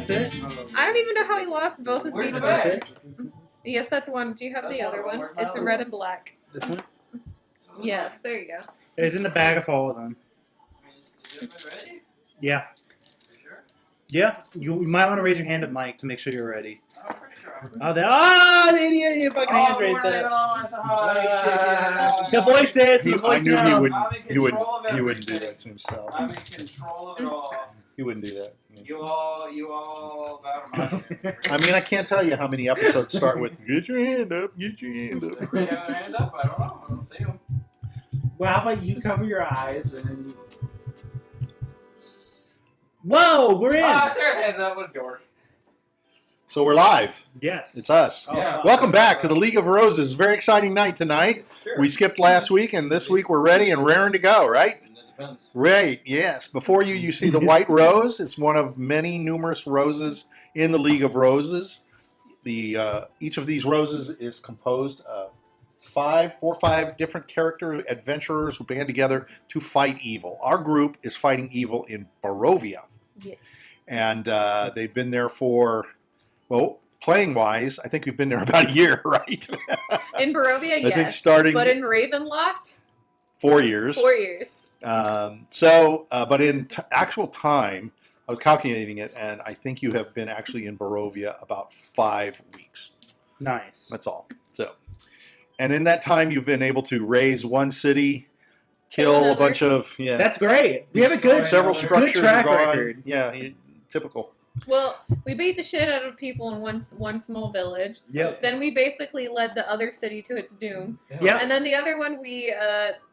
That's it? I don't even know how he lost both his Where's the D20s. Yes, that's one. Do you have the other one? Where's my It's other red one? and black. This one? Yes, there you go. It's in the bag of all of them. Is it ready? Yeah. You sure? Yeah. You might want to raise your hand at Mike to make sure you're ready. I'm pretty sure. Oh, the idiot! Your fucking hands raised up. The voice says, the I voice knew now. he wouldn't do that to himself. I'm in control of it all. He wouldn't do that. You all bow to my shit. I mean, I can't tell you how many episodes start with "Get your hand up, get your hand up." If they have their hand up, I don't know. I don't see them. Well, how about you cover your eyes and then Whoa, we're in. Sarah's hands up. What a dork. So we're live. Yes. It's us. Yeah. Welcome back to the League of Roses. Very exciting night tonight. Sure. We skipped last week, and this week we're ready and raring to go, right? And it depends. Right, yes. Before you see the white rose. It's one of many numerous roses in the League of Roses. Each of these roses is composed of four or five different character adventurers who band together to fight evil. Our group is fighting evil in Barovia. Yes. And they've been there for, well, playing-wise, I think we've been there about a year, right? In Barovia, I yes. think starting But in Ravenloft, 4 years. 4 years. But in actual time, I was calculating it, and I think you have been actually in Barovia about 5 weeks. Nice. That's all. So, and in that time, you've been able to raise one city, kill a bunch of That's great. We have a good, several good structures track gone. record. Yeah, typical. Well, we beat the shit out of people in one small village. Yep. Then we basically led the other city to its doom. Yep. And then the other one, we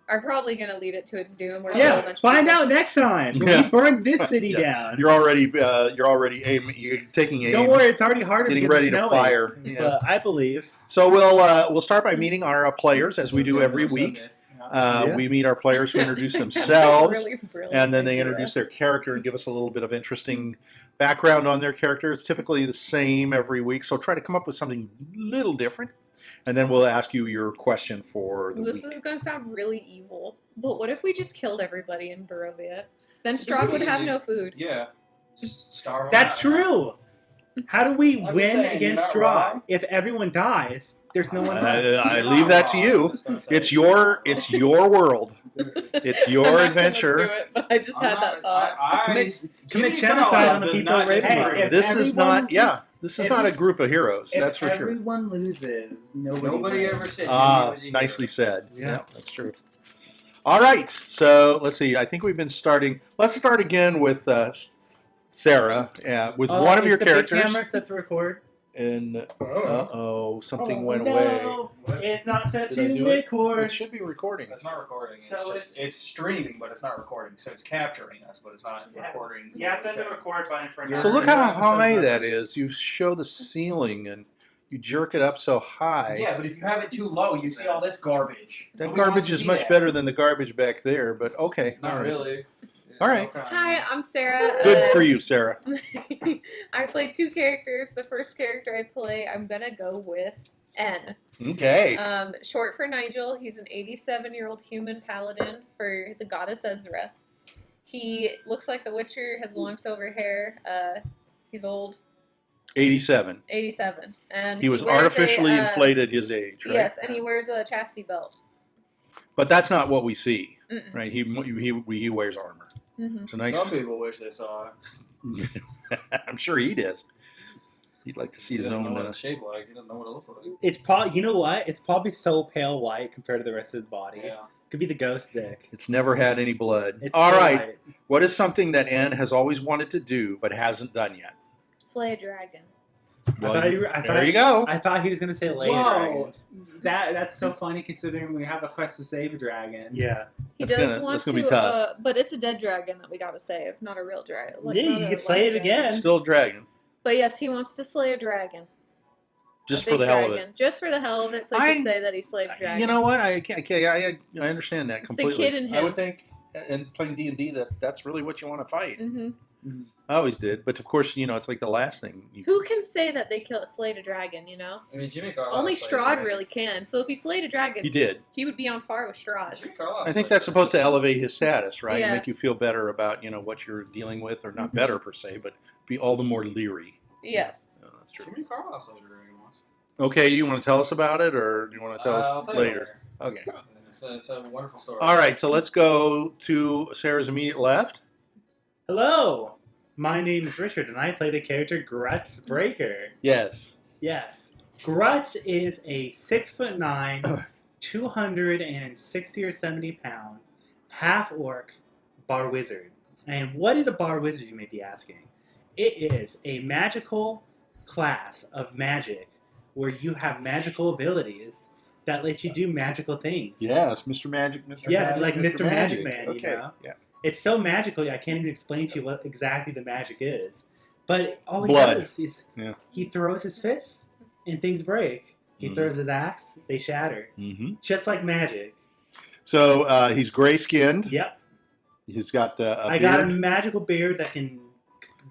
are probably going to lead it to its doom. We're kill a Yeah. bunch of Find people. out next time. Yeah. We burned this city Yeah. down. You're already aiming. You're taking aim. Don't worry, it's already harder. Getting because ready it's to snowing. fire. Yeah. But I believe. So we'll start by meeting our players as we do every week. Yeah. We meet our players who introduce themselves. Really brilliant And then they idea. introduce their character and give us a little bit of interesting background on their character. It's typically the same every week, so try to come up with something a little different. And then we'll ask you your question for the This week. is going to sound really evil, but what if we just killed everybody in Barovia? Then Strahd would have no food. Yeah. Just starve That's out. true. How do we I'm just win saying, against you're not Strahd? wrong. If everyone dies, there's no one left. I leave that to you. It's your world. It's your I'm not gonna adventure. do it, but I just had that thought. Commit Jiminy genocide Carlyle on the does people not of Ravenloft. disagree. If This is everyone- not. Yeah, this is if- not a group of heroes. if That's for sure. everyone loses, nobody Nobody wins. ever said Ah, Jimmy was a hero. nicely said. Yeah. Yeah, that's true. All right, so let's see. I think we've been starting. Let's start again with Sarah, with one of is your the big characters. camera set to record? And something Oh, went no. away. It's not set Did I to do it? record. It should be recording. It's not recording. It's So just it's streaming, but it's not recording. So it's capturing us, but it's not recording. You have to hit the record button for So look how high that is. You show the ceiling and you jerk it up so high. Yeah, but if you have it too low, you see all this garbage. That Nobody wants garbage to is see much that. better than the garbage back there, but okay. Not all right. really. All right. Hi, I'm Sarah. Good for you, Sarah. I play 2 characters. The first character I play, I'm gonna go with N. Okay. Short for Nigel. He's an 87-year-old human paladin for the goddess Ezra. He looks like the Witcher, has long silver hair. He's old, 87. 87. And He was wears artificially inflated his age, right? Yes, and he wears a chastity belt. But that's not what we see, Mm-mm. right? He wears armor. Mm-hmm. It's a nice. Some people wish they saw it. I'm sure he does. He'd like to see He his doesn't know own. what it's shaped like. He doesn't know what it looks like. It's probably, you know what? It's probably so pale white compared to the rest of his body. Yeah. Could be the ghost dick. It's never had any blood. It's All so right. white. What is something that Anne has always wanted to do but hasn't done yet? Slay a dragon. Well, thought you were- I there thought- you go. I thought he was gonna say lay a Whoa, dragon. that's so funny considering we have a quest to save a dragon. Yeah. He That's does gonna- want that's to, gonna be tough. but it's a dead dragon that we gotta save, not a real dragon. Yeah, you not a could slay it live again. dragon. Still a dragon. But yes, he wants to slay a dragon. Just A for big the hell of dragon. it. Just for the hell of it, so he I- can say that he slayed a dragon. You know what? I understand that It's the completely. kid in I him. would think, and playing D&D, that's really what you want to fight. Mm-hmm. Mhm. I always did. But of course, it's like the last thing. Who can say that they slayed a dragon, I mean, Jimmy Carlyle. Only slayed a Strahd dragon. really can. So if he slayed a dragon, He did. he would be on par with Strahd. Jimmy Carlyle I think slayed that's a supposed to dragon. elevate his status, right? Yeah. Make you feel better about, what you're dealing with, or not Mhm. better per se, but be all the more leery. Yes. Oh, that's true. Jimmy Carlyle slayed a dragon once. Okay, you want to tell us about it, or do you want to tell I'll us tell you later? Okay. It's a wonderful story. All right, so let's go to Sarah's immediate left. Hello, my name is Richard, and I play the character Grutz Breaker. Yes. Yes, Grutz is a 6'9", 260 or 70 pound half orc bar wizard. And what is a bar wizard, you may be asking? It is a magical class of magic where you have magical abilities that let you do magical things. Yes, Mr. Magic, Mr. Yeah, Magic, like Mr. Magic Man, Okay, you know? yeah. It's so magical, I can't even explain to you what exactly the magic is. But all he Blood. does is Yeah. he throws his fists and things break. He Mhm. throws his axe, they shatter. Mm-hmm. Just like magic. So he's gray-skinned. Yep. He's got a I beard. got a magical beard that can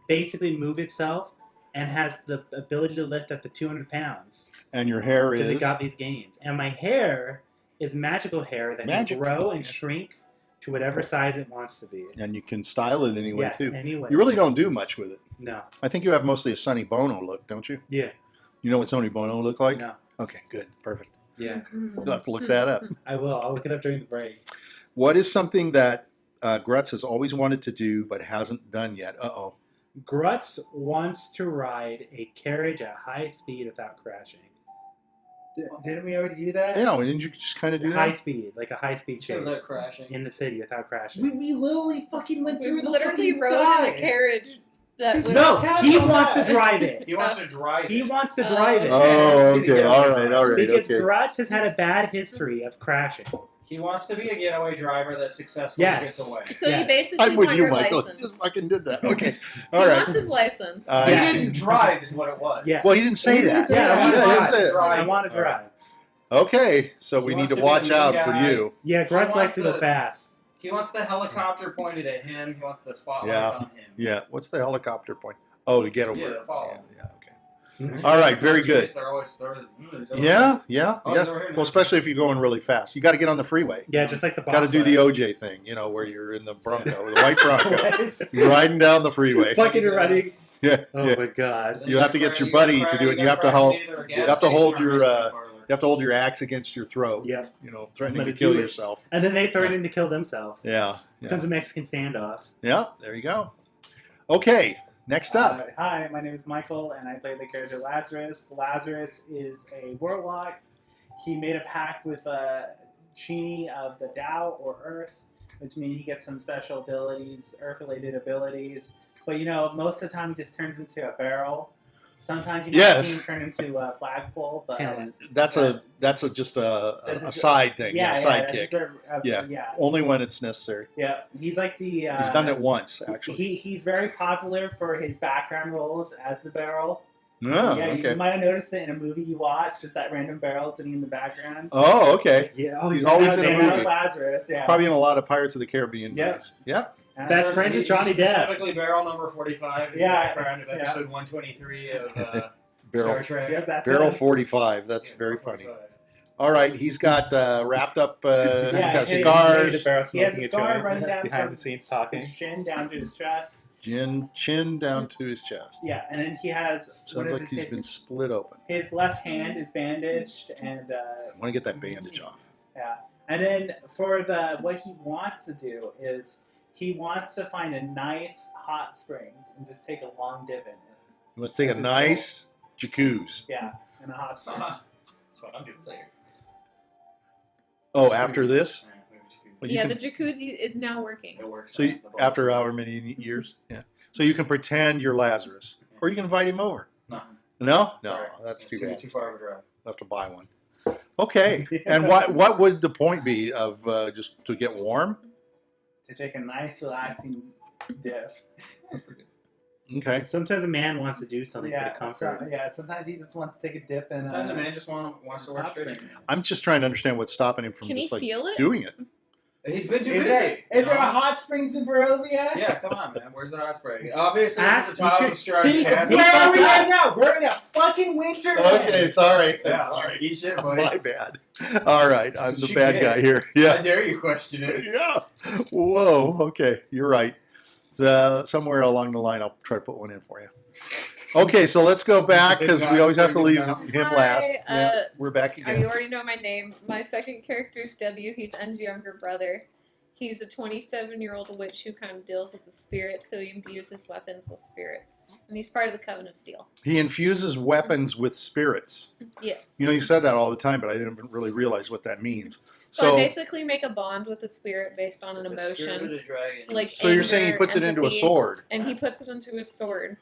basically move itself and has the ability to lift up to 200 pounds. And your hair Because is... it got these gains. And my hair is magical hair that Magic. can grow and shrink to whatever size it wants to be. And you can style it anyway, Yes, too. anyway. You really don't do much with it. No. I think you have mostly a Sonny Bono look, don't you? Yeah. You know what Sonny Bono look like? No. Okay, good. Perfect. Yeah. You'll have to look that up. I will. I'll look it up during the break. What is something that Grutz has always wanted to do but hasn't done yet? Uh-oh. Grutz wants to ride a carriage at high speed without crashing. Didn't we already do that? Yeah, didn't you just kind of do High that? speed, like a high speed Instead chase of that crashing. in the city without crashing. We literally fucking went We through the literally fucking rode sky. in a carriage that was... No, he Cancel wants to that. drive it. He wants to drive He it. wants to Oh. drive it. Oh, okay. All right, Because okay. Grutz has had a bad history of crashing. He wants to be a getaway driver that successfully Yes. gets away. So Yes. you basically I'm with want you, your Michael. license. Just fucking did that. Okay. He All right. wants his license. I He Yeah. see. didn't drive, is what it was. Yeah. Well, he didn't say that. Yeah, I He want to wants drive. to drive. I want to All right. drive. Okay, so He we need wants to to be watch the out main for guy. you. Yeah, Grutz likes wants to go to- fast. He wants the helicopter pointed at him. He wants the spotlights Yeah. on him. Yeah. What's the helicopter point? Oh, to get over. Yeah, follow. Yeah, okay. Mhm. All right, very good. They're always, he's over Yeah, here. yeah, Oh, he's yeah. over here now. Well, especially if you're going really fast. You got to get on the freeway. Yeah, just like the boss. Got to do the OJ thing, where you're in the Bronco, the white Bronco. You're riding down the freeway. Fucking running. Yeah, Oh yeah. my god. You have to get your buddy to do it. You have to hold. You have to hold your. You have to hold your axe against your throat. Yep. Threatening Let to it kill do it. yourself. And then they threaten to kill themselves. Yeah. Becomes a Mexican standoff. Yeah. There you go. Okay. Next up. Hi, my name is Michael, and I play the character Lazarus. Lazarus is a warlock. He made a pact with Jiminy of the Tao or Earth, which means he gets some special abilities, Earth-related abilities. But most of the time he just turns into a barrel. Sometimes you might Yes. see him turn into a flagpole, but Talent. That's just a That's side thing. yeah, Sidekick. yeah, Yeah. Only when it's necessary. yeah. He's like the. He's done it once, actually. He's very popular for his background roles as the barrel. Oh, yeah, okay. you might have noticed it in a movie you watched, just that random barrel sitting in the background. Oh, okay. Yeah. Oh, He's always in a They know movie. Lazarus, yeah. Probably in a lot of Pirates of the Caribbean Yeah. movies. Yeah. Best friends with Johnny Depp. Specifically, barrel number 45. in Yeah, the background of yeah. episode 123 of Barrel, Star Trek. Yeah, that's barrel it. 45. That's Yeah, very barrel funny. 45. All right. He's got wrapped up. He's Yeah, got hey, scars. He has a scar running down behind from the scenes talking. his chin down to his chest. Chin down to his chest. Yeah, and then he has one Sounds of like he's his, been split open. his left hand is bandaged, and I want to get that bandage off. yeah. And then for what he wants to do is he wants to find a nice hot spring and just take a long dip in it. He wants to take a That's his nice jacuzzi. Yeah, in a hot spring. That's what I'm doing later. Oh, after this? Well, you Yeah, can- the jacuzzi is now working. It works. So after however many years? Yeah. So you can pretend you're Lazarus. Or you can invite him over. No. No? No, Sorry. that's too Too bad. Too far of a drive. I'll have to buy one. Okay. And what would the point be of just to get warm? To take a nice relaxing dip. Okay. Sometimes a man wants to do something for the comfort. Sometimes he just wants to take a dip in Sometimes a man just wants to work hot straight. spring. I'm just trying to understand what's stopping him from Can he just like feel it? doing it. He's been too Is busy. there a hot springs in Barovia? Yeah, come on, man. Where's the hot spring? Obviously, Ask- it's the top you of should- Strahd's see, castle. Where are we at now? We're in a fucking winter. Okay, sorry. Yeah, Sorry. eat shit, buddy. My bad. All right, I'm That's the what bad you guy get. here. How Yeah. dare you question it? Yeah. Whoa. Okay, you're right. So, somewhere along the line, I'll try to put one in for you. Okay, so let's go back because we always have to leave him last. Hi, Yeah, we're back You again. already know my name. My second character is W. He's N's younger brother. He's a 27-year-old witch who kind of deals with the spirits, so he imbues his weapons with spirits. And he's part of the Coven of Steel. He infuses weapons with spirits. Yes. You know, you said that all the time, but I didn't really realize what that means. So I So, basically make a bond with a spirit based on an emotion. Like so you're saying he anger, puts it into a empathy, sword. And he puts it into his sword.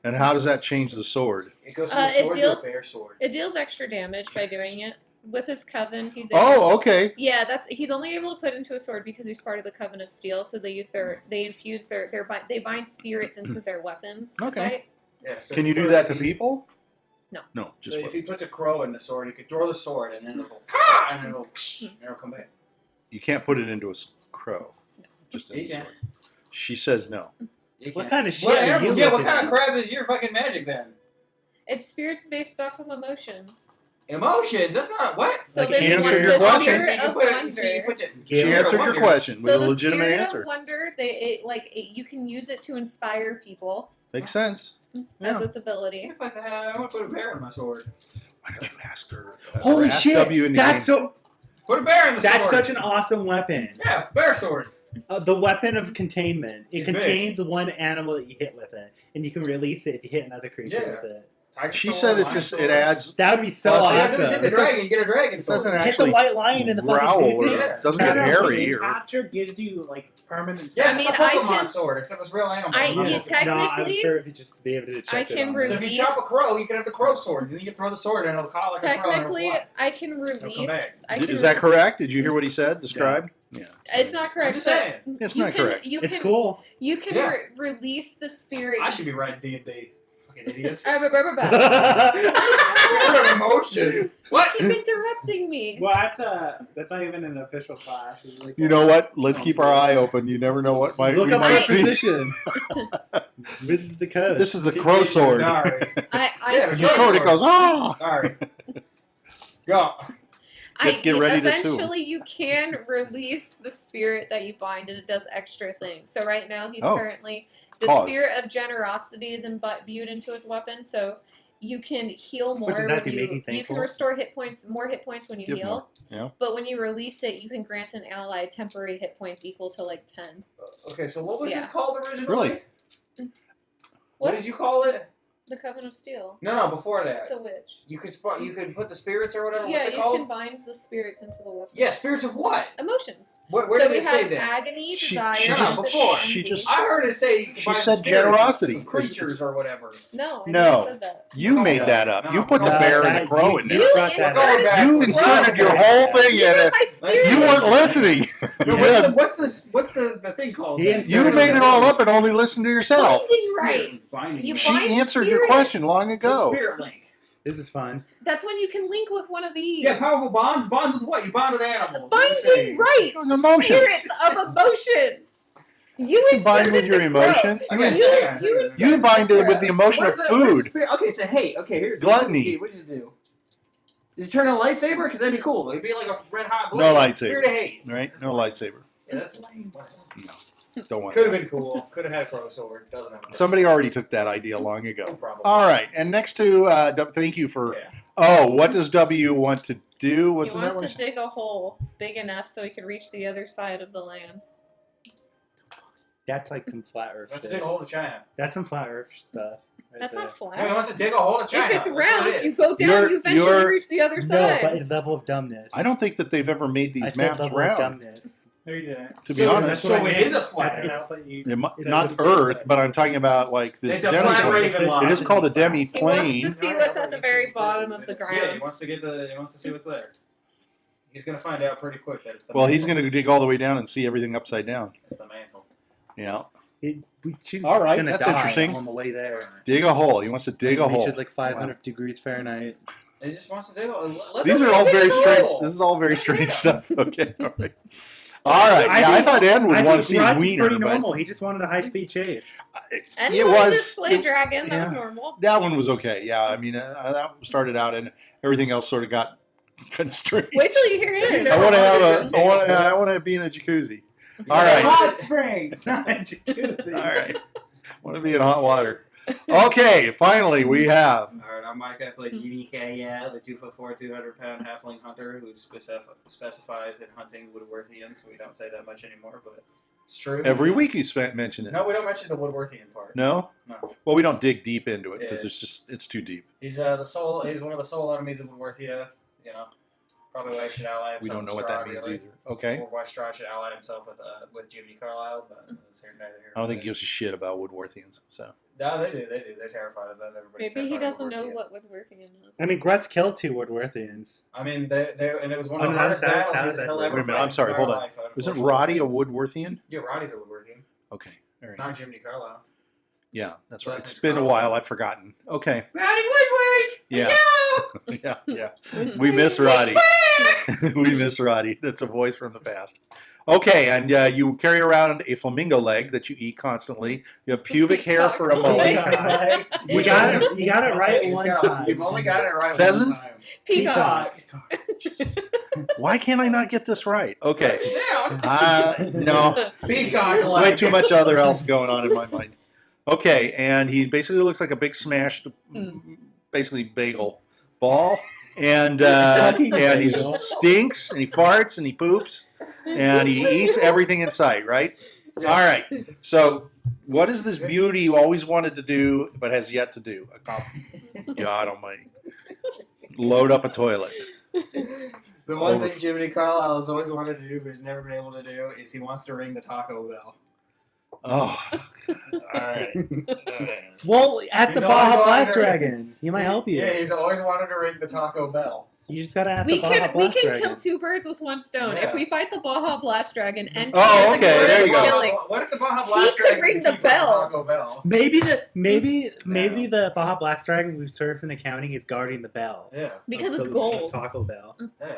And how does that change the sword? It goes from Uh, a it sword deals- to a bear sword. It deals extra damage by doing it. With his coven, he's able Oh, okay. Yeah, he's only able to put into a sword because he's part of the Coven of Steel. So they infuse they bind spirits into their weapons. To Okay. fight. Yeah, so Can if you do put that it- to people? No. No, just So if he weapons. puts a crow in the sword, he could throw the sword and then it'll go, "Caw!" and it'll, and it'll come back. You can't put it into a crow. Just in You the can. sword. She says no. You What can't. kind of shit What are animal- you Yeah, what looking kind of at? crap is your fucking magic then? It's spirits based off of emotions. Emotions? That's not what? So Like, there's she answered one- your the question. Spirit of wonder. She answered your question with So a the legitimate spirit answer. of wonder, you can use it to inspire people Makes sense. as Yeah. its ability. If I want to put a bear in my sword. Why don't you ask her? Holy ask shit! W in the That's game. so. Put a bear in the That's sword. such an awesome weapon. Yeah, bear sword. The weapon of containment. It It's big. contains one animal that you hit with it, and you can release it if you hit another creature Yeah. with it. Tiger She sword, said it lion just sword. it adds That would be so Plus, Yeah, it's- as soon as you awesome. hit the It doesn't- dragon, you get a dragon it sword. doesn't Hit the actually white lion in the growl fucking or toothpick. Yeah. doesn't No, get no, hairy the or capture gives you like permanent. Yeah, I it's mean, a I Pokemon can- sword, except it's real animal. I- Yeah, you no, I technically- was sure if you just be able to check I it can on. So if you release- chop a crow, you can have the crow sword. Then you can throw the sword and it'll call like a crow. and Technically, it'll fly. I can come release. back. I can Is that correct? Did you hear what he said? Described? Yeah. It's not correct. I'm just but saying. It's you not can, correct. You It's can, cool. You can Yeah. release the spirit. I should be writing D&D. Fucking idiots. Keep Spirit of emotion. What? interrupting me. Well, that's not even an official class. It's like You know what? Let's keep our eye open. You never know what Look we up might my see. position. This is the code. This is the crow sword. Sorry. I Yeah, When you throw it, it goes, ah! Sorry. Go. Get ready to sue. eventually you can release the spirit that you bind, and it does extra things. So right now he's Oh. currently the Cause. spirit of generosity is imbued into his weapon. So you can heal more does that when do, make you you thankful? can restore more hit points when you Give heal. more, yeah. But when you release it, you can grant an ally temporary hit points equal to like 10. Okay, so what was Yeah. this called originally? Really? What did you call it? The Coven of Steel. No, before that. It's a witch. You could put the spirits or whatever. Yeah, What's it you called? can bind the spirits into the weapon. Yeah, spirits of what? Emotions. Where So did we it say have that? agony, She- desire, she just- empathy, before. She envy. just- I heard it say you could She bind said spirits generosity. of creatures or whatever. No, I No. never said that. You Oh, made no. that up. No. You put the No, bear and the crow in there. You brought that We're going inserted, back. You inserted your whole thing you in were it. my spirit. You weren't listening. No, Yeah. what's the thing called? He then? inserted You made it all up and only listened to yourself. Binding rights. Binding. You She bind answered your spirits. question long ago. Spirit link. This is fun. That's when you can link with one of these. Yeah, powerful bonds. Bonds with what? You bond with animals. What do you say? Binding rights. Those emotions. Spirits of emotions. You You bind with inserted your the crow. emotions. Okay, You- so hang on, you hang on. inserted You bind it with the crow. emotion of Where's the food. spirit? Okay, so hey, here's Gluttony. What does it do? Does it turn on a lightsaber? Because that'd be cool. It'd be like a red hot blade. No lightsaber. Spirit of hate. Right? No lightsaber. Yeah, that's lame. Don't want Could have that. been cool. Could have had a crow sword. Doesn't have. A Somebody already took that idea long No ago. problem. All right. And next to, thank you for, Yeah. oh, what does W want to do? He Wasn't that wants what to dig a hole big enough so he can reach the other side of the lands. That's like some flat Earth Wants to shit. dig a hole to China. That's some flat Earth stuff. right That's there. not flat. No, he wants to dig a hole to China. If it's That's what round, it you is. go down, You're- you eventually you're- reach the other No, side. but it's level of dumbness. I don't think that they've ever made I these said maps level of round, dumbness. No, you didn't. to be So- honest. so it is a flat That's an Earth. outlet you. Not Earth, but I'm talking about like this It's a flat demi-plane. Ravenloft. It is called a He wants demi-plane. to see what's at the very bottom of the Yeah, he ground. wants to get the. He wants to see what's there. He's gonna find out pretty quick that it's the. Well, he's mantle. going to dig all the way down and see everything upside down. It's the mantle. Yeah. She's All right, gonna that's die interesting. on the way there. Dig a hole. He wants to dig a hole. Reaches like 500 degrees Fahrenheit. He just wants to dig. Let These them are all dig very a strange. hole. This is all very strange Yeah. stuff. Okay. All right. All right. Yeah, I think- thought Ed would I want to think see his Grutz is wiener, pretty but normal. He just wanted a high-speed chase. And it he wanted was- to slay it- dragon. That was yeah. normal. that one was okay. Yeah, I mean, that started out, and everything else sort of got kind of strange. Wait till you hear his. I want to have Just take it. I want to be in a jacuzzi. All right. Hot springs, not a jacuzzi. All right. I want to be in hot water. Okay, finally we have. Alright, I'm Mike. I play Jiminy Carlyle, the 2'4", 200-pound halfling hunter who specifies in hunting Woodworthians, so we don't say that much anymore, but it's true. Every week you mention it. No, we don't mention the Woodworthian part. No? No. Well, we don't dig deep into it because Yeah. it's too deep. He's he's one of the sole enemies of Woodworthia, you know. Probably why he should ally himself We don't know with what that Strahd, means really. either. Okay. Or why Strahd should ally himself with Jiminy Carlyle, but it's neither here I don't nor think he there. gives a shit about Woodworthians. So No, they do. They're terrified of them. Everybody's Maybe he terrified of doesn't know Woodworthian. what Woodworthian is. I mean, Grutz killed 2 Woodworthians. I mean, they and it was one of Oh, the no, hardest that battles was he'll Edward. ever Wait a minute, fight I'm sorry, in his hold entire on. life, isn't unfortunately. Roddy a Woodworthian? Yeah, Roddy's a Woodworthian, Okay. All right. not Jiminy Carlyle. Yeah, that's Well, right. that's It's been a Carlyle. while. I've forgotten. Okay. Roddy Woodward! Yeah. Yeah. We miss Roddy. We miss Roddy. That's a voice from the past. Okay, and you carry around a flamingo leg that you eat constantly. You have pubic hair for a Oh, mullet. God. You got it right He's one got- time. You've only got it right Pheasant? one time. Peacock. Why can't I not get this right? Okay. Down. No. Peacock There's way too much other else going on in my mind. Okay, and he basically looks like a big smashed, basically bagel ball, and Fucking and he bagel. stinks, and he farts, and he poops, and he eats everything in sight. Right? All right. So, what is this beauty you always wanted to do but has yet to do? God Almighty! Load up a toilet. The one Over- thing Jiminy Carlyle has always wanted to do but has never been able to do is he wants to ring the Taco Bell. Oh. All right. Well, ask He's the always Baja Blast wanted- Dragon. He might help you. Yeah, he's always wanted to ring the Taco Bell. You just gotta ask We the Baja can Blast kill Dragon. 2 birds with 1 stone. Yeah. If we fight the Baja Blast Dragon and Oh, kill the okay, bird there you go. killing- What if the Baja He Blast could Dragon ring can the keep running bell. Taco Bell? Maybe the Baja Blast Dragon who serves in accounting is guarding the bell. Yeah, because Of it's the gold. Taco Bell. yeah.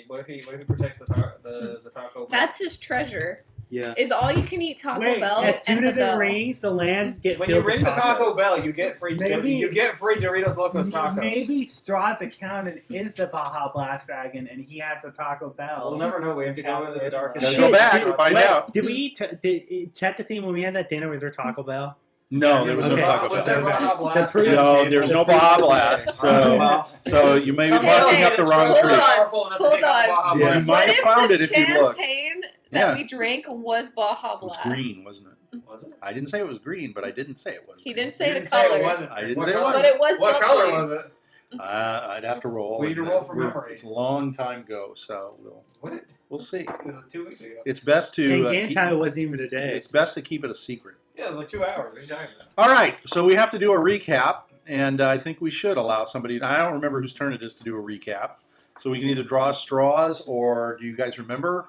What if he protects the Taco Bell? That's his treasure. Yeah. Is all you can eat Taco Wait, Bell as soon and as the it bell. rings, the lands get when you filled ring with the Taco tacos. Bell, you get free. Maybe- You get free Doritos Locos Tacos. Maybe Strahd's accountant is the Baja Blast Dragon and he has a Taco Bell. We'll never know. We have to go into the darkest. Let's Shit, go back did- and find wait, out. Did we eat? Did check the theme when we had that dinner? Was there Taco Bell? No, there was no Okay. Taco Was there Bell. Baja Blast? The No, there's no Baja Blast. So you may be Hey, barking hey, up the wrong hold tree. on. Hold on. Yeah, you What might have if found the it if you looked. champagne that Yeah. we drank was Baja It was Blast? green, wasn't it? Was it? I didn't say it was green, but I didn't say it wasn't. He didn't You say the didn't say color. it wasn't. I didn't What say it color? But it was What bubbly. color was it? I'd have to roll. We need to and, roll from we're- memory. It's a long time ago, so What? we'll see. It was 2 weeks ago. It's best In to game time, it wasn't even today. it's best to keep it a secret. Yeah, it was like 2 hours. What are you talking about? All right, so we have to do a recap, and I think we should allow somebody. I don't remember whose turn it is to do a recap, so we can either draw straws, or do you guys remember?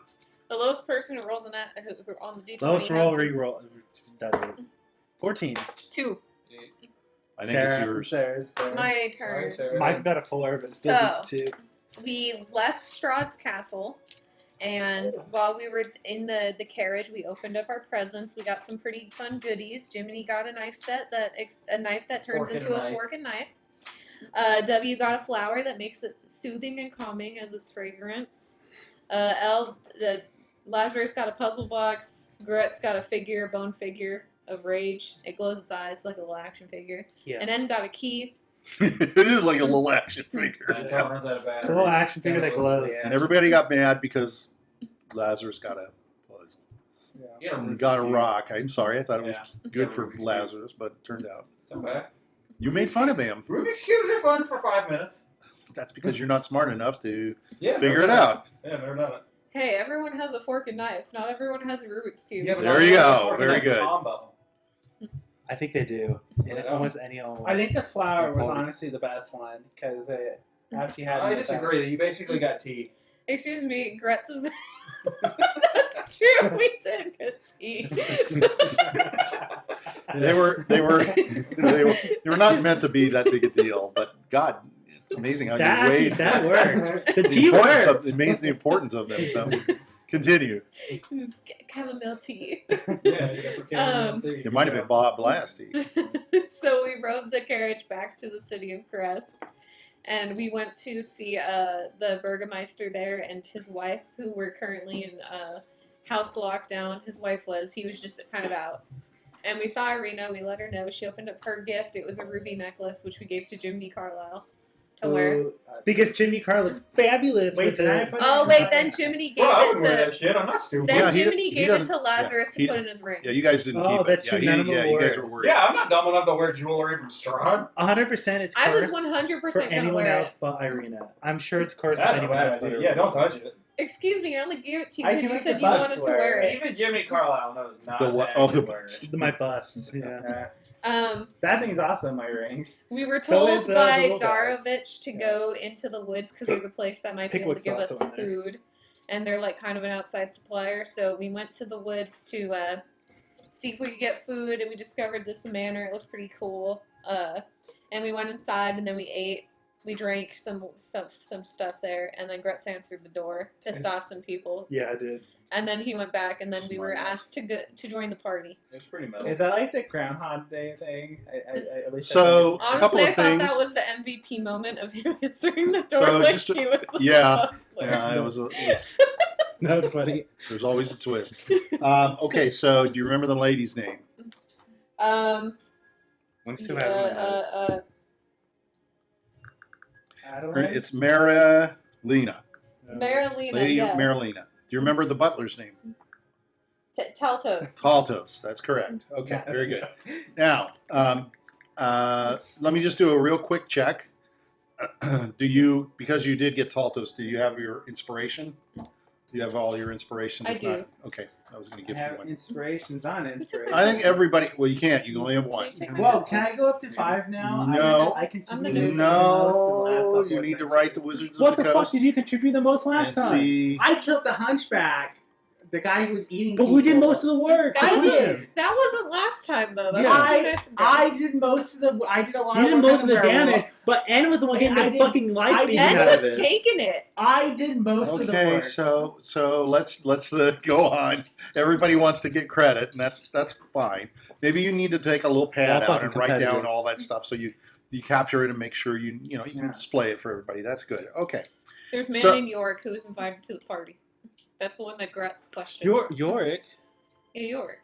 The lowest person who rolls on the D20 Lowest roll, has to- re-roll. That's it. 14. 2. I think it's Sarah. yours. Sarah's there. My turn. Sorry, Mike got a 4, but still So- beats 2. We left Strahd's castle, and while we were in the carriage, we opened up our presents. We got some pretty fun goodies. Jiminy got a knife set a knife that turns Fork and into a knife. fork and knife. W got a flower that makes it soothing and calming as its fragrance. Lazarus got a puzzle box. Grutz got a bone figure of rage. It glows its eyes like a little action figure. Yeah. And N got a key. It is like a little action figure. Until it runs out of batteries. It's a little action figure that Then it was- glows. And everybody got mad because Lazarus got a Yeah, got a rock. I'm sorry, I thought it was Yeah. good Yeah, for Rubik's Cube. Lazarus, but it turned out It's okay. you made fun of him. Rubik's Cubes are fun for 5 minutes. That's because you're not smart enough to Yeah, figure never it done out. Yeah, never done it. Hey, everyone has a fork and knife. Not everyone has a Rubik's Cube. Yeah, but There not you everyone's go. working Very on good. Combo. I think they do. And Yeah. almost any old. I think the flower was Quality. honestly the best one because it actually had. I disagree. You basically got tea. Excuse me, Grutz is. That's true. We did get tea. They were not meant to be that big a deal, but God, it's amazing how That you weighed that worked. The the tea importance worked. of the importance of them. So Continue. It was chamomile tea. Yeah, you got some It might have been Bob Blasty. So we rode the carriage back to the city of Crest, and we went to see the Burgermeister there and his wife, who were currently in house lockdown. His wife he was just kind of out. And we saw Irina, we let her know. She opened up her gift. It was a ruby necklace, which we gave to Jiminy Carlyle to wear. Because Jiminy Carlyle looks fabulous Wait, with can I it. put Oh, it wait, inside? then Jiminy gave Well, I it wouldn't wear that to... shit. I'm not stupid. Then Yeah, he Jiminy he gave it to doesn't- Lazarus he- to put in his ring. Yeah, you guys didn't Oh, keep that's it. Yeah, your minimal you guys were words. worried. Yeah, I'm not dumb enough to wear jewelry from Strahd. 100% it's I was cursed 100% for going to anyone wear else it. but Irina. I'm sure it's cursed That's for a anyone else bad but idea. Irina. Yeah, don't touch it. Excuse me, I only gave it to you I because can you make said the you bus wanted to wear wear it. it. Even Jiminy Carlyle knows not The to what? actually Oh, the wear bust. it. My bust. Yeah. That thing's awesome, my ring. We were So told is, the by little guy. Darovich to go into the woods because there's a place that might be able to Pickwick's give us also in there. food. And they're like kind of an outside supplier. So we went to the woods to see if we could get food, and we discovered this manor. It looked pretty cool. And we went inside, and then we ate. We drank some stuff there, and then Grutz answered the door, pissed off some people. Yeah, I did. And then he went back, and then we were Smart ass. asked to join the party. It was pretty metal. Is that like the Groundhog Day thing? At least So, a couple Honestly, I of thought things. that was the MVP moment of him answering the door So, like just to- he was like, yeah. "Oh, Yeah, it was. That was funny. There's always a twist. Okay, so do you remember the lady's name? Let's see what happens. Adeline? It's Marilena. Marilena, Lady yes. Marilena. Do you remember the butler's name? Teltos. Taltos. That's correct. Okay, very good. Now, let me just do a real quick check. Because you did get Taltos, do you have your inspiration? Do you have all your inspirations? I If do. Not, okay, I was going to I give you have one. inspirations on inspiration. I think everybody. Well, you can't. You can only have one. Whoa, can I go up to 5 now? No. I continue I'm to gonna- do the most in the last No, couple you of need to things. write the Wizards What of the the fuck Coast did you contribute the most last and time? see. I killed the hunchback. The guy who was eating But people. we did most of the work. I I did. did. That wasn't last time though. That Yeah. was 2 minutes ago. I did most of the. I did a lot You of did work most on of the werewolf. damage, but Anna was the one getting I the did- fucking life I beaten did- Ed out of was it. taking it. I did most of the Okay, work. so let's go on. Everybody wants to get credit, and that's fine. Maybe you need to take a little pad All out fucking and write down competitive. all that stuff so you capture it and make sure you can Yeah. display it for everybody. That's good. Okay. There's a man So- named York who was invited to the party. That's the one that Grutz questioned. Yorick. Yeah, York.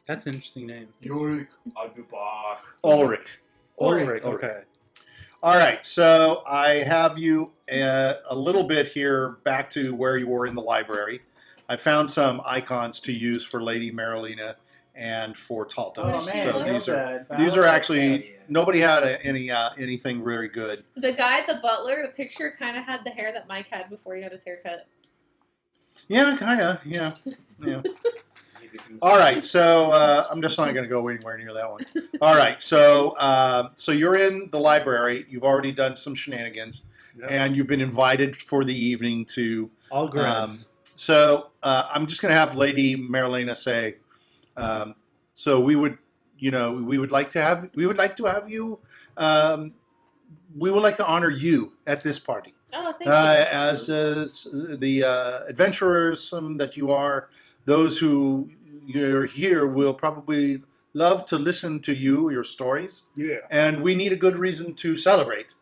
That's an interesting name. Yorick, I'll be back. Ulrich. Ulrich. Okay. All right, so I have you a little bit here back to where you were in the library. I found some icons to use for Lady Marilena and for Taltos. Oh, man, so look these are actually Yeah, yeah. nobody had anything very good. The guy, the butler, the picture kind of had the hair that Mike had before he got his haircut. Yeah, kind of. Yeah. All right, so I'm just not going to go anywhere near that one. All right, so you're in the library. You've already done some shenanigans, and you've been invited for the evening to. All grunts. So I'm just going to have Lady Marilena say. So we would like to have you. We would like to honor you at this party. Oh, thank you. As the adventurers that you are, those who you're here will probably love to listen to your stories, Yeah. and we need a good reason to celebrate.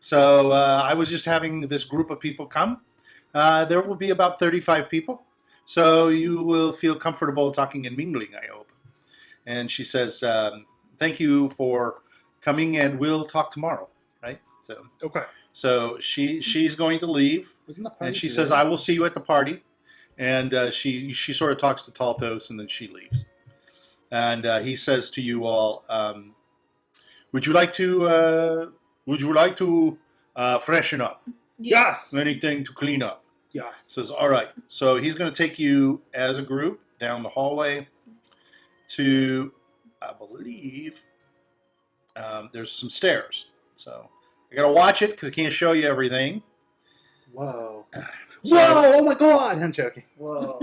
So I was just having this group of people come. There will be about 35 people, so you will feel comfortable talking and mingling, I hope. And she says, thank you for coming, and we'll talk tomorrow, right? So. Okay. So she's going to leave, Wasn't the and she party says, today? "I will see you at the party." And she sort of talks to Taltos, and then she leaves. And he says to you all, "Would you like to freshen up? Yes. Anything to clean up?" Yes. Says, "All right." So he's going to take you as a group down the hallway to, I believe, there's some stairs. So. I gotta watch it because I can't show you everything. Whoa. So- Whoa! Oh my God! I'm joking. Whoa.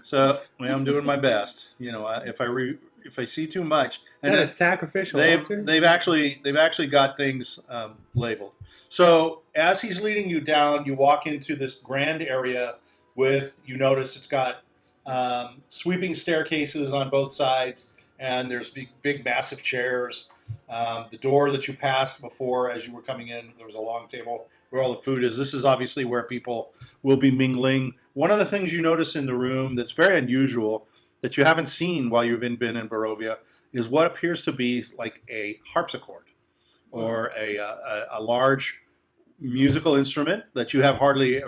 So I'm doing my best. If I see too much, Is and that a sacrificial altar? they've actually got things labeled. So as he's leading you down, you walk into this grand area you notice it's got sweeping staircases on both sides, and there's big massive chairs. The door that you passed before as you were coming in, there was a long table where all the food is. This is obviously where people will be mingling. One of the things you notice in the room that's very unusual that you haven't seen while you've been in Barovia is what appears to be like a harpsichord or a large musical instrument that you have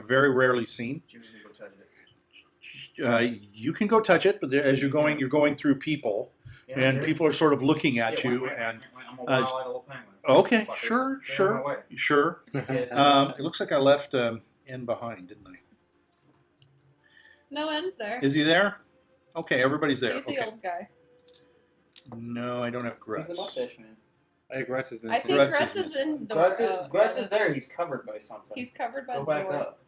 very rarely seen. Jimmy's gonna go touch it. You can go touch it, but as you're going through people, Yeah, and here. people are sort of looking at Yeah, you. wait, And I'm a wild little penguin. okay, Fuckers. sure, Get out of my way. sure. Kids. It looks like I left N behind, didn't I? No ends there. Is he there? Okay, everybody's there. He's the Okay. old guy. No, I don't have He's the Grutz. mustache man. I think Grutz is I think Grutz Grutz is is in the Grutz is there. He's covered by something. He's covered by Go the back door. up.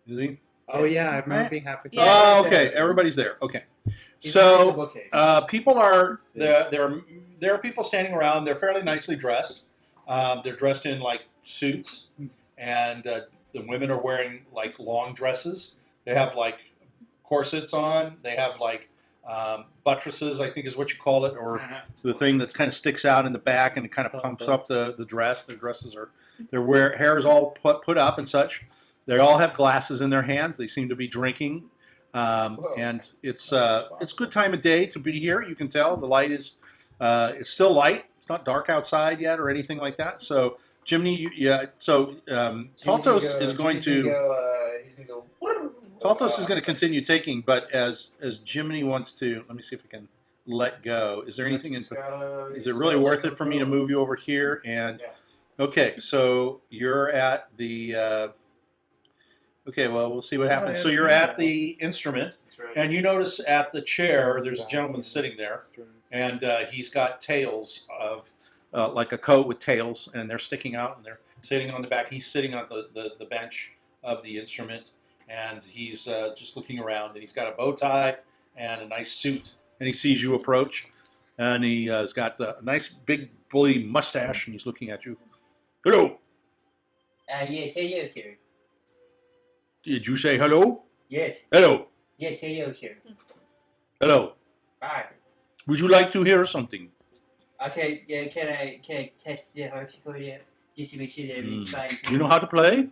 Is he? Oh yeah, I remember being halfway through. Yeah. Oh, okay. Everybody's there. Okay. He's So behind the bookcase. people are there are people standing around. They're fairly nicely dressed. They're dressed in like suits, and the women are wearing like long dresses. They have like corsets on. They have like buttresses, I think is what you call it, or the thing that kind of sticks out in the back and it kind of pumps up the dress. Their dresses are hair is all put up and such. They all have glasses in their hands. They seem to be drinking, and it's a good time of day to be here. You can tell the light is it's still light. It's not dark outside yet or anything like that. So Jiminy, Taltos is going to. He's gonna go. Taltos is going to continue taking, but as Jiminy wants to, let me see if we can let go. Is there anything in? Is it really worth it for me to move you over here? And okay, so you're at the. Okay, well, we'll see what happens. So you're at the instrument, and you notice at the chair there's a gentleman sitting there, and he's got tails of like a coat with tails, and they're sticking out, and they're sitting on the back. He's sitting on the bench of the instrument, and he's just looking around, and he's got a bow tie and a nice suit, and he sees you approach, and he has got a nice big bully mustache, and he's looking at you. Hello. Yes, hello, sir. Did you say hello? Yes. Hello. Yes, hello, sir. Hello. Hi. Would you like to hear something? Okay, yeah, can I test the harpsichord yet? Just to make sure that everything's fine. You know how to play?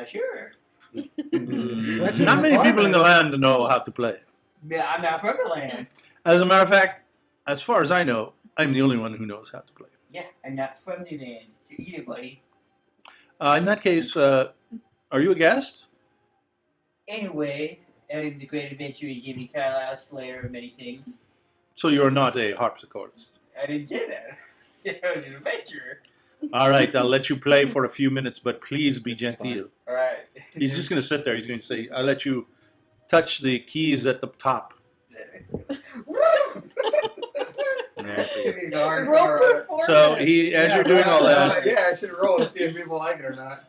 Sure. Not many people in the land know how to play. Yeah, I'm not from the land. As a matter of fact, as far as I know, I'm the only one who knows how to play. Yeah, I'm not from the land. So eat it, buddy. In that case, are you a guest? Anyway, I'm the great adventurer Jiminy Carlyle, slayer of many things. So you're not a harpsichordist. I didn't say that. I was an adventurer. All right, I'll let you play for a few minutes, but please be genteel. All right. He's just going to sit there. He's going to say, I'll let you touch the keys at the top. Roll performance. So as you're doing all that, I should roll to see if people like it or not.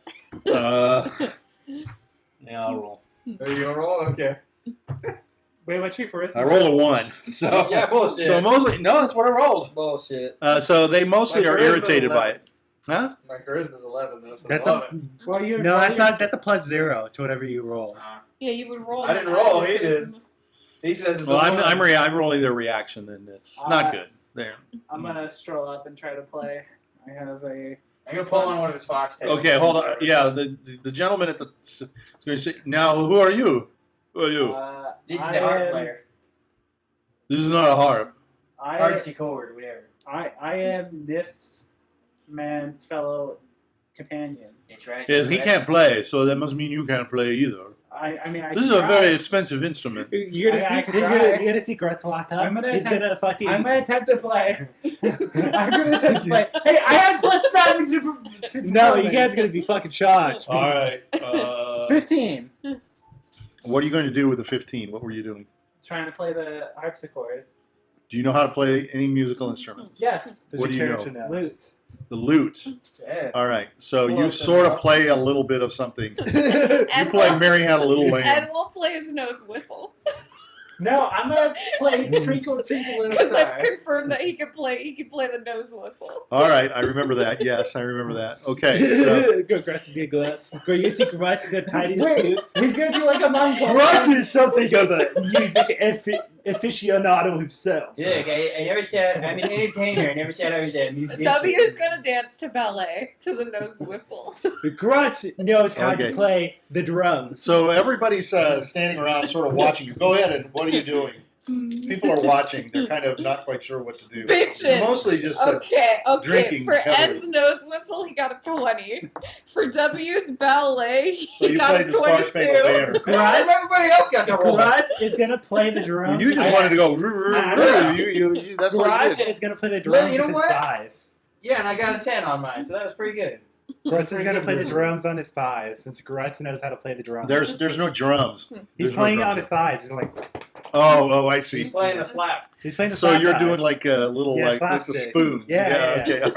yeah, I'll roll. Are you gonna roll? Okay. Wait, what's your charisma? I rolled a 1. So Yeah, bullshit. So mostly, no, that's what I rolled. Bullshit. So they mostly My are charisma's irritated 11. by it. Huh? My charisma's 11 though, so That's I love a it. Well, you're no. That's not. That's a +0 to whatever you roll. Yeah, you would roll. I didn't an roll, average he did. charisma. He says it's Well, a one. I'm rolling their reaction, and it's not good. There. I'm gonna stroll up and try to play. I have a. I'm gonna pull on one of his foxtails. Okay, hold on. Yeah, the gentleman at the is going to say, now, who are you? Who are you? This is I the harp am- player. This is not a harp. Harpsichord, whatever. I am this man's fellow companion. That's right. Yes, he can't play, so that must mean you can't play either. I mean, I This is can a try. very expensive instrument. You're gonna I see. can You're try. gonna see Grutz walk up. I'm gonna He's attempt- gonna fucking. I'm gonna attempt to play. I'm gonna attempt to play. Hey, I had +7 to No, you performance. guys are gonna be fucking shocked. All right. 15. What are you going to do with the 15? What were you doing? Trying to play the harpsichord. Do you know how to play any musical instruments? Yes. Does What your do you character Lute. The lute. Yeah. All right. So Well, you that's sort of enough. play a little bit of something. You And play we'll- Mary Had a Little Lamb. And we'll play his nose whistle. No, I'm gonna play Twinkle Twinkle Little Because I've Star. confirmed that he can play the nose whistle. All right, I remember that. Yes, I remember that. Okay, so Go, Grutz is gonna go up. Go, you see Grutz is gonna tidy his Wait, suits. he's gonna do like a monk. Grutz is something of a music aficionado himself. Look, I never said I'm an entertainer. I never said I was a musician. W is gonna dance to ballet to the nose whistle. Grutz knows how Okay. to play the drums. so everybody's standing around, sort of watching you. Go ahead, and what are you doing? People are watching. They're kind of not quite sure what to do. Bitchin'. Mostly just Okay. drinking For heavily. Ed's nose whistle, he got a 20. For W's ballet, so he you got played a the Star Spangled 22. Banner. Grutz, Everybody else got to roll. Grutz is gonna play the drums. You just wanted to go. You, that's all you Grutz did. is gonna play the Well, drums you know with what? his thighs. Yeah, and I got a 10 on mine, so that was pretty good. Grutz is gonna play the drums on his thighs since Grutz knows how to play the drums. There's no drums. He's There's no playing it drums on his thighs. He's like Oh, I He's see. playing a slap. he's playing the So slap you're thighs. doing like a little Yeah, like with the slapstick. spoons. Yeah. Okay. All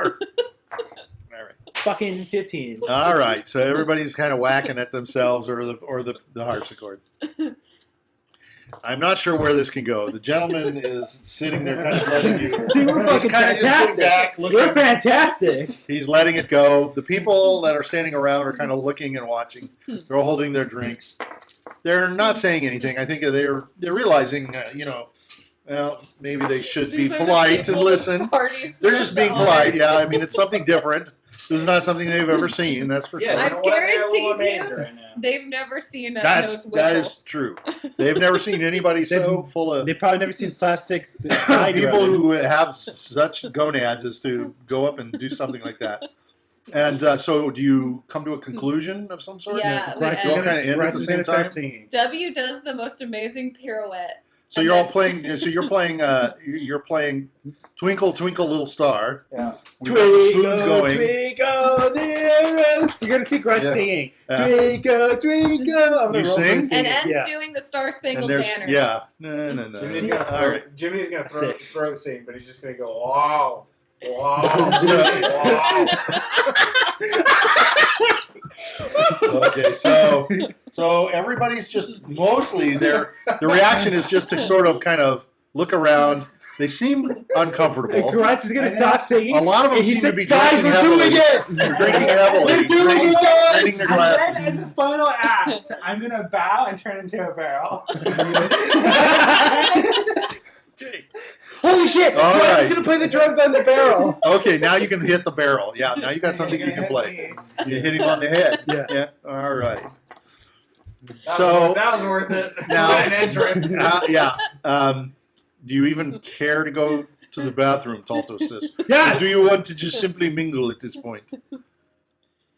right. fucking 15. All right. So everybody's kind of whacking at themselves or the harpsichord. I'm not sure where this can go. The gentleman is sitting there, kind of letting you. See, we're He's fucking kind of just sitting fantastic. back, We're looking. fantastic. He's letting it go. The people that are standing around are kind of looking and watching. They're all holding their drinks. They're not saying anything. I think they're realizing, well, maybe they should be These are the polite and people listen. with parties They're just being that polite. Yeah, I mean, it's something different. This is not something they've ever seen. That's for Yeah, sure. I've you know what? They're a little guaranteed amazed you- right now. They've never seen a That nose whistle. is true. They've never seen anybody so full of They've probably never seen slapstick side people running. who have such gonads as to go up and do something like that. And so, do you come to a conclusion of some sort? Yeah, we Grutz You all end. kind of end at Grutz the is same gonna start time. singing. W does the most amazing pirouette. So you're all playing. So you're playing. You're playing Twinkle Twinkle Little Star. Yeah. We've got the spoons going. Twinkle, dear. You're gonna see Grutz Yeah. singing. Yeah. Twinkle, twinkle. I'm gonna You roll sing? with And singing. Ed's Yeah. doing the Star And Spangled there's Banner. yeah. No. Jimmy's gonna All right. Jimmy's gonna Six. throat sing, but he's just gonna go wow, wow, So- wow. Okay, so everybody's just mostly the reaction is just to sort of kind of look around. They seem uncomfortable. Grutz is gonna stop singing. A lot of them And he seem to said, be "Guys, drinking we're heavily. doing it! They're drinking heavily. They're doing it, guys! Draining their And glasses. then as the final act, I'm gonna bow and turn into a barrel. Okay. Holy shit! All Grutz right. is gonna play the drums on the barrel. Okay, now you can hit the barrel. Yeah, now you got something you can play. You hit him on the head. Yeah. All right. That So was worth it. Now- An entrance. yeah. Do you even care to go to the bathroom? Talto says. Yes! Do you want to just simply mingle at this point?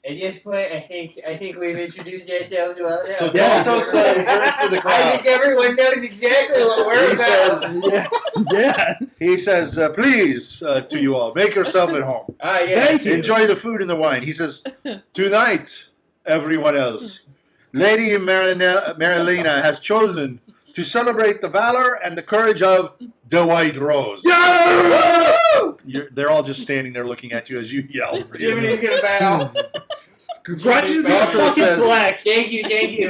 At this point, I think we've introduced ourselves well enough. So Yeah. Talto turns to the I crowd. think everyone knows exactly what we're He about. says, Yeah. He says, please, to you all, make yourself at home. Ah, yeah. Thank you. Enjoy the food and the wine. He says, tonight, everyone else, Lady Marilena has chosen to celebrate the valor and the courage of the White Rose. Yeah! They're all just standing there looking at you as you yell. Jimmy's gonna bow. Grutz is gonna Talto fucking says- flex. Thank you.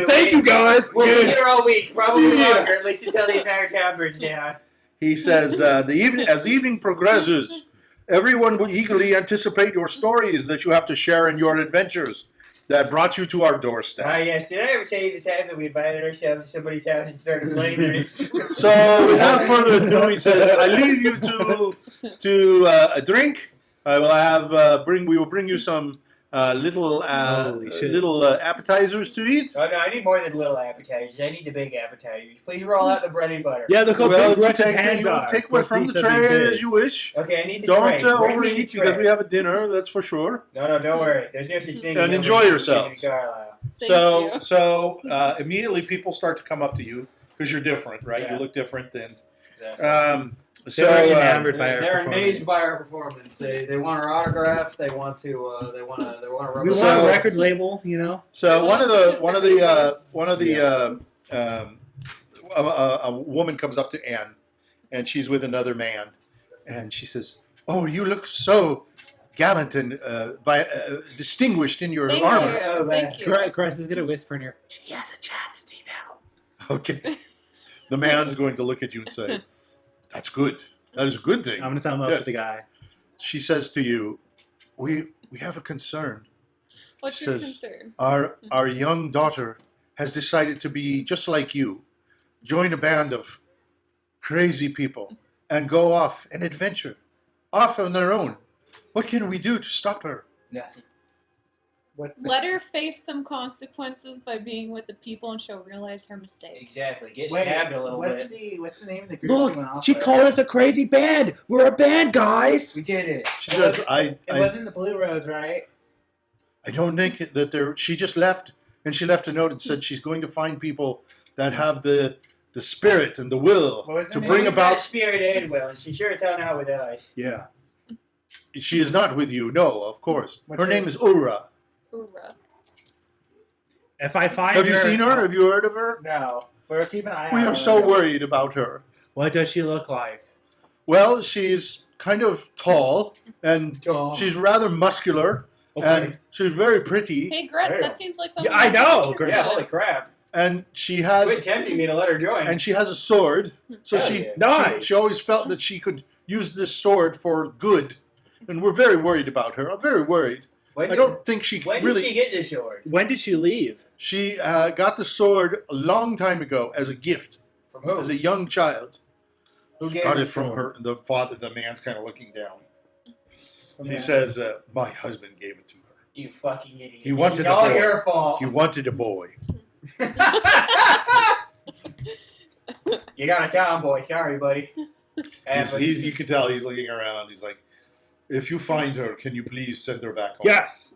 Thank you, guys. We'll be here all week, probably Yeah. longer, at least until the entire town burns down. He says, as the evening progresses, everyone will eagerly anticipate your stories that you have to share in your adventures that brought you to our doorstep. Ah, yes. Did I ever tell you the time that we invited ourselves to somebody's house and started playing their instruments? So, without further ado, he says, "I leave you to a drink. I will have we will bring you some little Holy shit. appetizers to eat. Oh, no, I need more than little appetizers. I need the big appetizers. Please roll out the bread and butter. Yeah, look how Well, big you Grutz's take hands are. take one Grutz from needs the something tray big. as you wish. Okay, I need the Don't tray. Bring me overeat the because tray. we have a dinner. That's for sure. No, don't worry. There's no such thing. And as enjoy overeating yourselves. Jiminy Carlyle. Thank So you. immediately people start to come up to you because you're different, right? Yeah. You look different, and Exactly. so They're enamored by our They're performance. amazed by our performance. They want our autographs. They want to. They want to rub We us want So- a out. record label, you know. So one of Yes, a woman comes up to Anne, and she's with another man, and she says, "Oh, you look so gallant and distinguished in your Thank armor." you. Thank you. Grutz is gonna whisper in her. She has a chastity belt. Okay. The man's going to look at you and say, "That's good. That is a good thing." I'm gonna thumb up Yes. to the guy. She says to you, "We have a concern. What's your Says- concern? Our young daughter has decided to be just like you, join a band of crazy people, and go off and adventure, off on their own. What can we do to stop her?" Nothing. What's Let her face some consequences by being with the people, and she'll realize her mistake. Exactly. Get Wait, stabbed a little what's bit. what's the name of the group? you went off with? us a crazy band. We're a band, guys. We did it. She says, It wasn't the Blue Rose, right? I don't think that there. She just left, and she left a note and said she's going to find people that have the spirit and the will What was her to name? bring We've about. got spirit and will, and she sure as hell not with us. Yeah. She is not with you, no, of course. What's Her her- name is Ura. Hoorah. If I find Have her, you seen her? Have you heard of her? No. We're keeping an eye We on are her. so worried about her. What does she look like? Well, she's kind of tall, and she's rather muscular, and she's very pretty, Hey, Grutz, There. that seems like something. Yeah, I I'd be know, interested Yeah, in. holy crap. and she Quit has tempting me to let her join. and she has a sword. So Hell she, yeah. Nice. she always felt that she could use this sword for good, and we're very worried about her. I'm very worried. when I did, don't think she when really. did she get this sword? When did she leave? She got the sword a long time ago as a gift, From who? as a young child. Who gave Got her it from sword? her. The father, the man's kind of looking down. He Yeah. says, "My husband gave it to her. You fucking idiot. He wanted it's a all boy. your fault. He wanted a boy." You got a tomboy. Sorry, buddy. You can tell he's looking around. He's like, "If you find her, can you please send her back home?" Yes.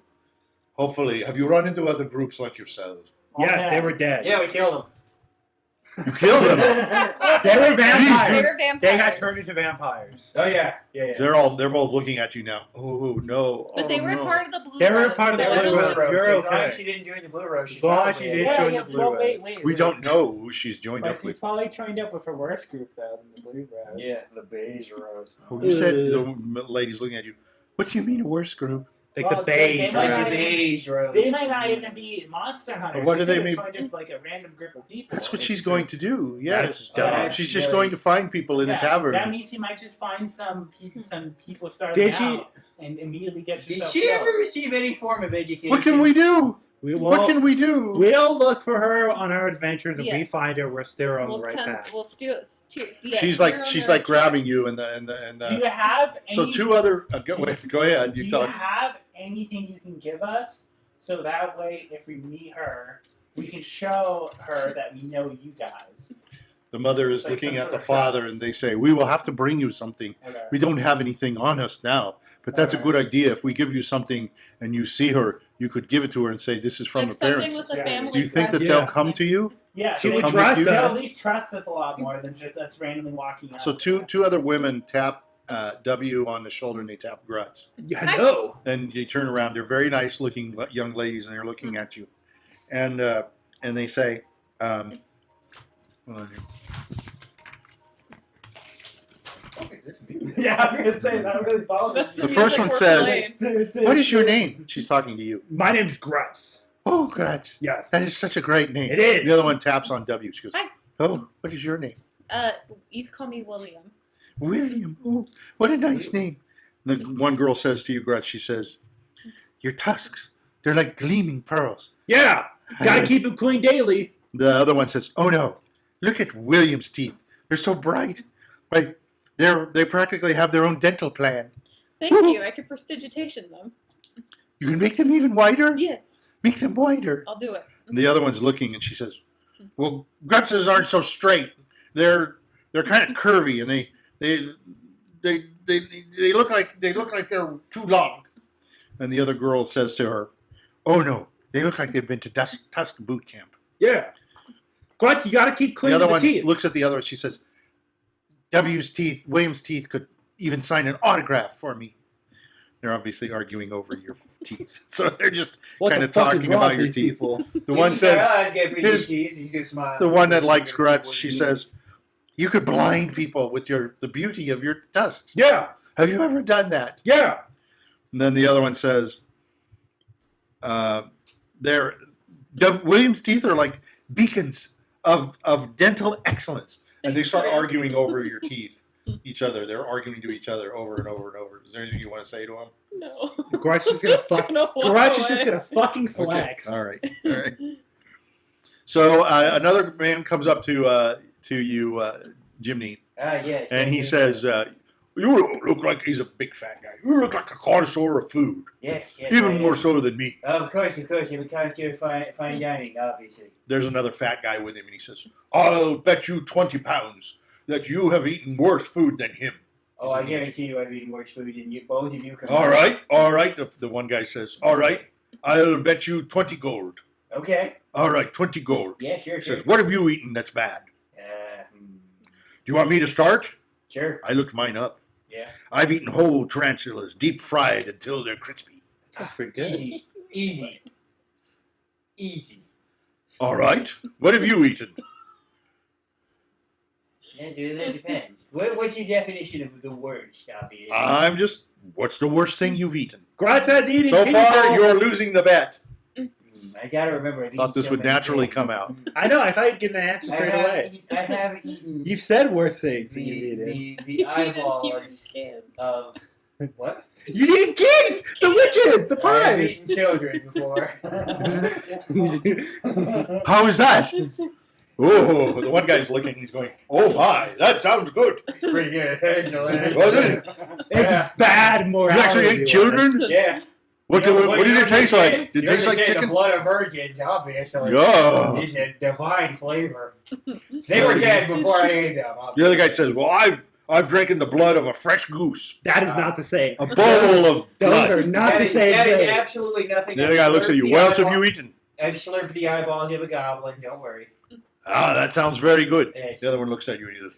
Hopefully. Have you run into other groups like yourselves? Yes, they were dead. Yeah, we killed him. You killed them. They were They vampires. were vampires. They got turned into vampires. Oh, yeah. Yeah. They're both looking at you now. Oh no! But they Oh, were no. part of the Blue They were Rose, part of the so I Blue don't Rose. know. You're As long okay. as she didn't join the Blue Rose, she's As long as probably she in. didn't join the Blue well, Rose. wait. We don't know who she's joined But up she's with. probably joined up with her worse group, though, than the Blue Rose. Yeah, the beige rose. Oh, you said the lady's looking at you. What do you mean a worse group? Like Well, the they beige. might Like not the right? beige rose. They might not even be monster hunters. What do She they could've mean? joined with, like a random group of people. That's what It's she's just- going to do. Yes. That's dumb. She's just Yeah. going to find people in a tavern. That means she might just find some people starting Did she- out and immediately get Did herself she killed. ever receive any form of education? What can we do? We What can we do? We'll look for her on our adventures. If we Yes. find her, we're still on the We'll right send. path. We'll steer. she's like grabbing you and Do you have so any, two other go ahead. Do You you talk. have anything you can give us so that way, if we meet her, we can show her that we know you guys? The mother is Like looking some at sort the of father trust. and they say, "We will have to bring you something. Okay. We don't have anything on us now, but that's a Okay. good idea. If we give you something and you see her, you could give it to her and say, 'This is from like her something parents.' with the Yeah. family. Do you think that crest or they'll come something. to you? Yeah, She they would come trust with you? they'll us. at least trust us a lot more than just us randomly walking up. So two other women tap W on the shoulder and they tap Grutz. Yeah, I know. And you turn around. They're very nice looking young ladies and they're looking at you. And they say, What is this music? Yeah, I was gonna say that really bothered That's me. The first music one we're says- playing. "What is your name?" She's talking to you. My name's Grutz. "Oh, Grutz. Yes. That is such a great name." It is. The other one taps on W. She goes, Hi. "Oh, what is your name?" You can call me William. William. Oh, what a nice name. The one girl says to you, Grutz, she says, "Your tusks, they're like gleaming pearls." Yeah. Gotta keep them clean daily. The other one says, "Oh no, look at William's teeth. They're so bright. Right? They practically have their own dental plan. Thank you. I could prestidigitation them. You can make them even wider? Yes, Make them wider." I'll do it. And the other one's looking and she says, "Well, Grutzes aren't so straight. They're kind of curvy and they look like they're too long." And the other girl says to her, "Oh no, they look like they've been to Tusk boot camp." Yeah. Grutz, you gotta keep The cleaning other the one teeth. looks at the other. She says, William's teeth could even sign an autograph for me." They're obviously arguing over your teeth, so they're just What kind the of fuck is talking wrong about with your these teeth. people? The one says, "He's got pretty his- teeth. He's gonna smile." the one that likes He's gonna Grutz, see what she he says, "You could blind people with the beauty of your tusks. Yeah. Have you ever done that?" Yeah. And then the other one says, William's teeth are like beacons of dental excellence. And they start arguing over your teeth, each other. They're arguing to each other over and over and over. Is there anything you want to say to them? No. Grutz is gonna Grutz is just gonna fucking Okay. flex. All right. So another man comes up to you, Jiminy, Yes. and he says, "You look like," he's a big fat guy. "You look like a connoisseur of food, Yes. even more so than me." Of course. I'm a connoisseur of fine dining, obviously. There's another fat guy with him, and he says, "I'll bet you 20 pounds that you have eaten worse food than him." Oh, I guarantee you I've eaten worse food than you. Both of you combined. All right. The one guy says, "All right, I'll bet you 20 gold." Okay. All right, 20 gold. Yeah, sure. He says, "What have you eaten that's bad?" Hmm. Do you want me to start? Sure. I looked mine up. Yeah. I've eaten whole tarantulas, deep fried until they're crispy. That's pretty good. Easy. All right, what have you eaten? Yeah, dude, that depends. What's your definition of the worst, obviously? What's the worst thing you've eaten? Grutz has eaten So people. far, you're losing the bet. I gotta remember. I've Thought eaten this so would many naturally things. come out. I know. I thought you'd get an answer straight away. I have eaten You've said worse things than you've eaten. the eyeballs of what? You eaten kids, the witches, the I've pies. eaten children before. How is that? Oh, the one guy's looking. He's going, "Oh my, that sounds good." Pretty good, actually. Was it? It's bad You morality. actually ate children? Yeah. What You know, what did you it taste like? Did you it taste like understand chicken? The blood of virgins, obviously. Yeah. It's a divine flavor. They were dead before I ate them. The other guy says, "Well, I've drinking the blood of a fresh goose, That is not the same. a bowl of Those blood." are not the That same is thing. absolutely nothing. The other guy looks at you. What else have you eaten? I've slurped the eyeballs of a goblin. Don't worry. Ah, that sounds very good. Yes. The other one looks at you and he says,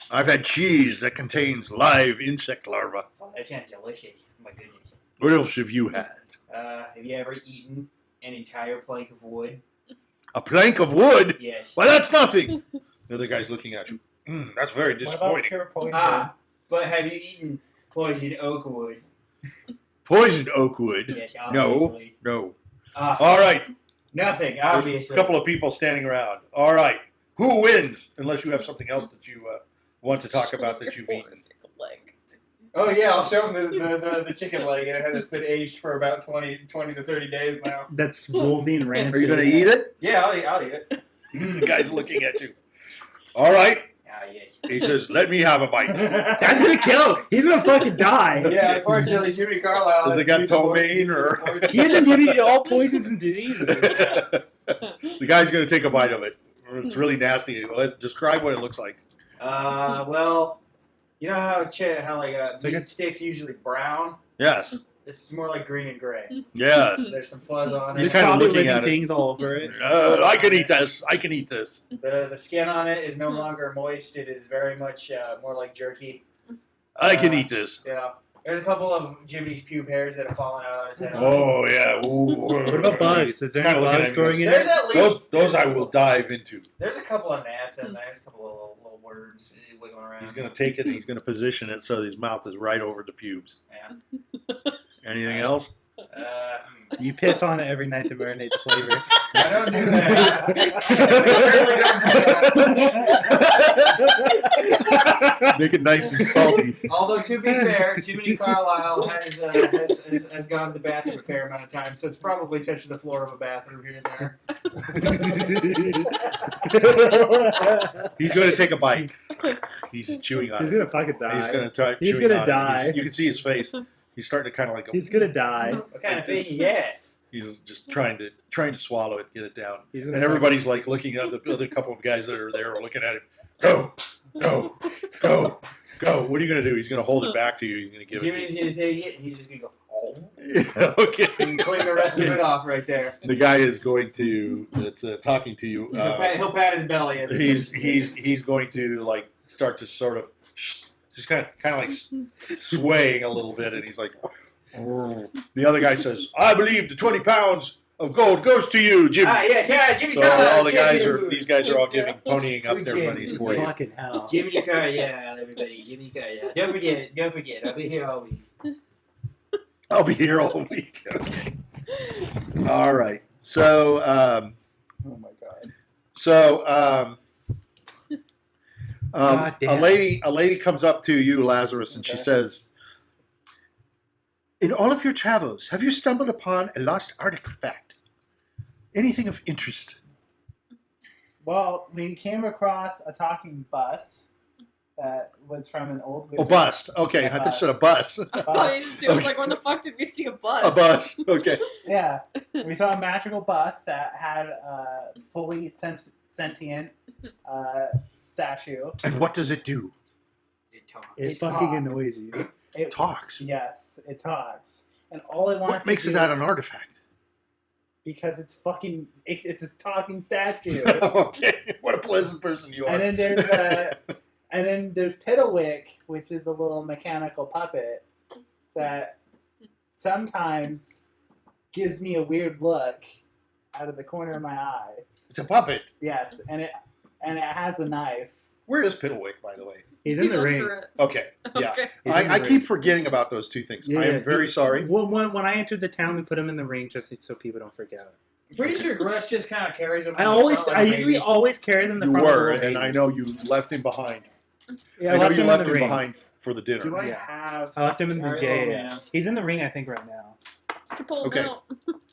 I've had cheese that contains live insect larvae. Oh, that sounds delicious. My goodness. What else have you had? Have you ever eaten an entire plank of wood? A plank of wood? Yes. Well, that's nothing. The other guy's looking at you. That's very What about disappointing. pure poison? But have you eaten poisoned oak wood? Poisoned oak wood? Yes, No. obviously. No. Ah, All right. nothing, There's obviously. a couple of people standing around. All right. Who wins? Unless you have something else that you want to talk about that you've eaten. Oh yeah, I'll show them the chicken leg, and it's been aged for about 20 to 30 days now. That's Wolverine Rancid. Are you going to eat it? Yeah, I'll eat it. The guy's looking at you. All right. Ah, yes. He says, "Let me have a bite." That's gonna kill him. He's gonna fucking die. Yeah, unfortunately, Jiminy Carlyle. Does it got ptomaine or? He has immunity to all poisons and diseases. The guy's going to take a bite of it. It's really nasty. Let's describe what it looks like. Well, you know how like like meat a- sticks usually brown. Yes. This is more like green and gray. Yes. There's some fuzz on He's it. kinda Probably looking living at it. things all over it. I can eat this. I can eat this. The skin on it is no longer moist. It is very much more like jerky. I can eat this. Yeah. There's a couple of Jiminy's pube hairs that have fallen out on his head. Oh yeah. Ooh. What about bugs? Is there Kinda any looking bugs at me. growing in There's it? at least Those I will dive into. There's a couple of gnats in there. There's a couple of little worms wiggling around. He's going to take it and he's going to position it so his mouth is right over the pubes. Yeah. Anything else? You piss on it every night to marinate the flavor. I don't do that. I certainly don't do that. Make it nice and salty. Although to be fair, Jiminy Carlyle has gone to the bathroom a fair amount of times, so it's probably touched the floor of a bathroom here and there. He's going to take a bite. He's chewing on He's it. gonna fucking die. He's going to try He's chewing gonna on die. it. You can see his face. He's starting to kind of like. He's gonna die. What kind of fish is that? He's just trying to swallow it, get it down. He's gonna And everybody's like looking at the other couple of guys that are there are looking at him. Go, go, go, go. What are you going to do? He's going to hold it back to you. He's going to give Jimmy's it going to take it, and he's just going to go, oh, to you. Okay. and clean the rest of it off right there. The guy is going to that's talking to you. He'll pat his belly as he finishes. He's going to like start to sort of just kind of like swaying a little bit, and he's like. The other guy says, "I believe the 20 pounds of gold goes to you, Jim." Yeah, Jimmy So Carlyle. all the guys these guys are all ponying up their money for you. fucking hell. Jiminy Carlyle, everybody. Jiminy Carlyle. Don't forget. I'll be here all week. I'll be here all week. Okay. All right. So Oh my god. So, God a damn. lady comes up to you, Lazarus, and she Okay. says, "In all of your travels, have you stumbled upon a lost artifact? Anything of interest?" Well, we came across a talking bus that was from an old Oh, wizard. bust. Okay, A I thought you said a bus. I thought you did. I was like, when the fuck did we see a bus? A bus. Okay. Yeah, we saw a magical bus that had a fully sentient statue. And what does it do? It talks. It It fucking talks. annoys you. It Talks. Yes, it talks. And all it wants What makes to it do, not an artifact? because it's fucking it's a talking statue. Okay. What a pleasant person you are. And then there's Piddlewick, which is a little mechanical puppet that sometimes gives me a weird look out of the corner of my eye. It's a puppet. Yes, and it has a knife. Where is Piddlewick, by the way? He's in the ring. under it. Okay. Yeah. Okay. He's in the I ring. keep forgetting about those two things. Yeah, I yeah. am very sorry. When I entered the town, we put him in the ring just so people don't freak out. I'm pretty sure Grutz just kind of carries him. I like usually a baby. always carry them in the You front were, of the and I know you left him behind. Yeah, I know left you him left in the him ring. behind for the dinner. Do I Yeah. have? I left him in the Sorry, yeah, oh, yeah. man. He's in the ring, I think, right now. You can pull Okay. him out.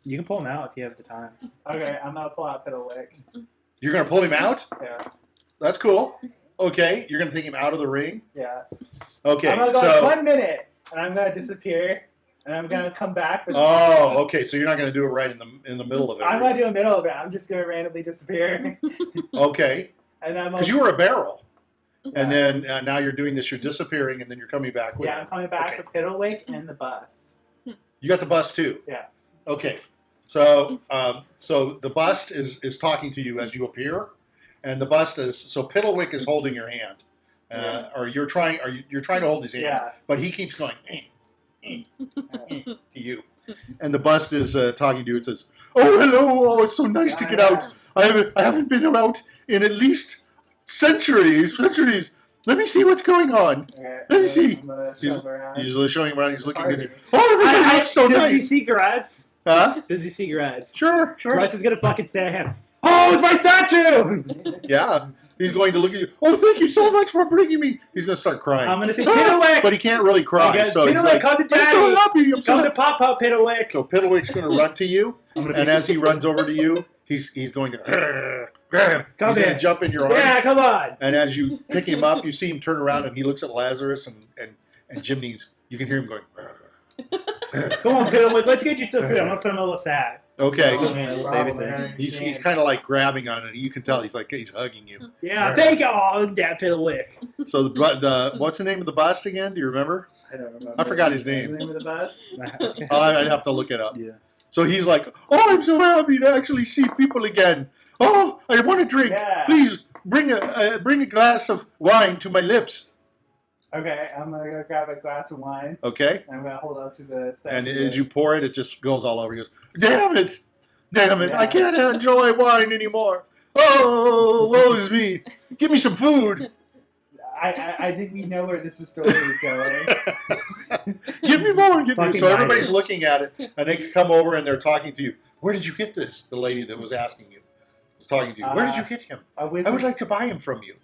You can pull him out if you have the time. Okay, I'm gonna pull out Piddlewick. You're going to pull him out? Yeah, That's cool. Okay. You're going to take him out of the ring? yeah. Okay. I'm gonna go So. 1 minute, and I'm gonna disappear, and I'm gonna come back. With Oh, okay. So you're not going to do it right in the middle of it. I'm gonna do a middle of it. I'm just gonna randomly disappear, Okay. and I'm Because you were a barrel. Yeah. And then now you're doing this. You're disappearing, and then you're coming back with Yeah, him. I'm coming back Okay. for Piddlewick and the bust. You got the bust too. Yeah. Okay. So so the bust is talking to you as you appear, and the bust is so Piddlewick is holding your hand, or you're trying to hold his hand, Yeah. but he keeps going to you, and the bust is talking to you. It says, "Oh, hello! Oh, it's so nice to get out. I haven't been out in at least centuries. Let me see what's going on." Okay, Let me see. I'm gonna He's- shove around. He's showing him around. He's looking at you. Party. Oh, everybody looks so Does he nice. see Grutz? Huh? Does he see Grutz? Sure. Grutz is gonna fucking stare at him. Oh, it's my statue! Yeah. He's going to look at you. Oh, thank you so much for bringing me. He's going to start crying. I'm gonna say, Piddlewick! But he can't really cry. Okay, So he's Piddlewick, like, come to I'm so daddy! happy. I'm so Come to happy. Pop Piddlewick! So Piddlewick's going to run to you. I'm gonna And as he runs over to you, he's going to Come he's going here. to jump in your arms. Yeah, come on! And as you pick him up, you see him turn around and he looks at Lazarus and Jiminy's. You can hear him going. Come on, Piddlewick, let's get you some food. I'm gonna put him in a little sack. Okay. Come here, little baby Probably. thing. He's kind of like grabbing on it. You can tell he's hugging you. Yeah, thank you, oh, Dad Piddlewick. So the what's the name of the bust again? Do you remember? I don't remember. I forgot his The name. name of the bus. I'd have to look it up. Yeah. So he's like, "Oh, I'm so happy to actually see people again. Oh, I want a drink. Yeah. Please bring a glass of wine to my lips." Okay, I'm gonna go grab a glass of wine. Okay. And I'm gonna hold on to the statue. And as you pour it, it just goes all over. He goes, "Damn it! I Yeah. can't enjoy wine anymore. Oh, woe is me. Give me some food. I think we know where this story is going. Give me more. Give me." Fucking So everybody's nice. looking at it, and they come over and they're talking to you. "Where did you get this?" The lady that was asking you was talking to you. "Where did you get him? A I wizard. would like to buy him from you."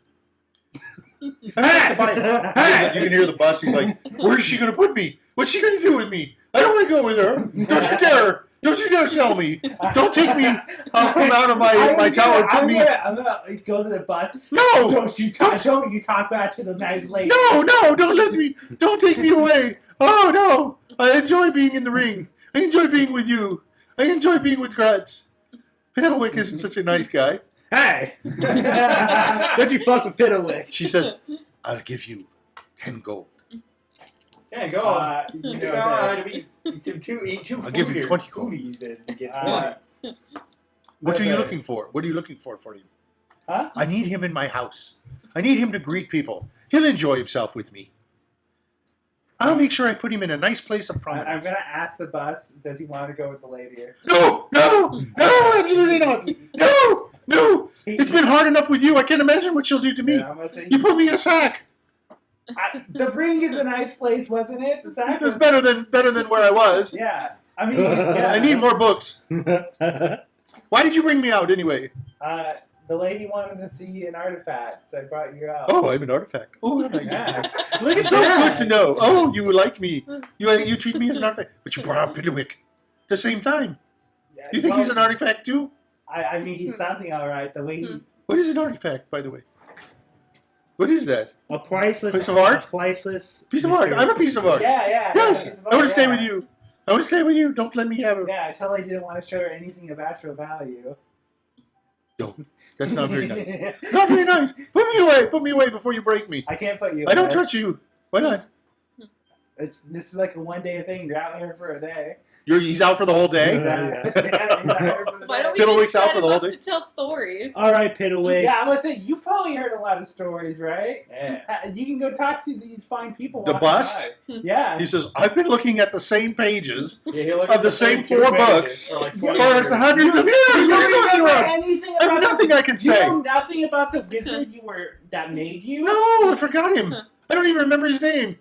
I would like to buy him. You can hear the bus. He's like, "Where is she going to put me? What's she going to do with me? I don't want to go with her. Don't you dare! Don't you dare sell me! Don't take me from out of my tower and put me." I'm gonna go to the bus. No! Don't you talk? Show me you talk back to the nice lady. No! Don't let me! Don't take me away! Oh no! I enjoy being in the ring. I enjoy being with you. I enjoy being with Grutz. Piddlewick isn't such a nice guy. Hey! Don't you fuck with Piddlewick. She says, "I'll give you 10 gold. Yeah, go on. You know Go on. that- Eat two I'll give you 20 gold. foodies and get Uh, 20. What are you Okay. looking for? What are you looking for him? Huh? I need him in my house. I need him to greet people. He'll enjoy himself with me. I'll make sure I put him in a nice place of I'm prominence." gonna ask the bus. Does he want to go with the lady? No, absolutely not. No. It's been hard enough with you. I can't imagine what she'll do to me. Yeah, I'm gonna say You put me in a sack. the ring is a nice place, wasn't it? The sack. It's better than where I was. Yeah. I mean, yeah. I need more books. Why did you bring me out anyway? The lady wanted to see an artifact, so I brought you out. Oh, I'm an artifact. Oh, nice. Yeah. Look at So that. good to know. Oh, you like me. You treat me as an artifact. But you brought out Piddlewick at the same time. Yeah, You think well, he's an artifact too? I mean, he's something all right. The way he... What is an artifact, by the way? What is that? A priceless Piece of art? A priceless Piece of art. I'm a piece of art. Yeah. Yes. he's I want to stay yeah. with you. I want to stay with you. Don't let me have it. Yeah, I totally didn't want to show her anything of actual value. No, that's not very nice. Not very nice. Put me away. Put me away before you break me. I can't put you I don't away. trust you. Why not? This is like a one-day thing. You're out here for a day. He's out for the whole day. Yeah. You're out here for the Why day. don't we Piddlewick's just out set for the him whole up day? to tell stories? All right, Piddlewick. Yeah, I was saying, you probably heard a lot of stories, right? Yeah. You can go talk to these fine people. The walking bust? by. Yeah. He says, I've been looking at the same pages Yeah, he looked of at the same two 4 pages books for like for 20 years. hundreds of years. You What are you don't talking remember about? anything I have about nothing I can You say. know nothing about the wizard that made you? No, I forgot him. I don't even remember his name.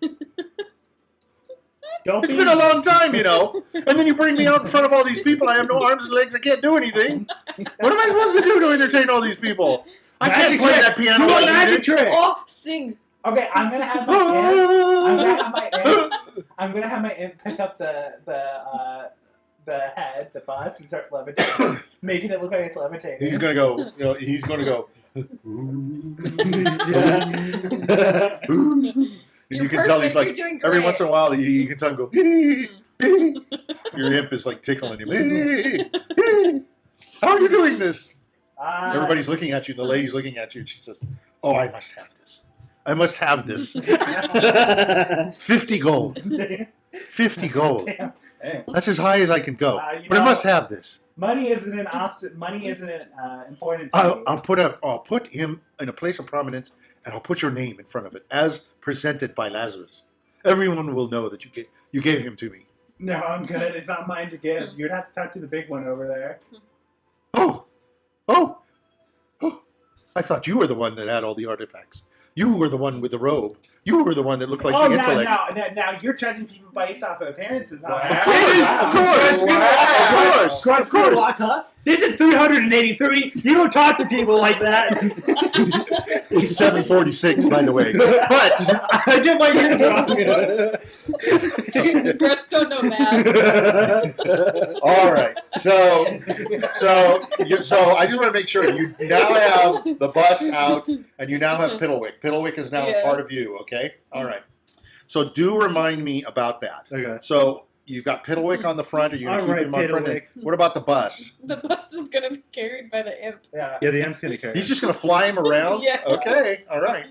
Don't It's be, been a long time, you know. And then you bring me out in front of all these people. I have no arms and legs. I can't do anything. What am I supposed to do to entertain all these people? I can't Magic play trick. that piano. Do a like you magic did. trick. Oh, sing. Okay, I'm gonna have my imp. I'm gonna have my imp pick up the head, the bus, and start levitating, making it look like it's levitating. He's gonna go. You know, he's gonna go. And You're you can tell he's perfect. like You're doing every great. once in a while you can tell him go. Your imp is like tickling him. How are you doing this? Everybody's looking at you. The lady's looking at you, and she says, "Oh, I must have this. I must have this. 50 gold. 50 gold. Damn. Hey. That's as high as I can go. You But I know, must have this. Money isn't an opposite. Money isn't important. To me. I'll put him in a place of prominence, and I'll put your name in front of it as presented by Lazarus. Everyone will know that you gave him to me. No, I'm good. It's not mine to give. You'd have to talk to the big one over there. Oh. I thought you were the one that had all the artifacts. You were the one with the robe. You were the one that looked like the intellect. Now you're judging people based off of appearances. Huh? Of course. Huh? This is 383. You don't talk to people like that. It's 7:46, by the way. But I did my ears Grutz don't know math. all right. So I just want to make sure you now have the bust out, and you now have Piddlewick. Piddlewick is now a Yeah. part of you. Okay. All right. So do remind me about that. Okay. So you've got Piddlewick on the front. Are you going to All keep right, him on front? Piddlewick. What about the bust? The bust is going to be carried by the imp. Yeah. Yeah, the M's gonna carry. He's just going to fly him around. Yeah. Okay. All right.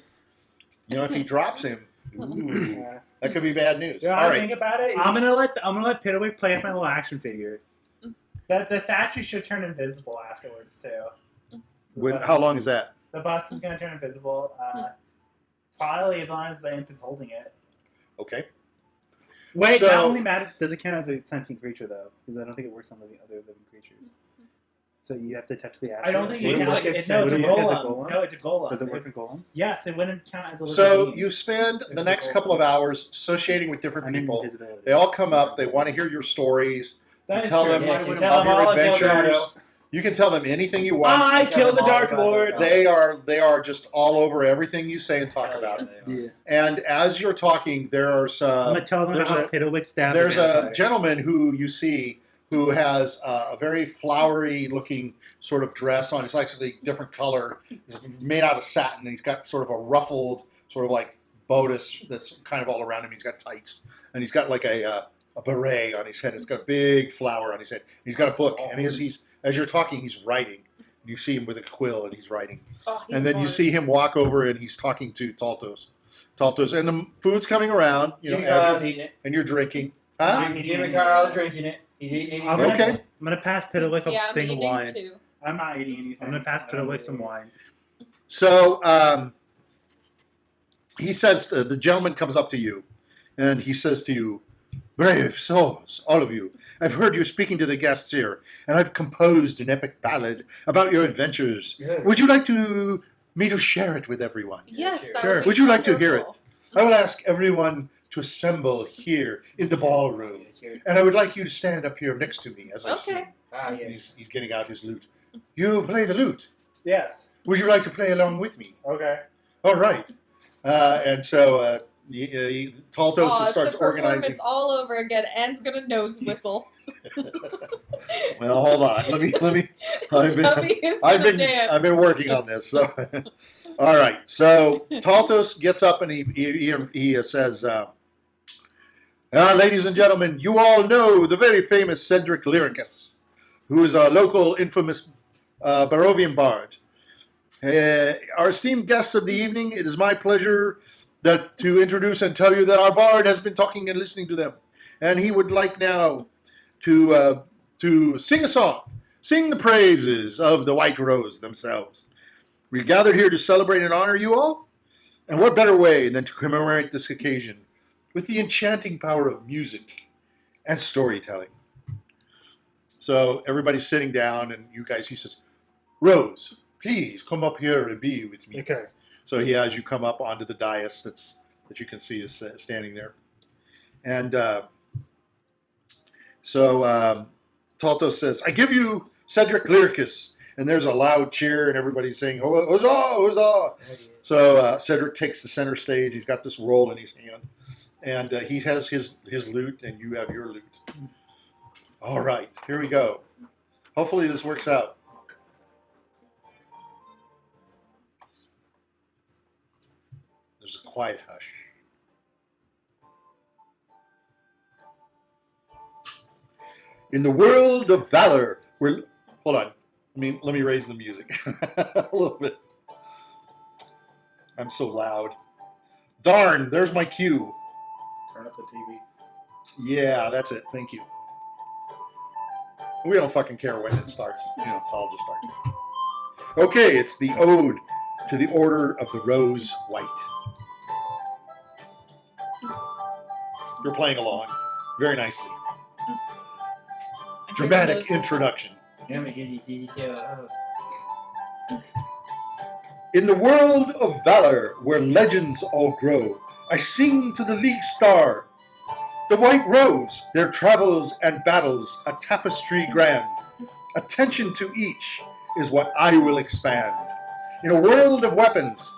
You know, if he drops him, ooh, Yeah. that could be bad news. You know, All I right. think about it. I'm gonna let Piddlewick play with my little action figure. The statue should turn invisible afterwards too. How long is that? The bus is going to turn invisible. Probably as long as the imp is holding it. Okay. Wait, So- that only matters. Does it count as a sentient creature though? Because I don't think it works on other living creatures. So you have to technically ask. I don't think Would it counts. work It's no, a would it work as a golem. golem? No, it's a golem. Does it work in golems? Yes, it wouldn't count as a living So being. you spend the next couple of hours associating with different I need people. invisibility. They all come up. They want to hear your stories. That You is tell true. them Yes, you of tell of them your all about adventures. Delgado. You can tell them anything you want. I Tell killed the them all Dark about Lord. it. They are just all over everything you say and talk about. Yeah. And as you're talking, I'm gonna tell them there's how a- Piddlewick stabbed there's the a vampire. gentleman who you see who has a very flowery looking sort of dress on. It's actually a different color. It's made out of satin, and he's got sort of a ruffled, sort of like bodice that's kind of all around him. He's got tights, and he's got like a beret on his head. It's got a big flower on his head. He's got a book, and he's as you're talking, he's writing. You see him with a quill, and he's writing. Oh, he's And then you bored. see him walk over, and he's talking to Taltos, and the food's coming around. You know, Jimmy as Carlyle's you're, eating it. and you're drinking. Huh? Jimmy Carlyle's drinking it. He's eating it. He's I'm drinking gonna, Okay. I'm gonna pass Piddlewick a Yeah, I'm thing of eating wine. too. I'm not eating anything. I'm gonna pass Piddlewick some wine. So he says, the gentleman comes up to you, and he says to you, "Brave souls, all of you. I've heard you speaking to the guests here, and I've composed an epic ballad about your adventures. Good. Would you like me to share it with everyone? Yes, that Sure. would be Would you like to hear it? wonderful. I will ask everyone to assemble here in the ballroom. And I would like you to stand up here next to me as I sing. Ah, yes. He's getting out his lute. You play the lute. Yes. Would you like to play along with me? Okay. All right. And so Taltos Aw, starts it's a organizing. performance all over again. Anne's gonna nose whistle. Well, hold on. Let me. Tubby is gonna dance. I've been working on this. So, all right. So Taltos gets up and he says, "Ladies and gentlemen, you all know the very famous Cedric Lyricus, who is a local infamous Barovian bard. Our esteemed guests of the evening, it is my pleasure to introduce and tell you that our bard has been talking and listening to them, and he would like now to sing a song, sing the praises of the White Rose themselves. We gathered here to celebrate and honor you all, and what better way than to commemorate this occasion with the enchanting power of music and storytelling." So everybody's sitting down, and he says, "Rose, please come up here and be with me." Okay. So he has you come up onto the dais that you can see is standing there. And so Taltos says, "I give you Cedric Lyricus." And there's a loud cheer, and everybody's saying, "Huzzah, huzzah!" So Cedric takes the center stage. He's got this roll in his hand. And he has his lute, and you have your lute. All right, here we go. Hopefully this works out. There's a quiet hush. In the world of valor, hold on. Let me raise the music a little bit. I'm so loud. Darn, there's my cue. Turn up the TV. Yeah, that's it. Thank you. We don't fucking care when it starts. So I'll just start. Okay, it's the Ode to the Order of the Rose White. You're playing along very nicely. Dramatic introduction. In the world of valor, where legends all grow, I sing to the League Star, the White Rose, their travels and battles, a tapestry grand. Attention to each is what I will expand. In a world of weapons,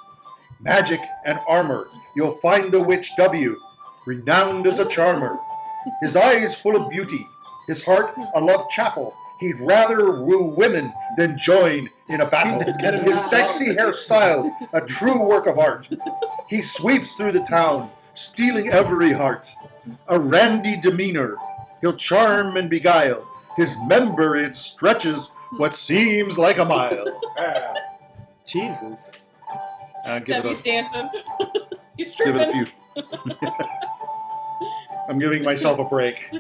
magic, and armor, you'll find the Witch W, renowned as a charmer. His eyes full of beauty, his heart a love chapel. He'd rather woo women than join in a battle. His sexy hairstyle, a true work of art. He sweeps through the town, stealing every heart. A randy demeanor, he'll charm and beguile. His member, it stretches what seems like a mile. Jesus. Debbie's dancing. He's Give it a stripping. few. I'm giving myself a break.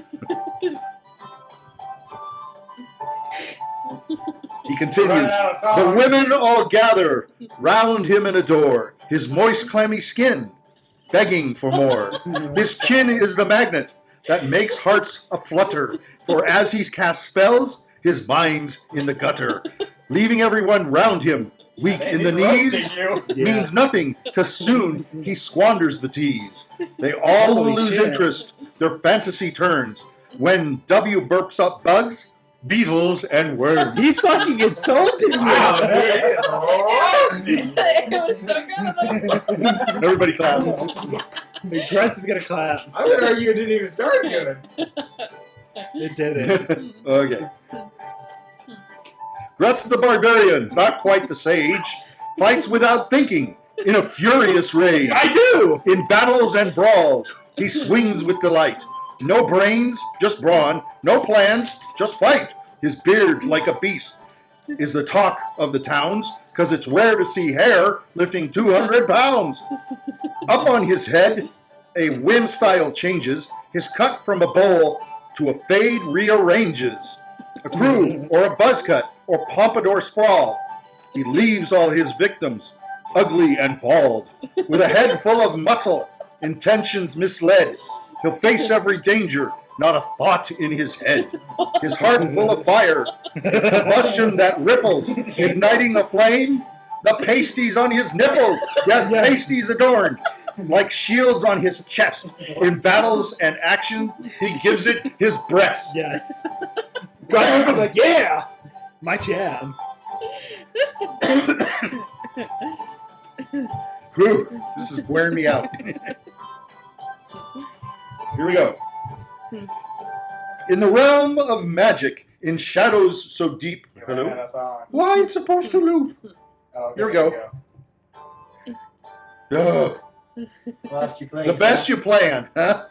He continues, "The women all gather round him and adore his moist, clammy skin, begging for more. His chin is the magnet that makes hearts aflutter, for as he casts spells, his mind's in the gutter. Leaving everyone round him weak in the knees means nothing, because soon he squanders the tease. They all will lose interest, their fantasy turns, when W burps up bugs, beetles, and worms." He's fucking insulted me. Wow, It was so good. Everybody clap. Grutz is gonna clap. I would argue it didn't even start good. It didn't. Okay. Grutz the barbarian, not quite the sage, fights without thinking, in a furious rage. I do! In battles and brawls, he swings with delight. No brains, just brawn. No plans, just fight. His beard, like a beast, is the talk of the towns, because it's rare to see hair lifting 200 pounds. Up on his head, a whim style changes. His cut from a bowl to a fade rearranges. A crew, or a buzz cut, or pompadour sprawl. He leaves all his victims ugly and bald. With a head full of muscle, intentions misled. He'll face every danger, not a thought in his head. His heart full of fire, combustion that ripples, igniting the flame. The pasties on his nipples, yes, pasties adorned. like shields on his chest. In battles and action, he gives it his breast. Yes. Grutz was like, yeah, my jam. Whew, this is wearing me out. Here we go. In the realm of magic, in shadows so deep. Hello? Why it's supposed to loop? Oh, Here we go. Oh, the best you plan, huh?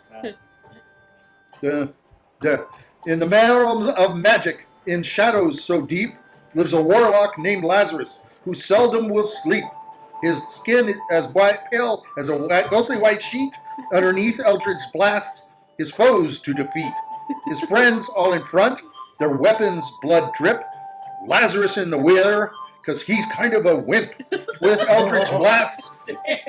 In the realms of magic, in shadows so deep, lives a warlock named Lazarus, who seldom will sleep. His skin is as pale as a ghostly white sheet. Underneath eldritch blasts, his foes to defeat. His friends all in front, their weapons blood drip. Lazarus in the rear, because he's kind of a wimp. With eldritch blasts,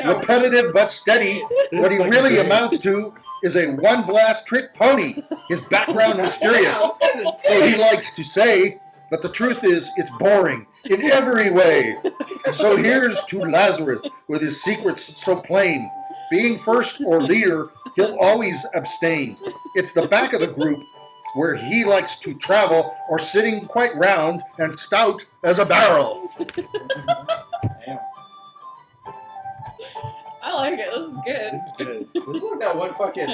repetitive but steady, what he really amounts to is a one-blast trick pony. His background mysterious, so he likes to say, but the truth is, it's boring in every way. So here's to Lazarus with his secrets so plain. Being first or leader, he'll always abstain. It's the back of the group where he likes to travel, or sitting quite round and stout as a barrel. Damn. I like it. This is good. This is good. This is like that one fucking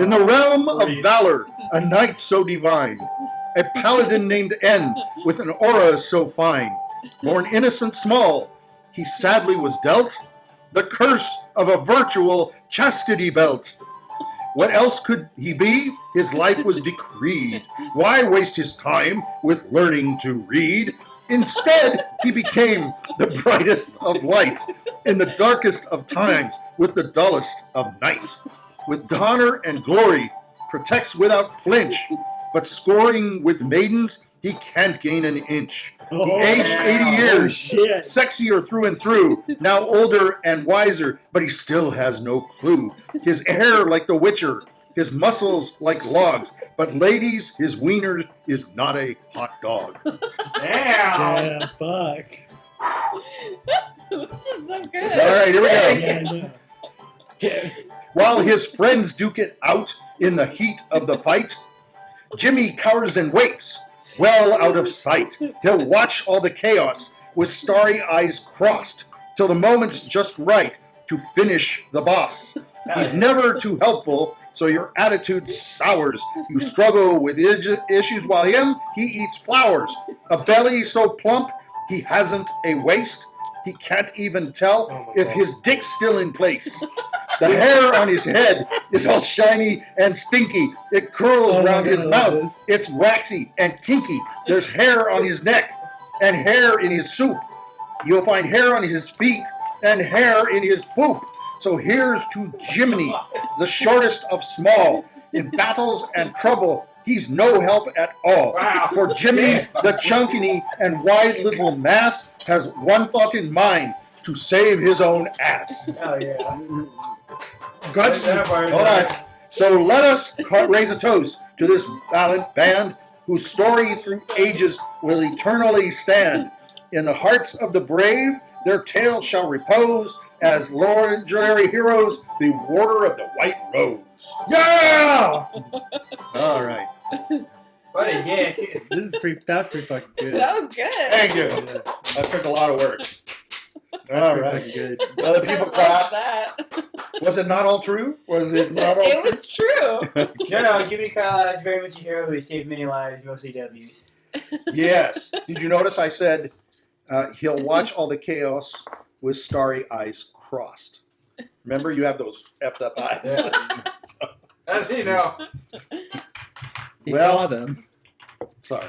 In the realm of valor, a knight so divine, a paladin named N, with an aura so fine, born innocent small, he sadly was dealt the curse of a virtual chastity belt. What else could he be? His life was decreed. Why waste his time with learning to read? Instead, he became the brightest of lights in the darkest of times with the dullest of nights. With honor and glory, protects without flinch, but scoring with maidens, he can't gain an inch. He aged 80 years, Shit. sexier through and through, now older and wiser, but he still has no clue. His hair like the Witcher, his muscles like logs, but ladies, his wiener is not a hot dog. Damn. Yeah, fuck. This is so good. All right, here we go. Yeah, I know. Yeah. While his friends duke it out in the heat of the fight, Jimmy cowers and waits, well out of sight. He'll watch all the chaos with starry eyes crossed till the moment's just right to finish the boss. He's never too helpful, so your attitude sours. You struggle with issues while he eats flowers. A belly so plump, he hasn't a waist. He can't even tell if his dick's still in place. The hair on his head is all shiny and stinky. It curls around his mouth. It's waxy and kinky. There's hair on his neck and hair in his soup. You'll find hair on his feet and hair in his poop. So here's to Jiminy, the shortest of small. In battles and trouble, he's no help at all. Wow. For Jiminy, the chunkiny and wide little mass, has one thought in mind, to save his own ass. Hell yeah. Grutz. Hold on. So let us raise a toast to this valiant band whose story through ages will eternally stand. In the hearts of the brave, their tale shall repose as legendary heroes, the Warder of the White Rose. Yeah! All right. What a yeah. That's pretty fucking good. That was good. Thank you. Yeah, That took a lot of work. that's All pretty right. fucking good. Other people I love clap. that. Was it not all true? Was it not all It was true. No, Jiminy Carlyle is very much a hero who saved many lives, mostly W's. Yes. Did you notice I said he'll watch all the chaos with starry eyes crossed? Remember, you have those effed up eyes. Yes. That's you know. He Well- saw them. Sorry.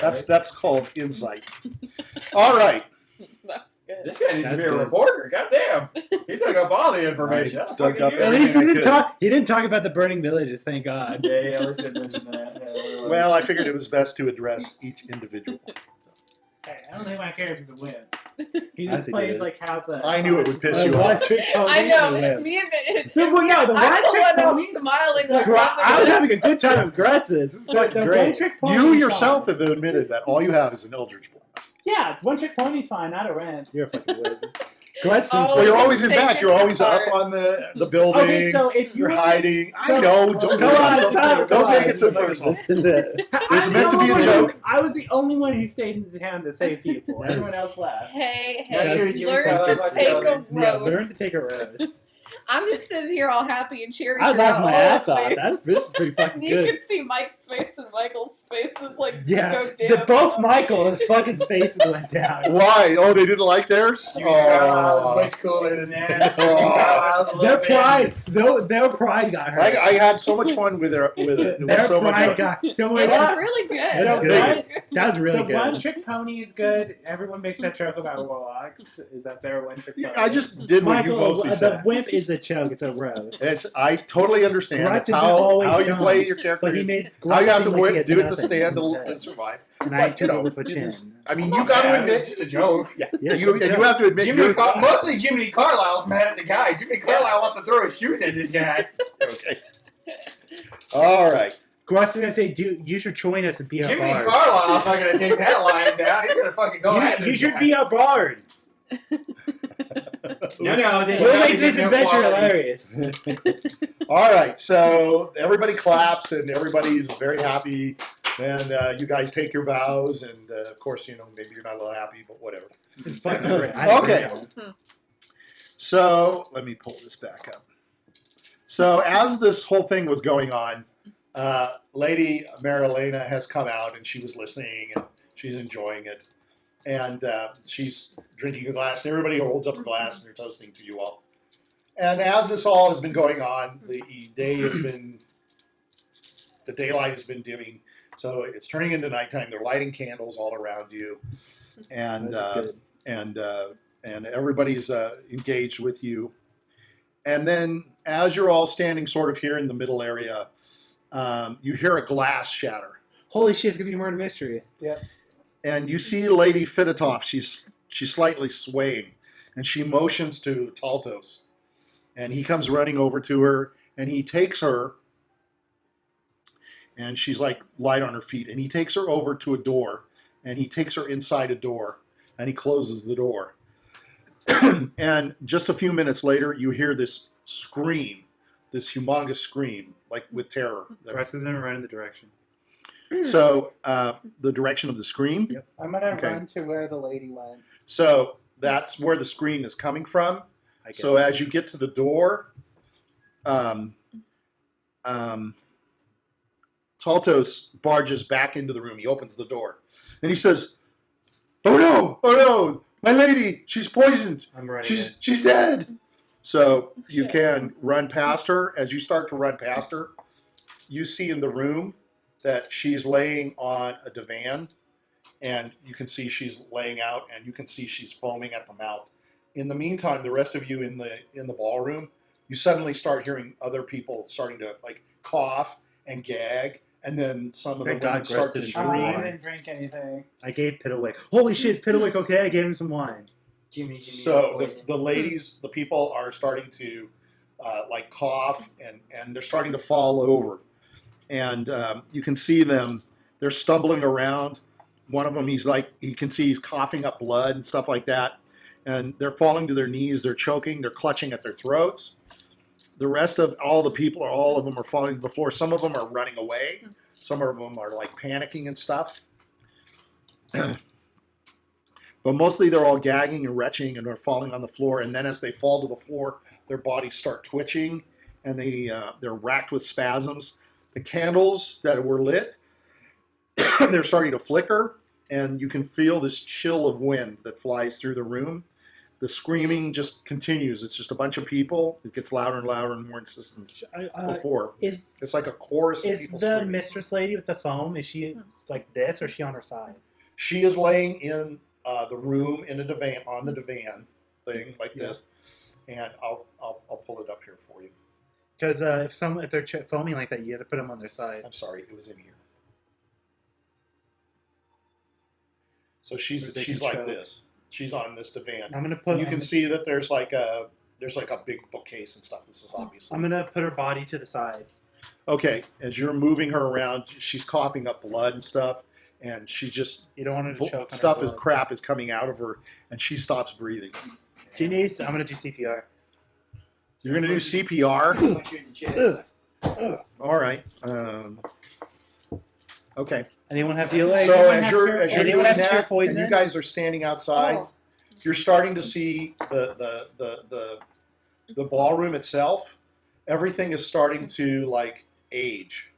That's That's called insight. All right. That's good. this guy needs to That's be a good. reporter. Goddamn. He dug up all the information. I dug up At least he everything I didn't could. talk. He didn't talk about the burning villages. Thank God. Yeah, at least didn't mention that. Yeah, Well, I figured it was best to address each individual. Hey, I don't think my character's a win. He I just think plays it is. like half the. I knew it would piss The you one off. trick pony I know. will win. Me and it, The one- no, the I'm one the trick one that pony- was smiling. The Like, gr- I was having a good time with Grutz's. This is fucking The great. one-trick pony You is yourself fine. have admitted that all you have is an Eldritch Blast. Yeah, one trick pony's fine. Not a rent. You're a fucking win. Grutz Oh, Well, you're it's always in taken back. You're always up apart. on the building. Okay, so if You're you're hiding. so- I know. Don't, Go on, don't, go on. take it too personal. It was meant to be a joke. I was the only one who stayed in the town to save people. That is- Everyone else left. Hey, Not sure hey, Jimmy learn Carlyle to likes take a paladin. Yeah, learn to roast. take a roast. I'm just sitting here all happy and cheering. I was for laughing my all ass of off. me. This is pretty fucking You good. can see Mike's face and Michael's faces like Yeah, go down. both Michael's fucking faces went down. Why? Oh, they didn't like theirs? Jimmy Carlyle's Oh. much cooler than that. Oh. Jimmy Carlyle's a little Their bit- pride, their pride got hurt. I had so much fun with it. It Their was so much pride fun. got. Don't It worry, was that, really good. That's good. that was really the good. one trick pony is good. Everyone makes that joke about warlocks. Is that their one trick pony? Yeah, I just did what you Michael, mostly the said. wimp is a joke. It's a roast. I totally understand. Grutz It's isn't how always you dumb, play your character. But he is made. how you have to Grutz seem like he had do it to nothing. stand Okay. to survive. And I But, took it with a it chin. is- I mean, Not you got to bad, admit. it's just a joke. Yeah, Yeah, you it's a joke. have to admit. Mostly Jiminy Carlyle's mad at the guy. Jiminy Carlyle wants to throw his shoes at this guy. Okay. All right. Grutz is gonna say, "Dude, you should join us and be a Jiminy bard. Carlyle's not going to take that line down. He's going to fucking go at You this should guy. be a bard. No, this We'll guy make is this no adventure quality. hilarious." All right. So everybody claps and everybody's very happy. And you guys take your vows. And of course, maybe you're not a little happy, but whatever. It's fucking great. I agree Okay. with that. So let me pull this back up. So as this whole thing was going on, Lady Marilena has come out and she was listening and she's enjoying it. And she's drinking a glass and everybody holds up a glass and they're toasting to you all. And as this all has been going on, the daylight has been dimming. So it's turning into nighttime. They're lighting candles all around you. And That's good. and everybody's engaged with you. And then as you're all standing sort of here in the middle area, you hear a glass shatter. Holy shit! It's gonna be a murder mystery. And you see Lady Fiderov. She's slightly swaying. And she motions to Taltos. And he comes running over to her. And he takes her. And she's like light on her feet. And he takes her over to a door. And he takes her inside a door. And he closes the door. And just a few minutes later, you hear this scream, this humongous scream, like with terror. Grutz is gonna run in the direction. So the direction of the scream. Yep. I'm gonna Okay. run to where the lady went. So that's where the scream is coming from. I guess. So as you get to the door, Taltos barges back into the room. He opens the door. And he says, oh no, my lady, she's poisoned. I'm running. She's dead. So you can run past her. As you start to run past her, you see in the room that she's laying on a divan, and you can see she's laying out, and you can see she's foaming at the mouth. In the meantime, the rest of you in the ballroom, you suddenly start hearing other people starting to like cough and gag, and then some of the Thank God women start to Grutz didn't I drink scream. wine. didn't drink anything. I gave Piddlewick. Holy shit! Is Piddlewick okay? I gave him some wine. Jimmy, So poison. the ladies, the people are starting to like cough and they're starting to fall over. And you can see them, they're stumbling around. One of them, you can see he's coughing up blood and stuff like that. And they're falling to their knees, they're choking, they're clutching at their throats. The rest of all the people, all of them are falling to the floor. Some of them are running away. Some of them are like panicking and stuff. But mostly they're all gagging and retching and are falling on the floor. And then as they fall to the floor, their bodies start twitching and they're racked with spasms. The candles that were lit, they're starting to flicker. And you can feel this chill of wind that flies through the room. The screaming just continues. It's just a bunch of people. It gets louder and louder and more insistent before. Is It's like a chorus of people the screaming. mistress lady with the foam? Is she like this, or is she on her side? She is laying in the room in a divan, on the divan thing like this, and I'll pull it up here for you. Because if they're foaming like that, you have to put them on their side. I'm sorry, it was in here. So she's Or they she's can like choke. this. She's on this divan. I'm gonna put. You can see that there's like a big bookcase and stuff. This is obviously I'm gonna put her body to the side. okay. As you're moving her around, she's coughing up blood and stuff, and she just You don't want her to choke. on her stuff is blood. crap is coming out of her, and she stops breathing. Janice, I'm gonna do CPR. You're going to do CPR? Punctured the chest. Ugh. All right. Okay. Anyone have healer? So Anyone as have you're cure- as you're anyone doing have cure that, poison? and you guys are standing outside, Oh. you're starting to see the ballroom itself. Everything is starting to like age.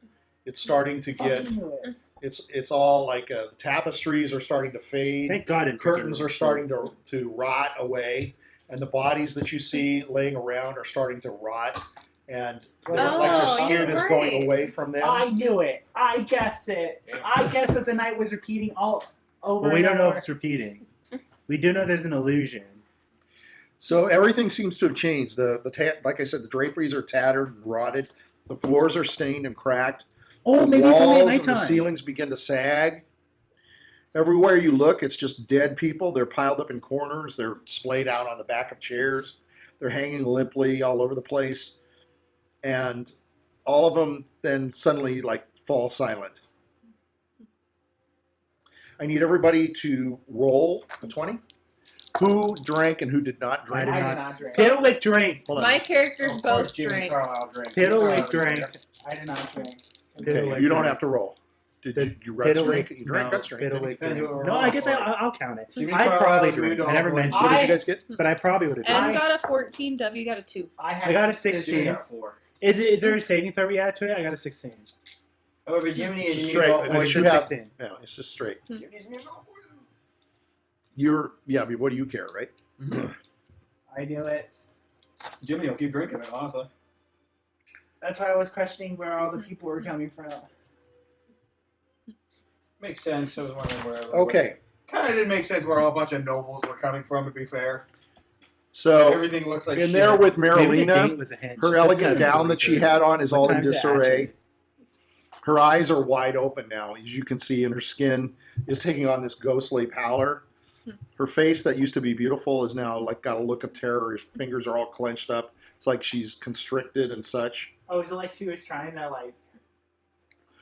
It's starting to get. It's all like tapestries are starting to fade. Thank God. Curtains are starting to rot away, and the bodies that you see laying around are starting to rot, and like their Oh, skin you're is going right. away from them. I knew it. I guessed it. Yeah. I guessed that the night was repeating all over. But we and don't know over. if it's repeating. We do know there's an illusion. So everything seems to have changed. Like I said, the draperies are tattered and rotted. The floors are stained and cracked. Oh, The maybe it's only at walls and the nighttime. ceilings begin to sag. Everywhere you look, it's just dead people. They're piled up in corners. They're splayed out on the back of chairs. They're hanging limply all over the place. And all of them then suddenly like fall silent. I need everybody to roll a 20. Who drank and who did not I drink? did I not. did not drink. Piddlewick drank. Hold on. My characters Of course, both Jimmy drink. Carlyle drank. Piddlewick drank. I did not drink. Okay, you don't have to roll. Did you Grutz drink? You drank Grutz drink. didn't you? Piddlewick Depends what we're drank. No, I guess rolling for. I'll count it. Jimmy I Carlyle's probably moved drank. on I never board. mentioned What it, did you guys get? but I probably would have N drank. got a 14, W got a 2. I I got a Jimmy 16. got 4. Is there a saving throw we add to it? I got a 16. However, Jiminy and Straight. Jimmy both But Wait, you it's have- 16. No, it's just straight. Jiminy's immune to all poison. I mean, what do you care, right? I knew it. Jiminy will keep drinking it, honestly. That's why I was questioning where all the people were coming from. Makes sense. I was wondering where. Okay, Kind of didn't make sense where a bunch of nobles were coming from, to be fair. so Everything looks like in shit. there with Maybe the Marilena, date was a hint. her She said elegant 7:43. gown that she had on is all in What time's it disarray. actually? Her eyes are wide open now, as you can see, and her skin is taking on this ghostly pallor. Her face that used to be beautiful is now like got a look of terror. Her fingers are all clenched up. It's like she's constricted and such. Oh, is it like she was trying to like?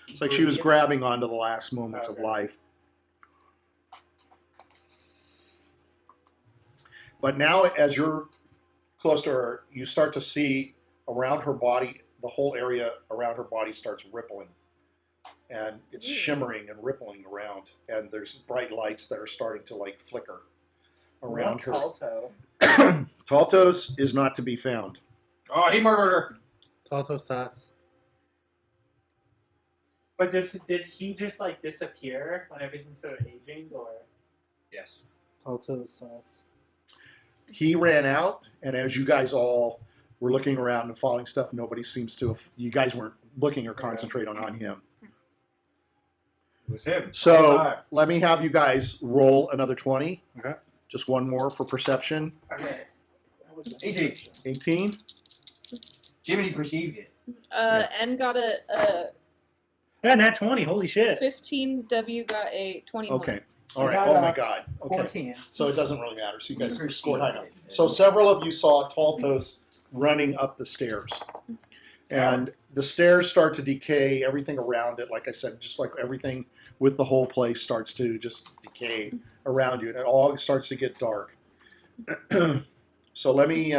It's like she was grabbing onto the last moments of Okay. life. But now, as you're close to her, you start to see around her body, the whole area around her body starts rippling. And it's shimmering and rippling around. And there's bright lights that are starting to like flicker around her. Alto. Taltos is not to be found. Oh, he murdered her. Talto sauce. But did he just like disappear when everything started aging, or? Yes. Talto sauce. He ran out, and as you guys all were looking around and following stuff, nobody seems to have, you guys weren't looking or concentrating on him. It was him. So let me have you guys roll another 20. Okay. Just one more for perception. Okay. 18. 18. Jiminy perceived it. N got a Yeah, nat 20. Holy shit. 15, W got a 21. Okay. All right. got Oh a my God. Okay. 14. So it doesn't really matter. So you guys Perceived scored high enough. it. So several of you saw Taltos running up the stairs. And the stairs start to decay, everything around it, like I said, just like everything with the whole place starts to just decay around you, and it all starts to get dark. So let me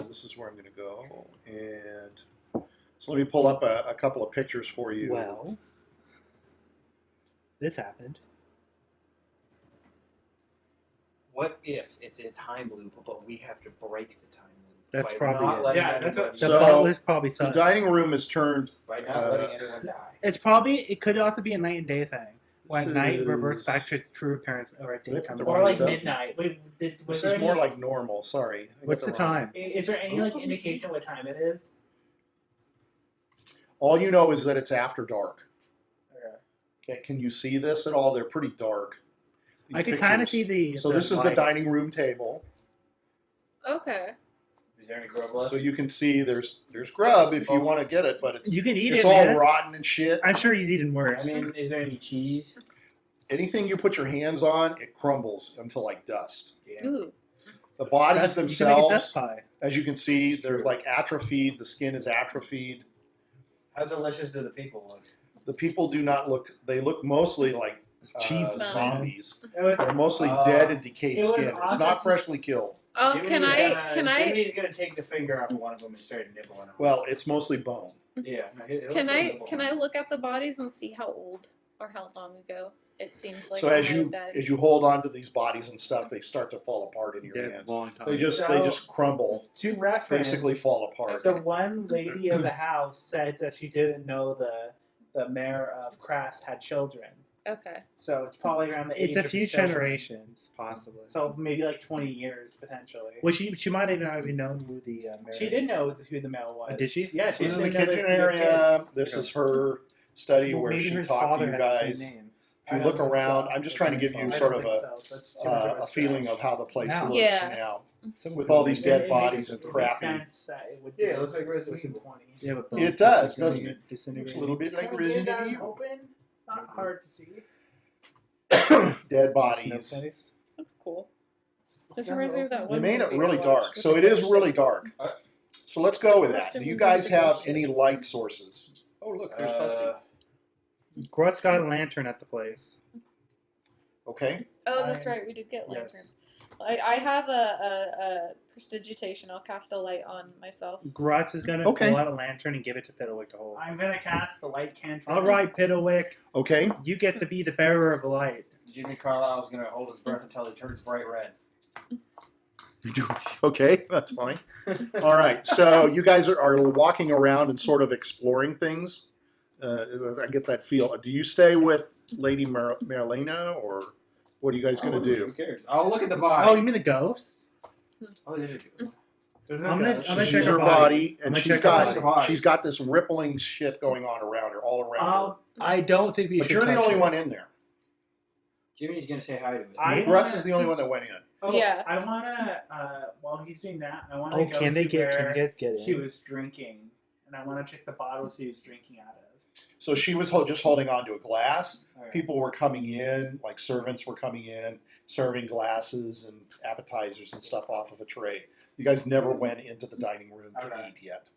this is where I'm going to go, and so let me pull up a couple of pictures for you. Well, this happened. What if it's a time loop, but we have to break the time loop? That's by probably not it. letting Yeah, that's what- The So, butler's probably the sus. dining room is turned. by not letting anyone die. It's probably, it could also be a night and day thing. When This night is- reverts back to its true appearance or at daytime. The Or wrong like stuff. midnight. Wait, was This there is more any- like normal. Sorry. I got What's the wrong- time? Is there any like indication what time it is? All you know is that it's after dark. Okay. Okay, can you see this at all? They're pretty dark. I These could kind of pictures. see the. So this is the lights. dining room table. Okay. Is there any grub left? So you can see there's grub if you Oh. want to get it, but it's You can eat it's it, all man. rotten and shit. I'm sure he's eaten I worse. mean, is there any cheese? Anything you put your hands on, it crumbles into like dust. Yeah. Ooh. The bodies You can make a dust themselves, pie. as you can see, they're like atrophied. The skin is atrophied. How delicious do the people look? The people do not look. They look mostly like Jesus. zombies. It was, They're mostly dead and decayed it was skin. It's awesome. not freshly killed. Oh, can I? Jimmy's gonna take the finger off of one of them and start nibbling on it. Well, it's mostly bone. Yeah. No, he'll Can still I? nibble Can on I it. look at the bodies and see how old or how long ago it seems like? So they as might you have died? as you hold on to these bodies and stuff, they start to fall apart in your Dead hands. long time. They just crumble, to reference, basically fall apart. the one lady of the house said that she didn't know the mayor of Crass had children. Okay. So it's probably around the age It's a of few his children. generations, possibly. So maybe like 20 years potentially. Well, she might even not even known who the mayor She did know who the male was. Did she? Yeah, she This is the didn't know kitchen that they were area. kids. This is her study Well, where maybe she her talked to father you has the guys. same name. If you I look don't think around, so. I'm just trying to give you I sort don't of think so. That's too much of a feeling of how the place Now. looks Yeah. now. So With all these It- dead it bodies makes- and it makes crappy. sense that it would be Yeah, it looks like Resident within Evil. 20. Yeah, but It does, bones doesn't it? disintegrate. Looks a little bit like Can we Resident get that Evil. open? Not hard to see. Dead bodies. Snowface. That's cool. This reminds me of that They one. made it movie I really watched dark, with so the it is ghost really ship. dark. Uh, So let's go with What's that. the Do you movie guys with the have ghost ship? any light sources? Oh, look, there's Busty. Grutz got a lantern at the place. Okay. Oh, that's I- right. We did get Yes. lanterns. I have a prestidigitation. I'll cast a light on myself. Grutz is gonna Okay. pull out a lantern and give it to Piddlewick to hold. I'm gonna cast the light cantrip. All right, Piddlewick, Okay. you get to be the bearer of light. Jiminy Carlyle's gonna hold his breath until he turns bright red. You do. Okay, that's fine. All right. So you guys are walking around and sort of exploring things. I get that feel. Do you stay with Lady Marilena, or what are you guys going to Who do? cares? Oh, look at the body. Oh, you mean the ghost? Oh, there's a good. There's I'm a gonna- ghost. I'm gonna She's check her her body, and I'm gonna she's check her got body. she's got this rippling shit going on around her, all around her. I don't think we But should. you're the touch only it. one in there. Jimmy's gonna say hi to it. I- Grutz is the only one that went in. Oh, Yeah. I wanna. While he's doing that, I wanna Oh, go can they to get? Can where you guys get she in? was drinking, and I want to check the bottle she was drinking out of. So she was just holding on to a glass. Alright. People were coming in, like servants were coming in, serving glasses and appetizers and stuff off of a tray. You guys never went into the dining room to Okay. eat yet.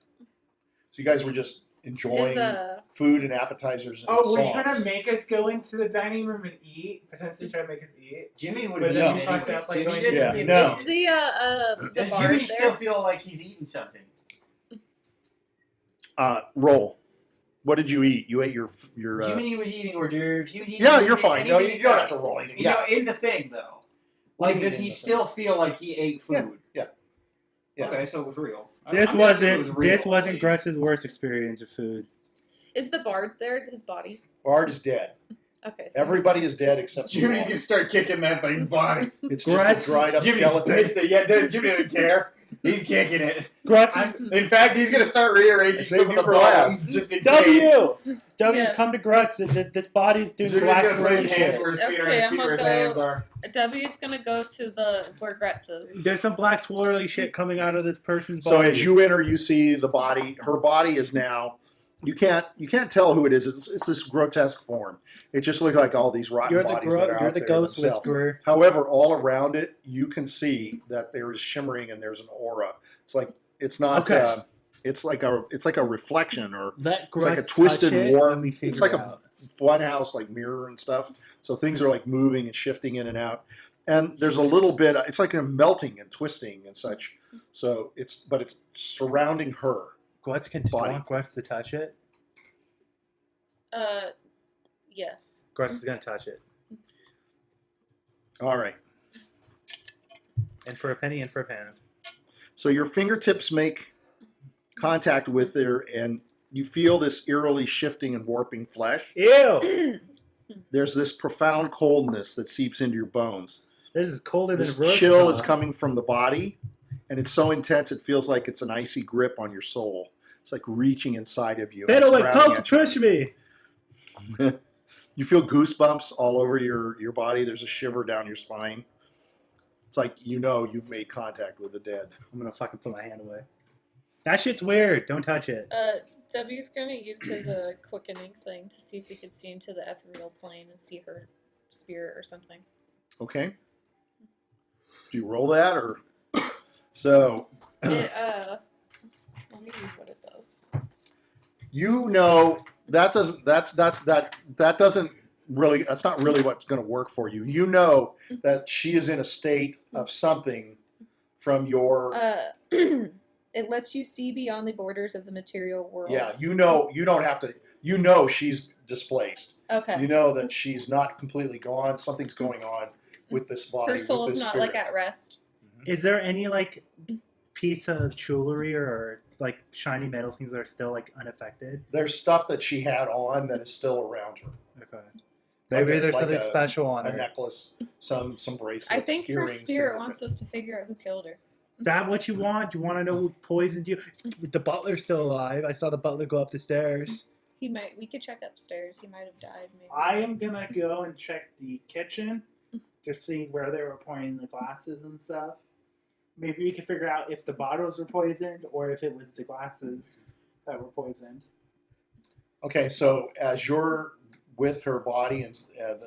So you guys were just enjoying Is food and appetizers and Oh, were you songs. gonna make us go into the dining room and eat? Potentially try to make us eat? Jimmy would But have then eaten you fucked anyways. up, like, Jimmy going doesn't Yeah, eat no. Is the Does bard Jimmy there? still feel like he's eating something? Roll. What did you eat? You ate your. Jiminy was eating hors d'oeuvres. He was eating. Yeah, you're fine. No, anything you don't have except- to roll anything. You Yeah. know, in the thing though. What do Like, you does mean he in the still feel like he ate food? Yeah. Okay, so it was real. This I'm guessing it wasn't. was real, This wasn't at least. Grutz's worst experience of food. Is the bard there? His body. Bard is dead. Okay. So Everybody is dead except you. Jimmy's gonna start kicking that thing's body. It's just Grutz- a dried up Jimmy's skeleton. pissed at yeah, Jimmy doesn't care. He's kicking it. Grutz is In fact, he's gonna start rearranging I some saved of you the for bones last. just in case. W. Yeah. Come to Grutz. This body's doing Jimmy's black gonna put his rose hands shit. where his feet are. Okay, His I'm feet where his gonna hands go- are. W's gonna go to the where Grutz is. There's some black swirly shit coming out of this person's So body. as you enter, you see the body. Her body is now. You can't tell who it is. It's this grotesque form. It just looks like all these rotten you're the bodies that are you're out the there ghost themselves. whisperer. However, all around it, you can see that there is shimmering and there's an aura. It's like it's not. Okay. It's like a reflection, or Let it's like a Grutz twisted touch it, warp. and we figure It's like it a out. funhouse, like mirror and stuff. So things are like moving and shifting in and out. And there's a little bit. It's like a melting and twisting and such. So it's surrounding her. Grutz can. Do you body. want Grutz to touch it? Yes. Grutz is gonna touch it, All right. and for a penny, and for a pound. So your fingertips make contact with her, and you feel this eerily shifting and warping flesh. Ew! There's this profound coldness that seeps into your bones. This is colder This than roast chill dog. is coming from the body, and it's so intense it feels like it's an icy grip on your soul. It's like reaching inside of you. and it's Fiddlewick, grabbing Coke, at you. push me. You feel goosebumps all over your body. There's a shiver down your spine. It's like you've made contact with the dead. I'm gonna fucking put my hand away. That shit's weird. Don't touch it. W's gonna use his quickening thing to see if he can see into the ethereal plane and see her spirit or something. Okay. Do you roll that or so? It, let me read what it does. You know that doesn't not really what's going to work for you. You know that she is in a state of something from your. It lets you see beyond the borders of the material world. Yeah, you know, you don't have to. You know, she's displaced. Okay. You know that she's not completely gone. Something's going on with this body. Her soul with is this not spirit. like at rest. Is there any like piece of jewelry or like shiny metal things that are still like unaffected? There's stuff that she had on that is still around her. Okay. Maybe there's like something special on A her. necklace, some bracelets. I think her earrings, spirit things like wants that. us to figure out who killed her. Is that what you want? Do you want to know who poisoned you? The butler's still alive. I saw the butler go up the stairs. We could check upstairs. He might have died. Maybe. I am gonna go and check the kitchen, just see where they were pouring the glasses and stuff. Maybe we can figure out if the bottles were poisoned or if it was the glasses that were poisoned. Okay, so as you're with her body and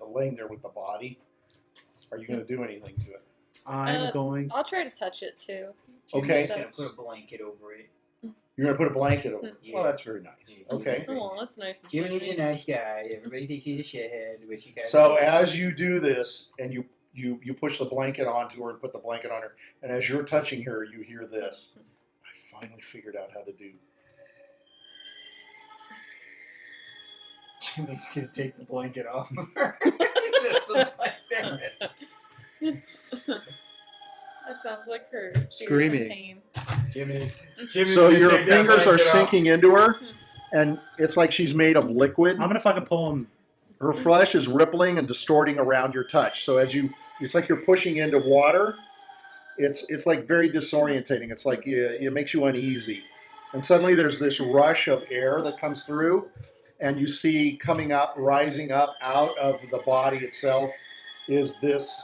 laying there with the body, are you going to do anything to it? I'm going. I'll try to touch it too. Okay. Jimmy's gonna put a blanket over it. You're going to put a blanket over it. Yeah. Well, that's very nice. Okay. Oh, that's nice. and Jimmy's a fluffy. nice guy. Everybody thinks he's a shithead, but you guys. So as you do this and you push the blanket onto her and put the blanket on her, and as you're touching her, you hear this. I finally figured out how to do. Jimmy's gonna take the blanket off of her. Just like that. That sounds like her spirit's in Screaming. pain. Jimmy's So gonna your take that fingers are blanket off. sinking into her, and it's like she's made of liquid. I'm gonna fucking pull him. Her flesh is rippling and distorting around your touch. So as it's like you're pushing into water. It's like very disorientating. It's like it makes you uneasy. And suddenly there's this rush of air that comes through, and you see coming up, rising up out of the body itself is this,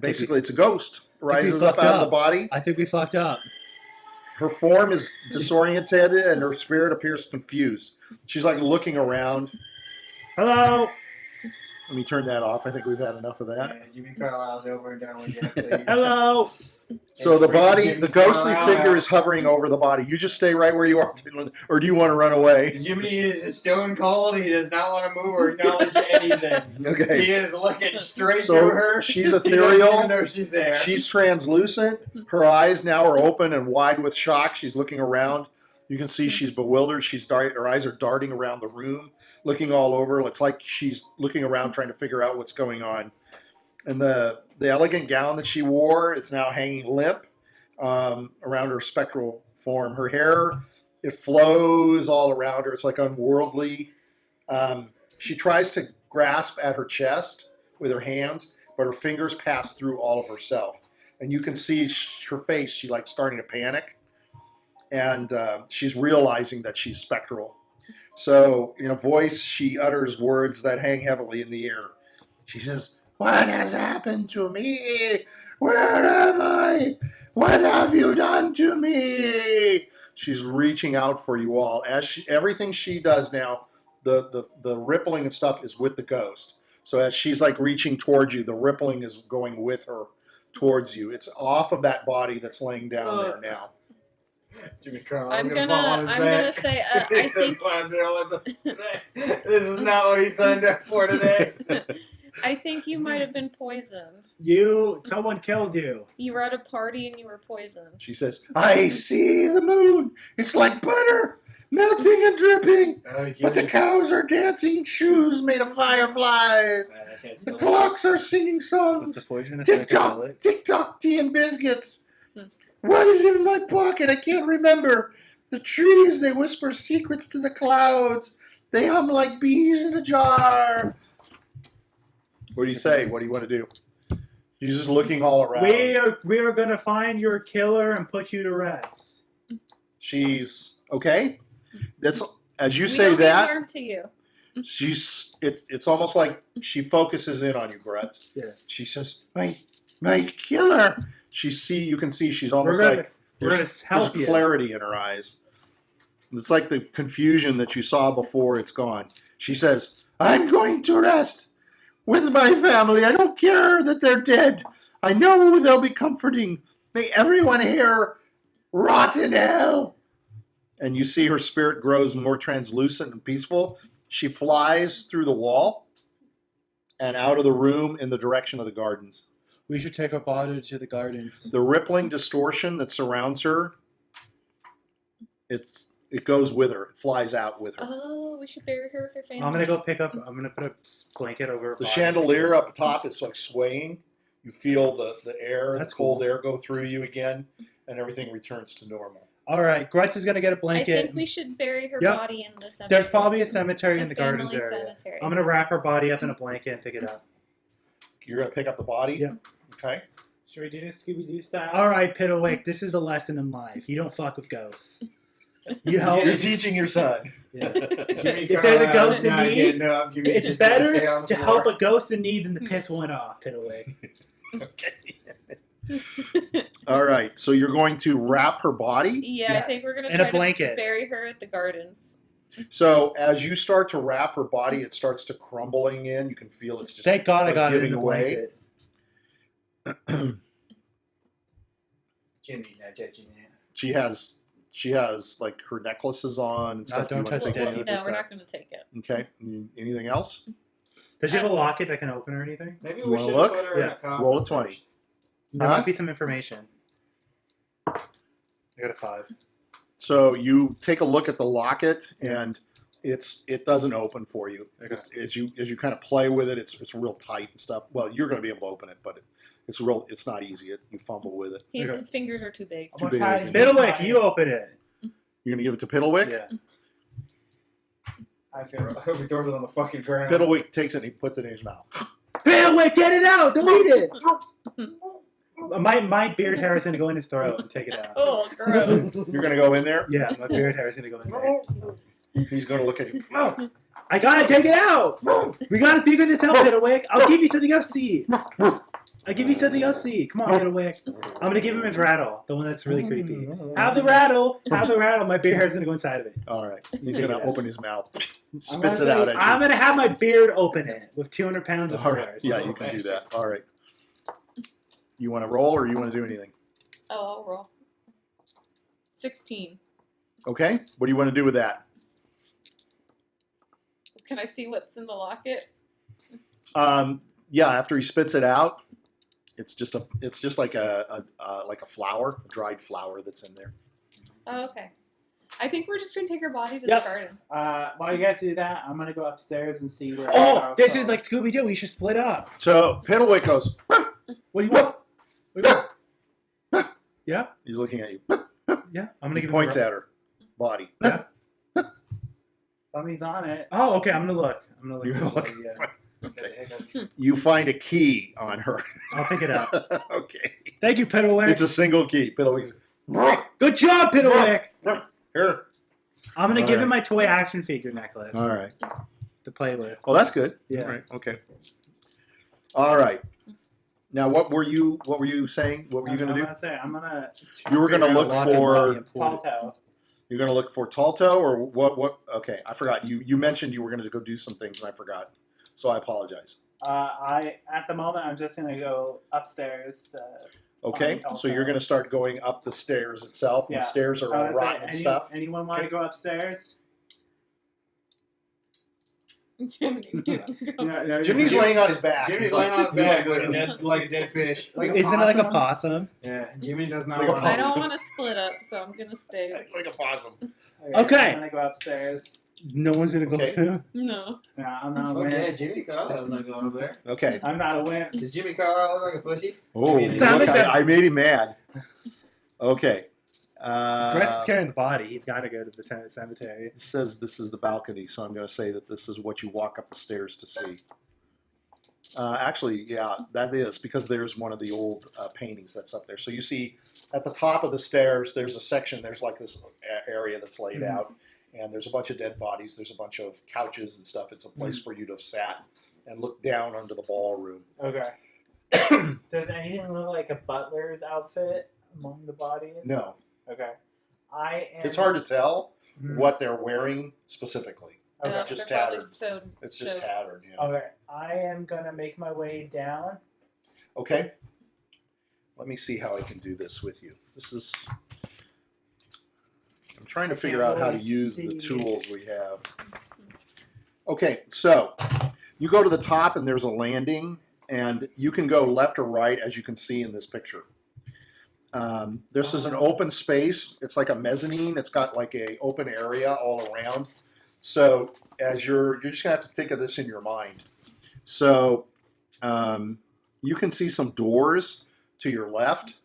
basically it's a ghost. Rises up fucked out of the up. body. I think we fucked up. Her form is disorientated and her spirit appears confused. She's like looking around. Hello. Let me turn that off. I think we've had enough of that. Yeah, Jimmy Carlyle's over and done with you, please. Hello. So the It's body, freaking the ghostly Carlisle figure out. is hovering over the body. You just stay right where you are, or do you want to run away? Jimmy is stone cold. He does not want to move or acknowledge anything. Okay. He is looking straight So through her. she's He doesn't ethereal. even know she's there. She's translucent. Her eyes now are open and wide with shock. She's looking around. You can see she's bewildered. Her eyes are darting around the room, looking all over. It's like she's looking around trying to figure out what's going on. And the elegant gown that she wore is now hanging limp around her spectral form. Her hair, it flows all around her. It's like unworldly. She tries to grasp at her chest with her hands, but her fingers pass through all of herself. And you can see her face, she like starting to panic. And she's realizing that she's spectral. So in a voice, she utters words that hang heavily in the air. She says, "What has happened to me? Where am I? What have you done to me?" She's reaching out for you all. Everything she does now, the rippling and stuff is with the ghost. So as she's like reaching towards you, the rippling is going with her towards you. It's off of that body that's laying down there now. Jimmy Carlyle's I'm fall on his gonna back. say I think This is not what he signed up for today. I think you might have been poisoned. Someone killed you. You were at a party and you were poisoned. She says, "I see the moon. It's like butter, melting and dripping. Oh, But the cows are dancing in shoes made of fireflies. The clocks are singing What's songs. the poison? Tick-tock, tick-tock, tea and biscuits. What is in my pocket? I can't remember. The trees, they whisper secrets to the clouds. They hum like bees in a jar." What do you say? What do you want to do? You're just looking all around. We are gonna find your killer and put you to rest. She's okay. That's as you We say don't mean that. harm to you. It's almost like she focuses in on you, Grutz. Yeah. She says, "My killer." You can see she's almost We're like gonna there's help you. clarity in her eyes. It's like the confusion that you saw before. It's gone. She says, "I'm going to rest with my family. I don't care that they're dead. I know they'll be comforting. May everyone here rot in hell." And you see her spirit grows more translucent and peaceful. She flies through the wall and out of the room in the direction of the gardens. We should take our body to the gardens. The rippling distortion that surrounds her, it goes with her. It flies out with her. Oh, we should bury her with her family. I'm gonna put a blanket over her The body. chandelier up top is like swaying. You feel the air, That's the cold cool. air go through you again, and everything returns to normal. All right, Grutz is gonna get a I blanket. think we should bury her Yep. body in the cemetery. There's probably a cemetery in the gardens family area. cemetery. I'm gonna wrap her body up in a blanket and pick it up. You're going to pick up the body? Yeah. Okay. Should we do Scooby-Doo style? All right, Piddlewick, this is a lesson in life. You don't fuck with ghosts. You help. You're teaching your son. Yeah. Jiminy If there's a Carlyle ghost is in not need, getting up. Jimmy's It's just gonna better stay on the to floor. help a ghost in need than to piss one off, Piddlewick. Okay. All right. So you're going to wrap her body. Yeah, I Yes. think we're gonna In try a blanket. to bury her at the gardens. So as you start to wrap her body, it starts to crumbling in. You can feel it's just Thank God I like got it in giving the away. blanket. Jimmy, not touching that. She has like her necklaces on and stuff. don't You wanna touch take it. any No, of this we're stuff? not gonna take it. Okay. Anything else? Does she have a locket that can open or anything? Maybe You we wanna should look? put her in Yeah. a coffin. Roll a 20. first. There Huh? might be some information. I got a 5. So you take a look at the locket, and it doesn't open for you. Okay. As you kind of play with it, it's real tight and stuff. Well, you're going to be able to open it, but it's not easy. You fumble with it. Okay. His fingers are too big. Too big. Piddlewick, you open it. You're going to give it to Piddlewick. Yeah. I was I gonna say, hope he throws it on the fucking ground. Piddlewick takes it and he puts it in his mouth. Piddlewick, get it out! Delete it! My beard hair is gonna go in his throat and take it out. Oh, gross. You're going to go in there. Yeah, my beard hair is gonna go in there. He's going to look at you. Oh, I gotta take it out! We gotta figure this out, Piddlewick. I'll give you something else to eat. I'll give you something else to eat. Come on, Piddlewick. I'm gonna give him his rattle, the one that's really creepy. Have the rattle. Have the rattle. My beard hair is gonna go inside of it. All right. He's going to open his mouth, I'm spits it gonna out say- at you. I'm gonna have my beard open it with 200 pounds of All right. force. Yeah, you can do that. All right. You want to roll or you want to do anything? Oh, I'll roll. 16. Okay. What do you want to do with that? Can I see what's in the locket? Yeah, after he spits it out, it's just like a flower, a dried flower that's in there. Oh, okay. I think we're just gonna take her body to Yep. the garden. while you guys do that, I'm gonna go upstairs and see where. Oh, this is like Scooby Doo. We should split up. So Piddlewick goes, What do you want? What do you want? Yeah, he's looking at you. yeah. I'm gonna He give points him at her body. Yeah. something's on it. Oh, okay. I'm gonna look. You're gonna look. Yeah. You find a key on her. I'll pick it up. Okay. Thank you, Piddlewick. It's a single key. Piddlewick's Good job, Piddlewick. here. I'm gonna All give right. him my toy action figure necklace All right. to play with. Well, that's good. Yeah. All right. Okay. All right. Now, what were you saying? What were you going to do? I'm gonna. You were going to Figure out look lock and for. lock and pull. Talto. You're going to look for Talto or what? What? Okay, I forgot. You mentioned you were going to go do some things, and I forgot. So I apologize. At the moment, I'm just gonna go upstairs. Okay, Fine, so you're going to start going up the stairs itself. Yeah. The stairs are I all was gonna rotten say, and stuff. Anyone want to Okay. go upstairs? Jiminy, No, Jimmy's laying on his back. Jimmy's He's laying on his back like like a dead fish. Like a Isn't it like a possum? possum? Yeah, Jimmy does not Like a want I to. don't want to split up, so I'm gonna stay. It's like a possum. Okay. I'm gonna go upstairs. No one's gonna go. Okay. No. No, I'm not a Fuck yeah, wimp. Jimmy Carlyle's not going over there. Okay. I'm not a wimp. Does Jimmy Carlyle look like a pussy? Oh, It sounded look, like that- I made him mad. Okay. Gress is carrying the body. He's got to go to the cemetery. It says this is the balcony, so I'm going to say that this is what you walk up the stairs to see. Actually, yeah, that is because there's one of the old paintings that's up there. So you see at the top of the stairs, there's a section, there's like this area that's laid Mhm. out, and there's a bunch of dead bodies. There's a bunch of couches and stuff. It's a place for you to have sat and look down onto the ballroom. Okay. Does anything look like a butler's outfit among the bodies? No, Okay. I am. it's hard to tell Mhm. what they're wearing specifically. Okay. It's just they're probably tattered. sewed- It's just sewed. tattered. Yeah. Okay. I am gonna make my way down. Okay. Let me see how I can do this with you. This is. I'm trying to figure out how to use the tools we have. Okay, so you go to the top and there's a landing, and you can go left or right, as you can see in this picture. This is an open space. It's like a mezzanine. It's got like a open area all around. So as you're just gonna have to think of this in your mind. So you can see some doors to your left,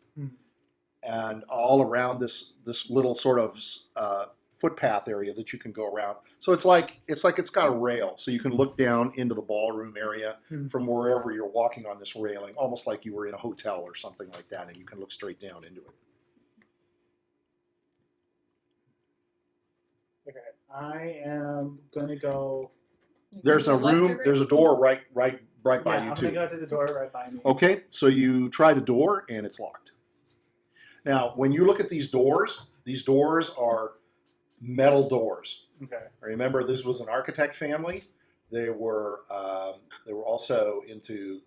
and all around this little sort of footpath area that you can go around. So it's like it's got a rail, so you can look down into the ballroom area from wherever you're walking on this railing, almost like you were in a hotel or something like that, and you can look straight down into it. Okay, I am gonna go. There's a Left or room. right? There's a door right by you I'm gonna too. go to the door right by me. Okay, so you try the door and it's locked. Now, when you look at these doors are metal doors. Okay. Remember, this was an architect family. They were also into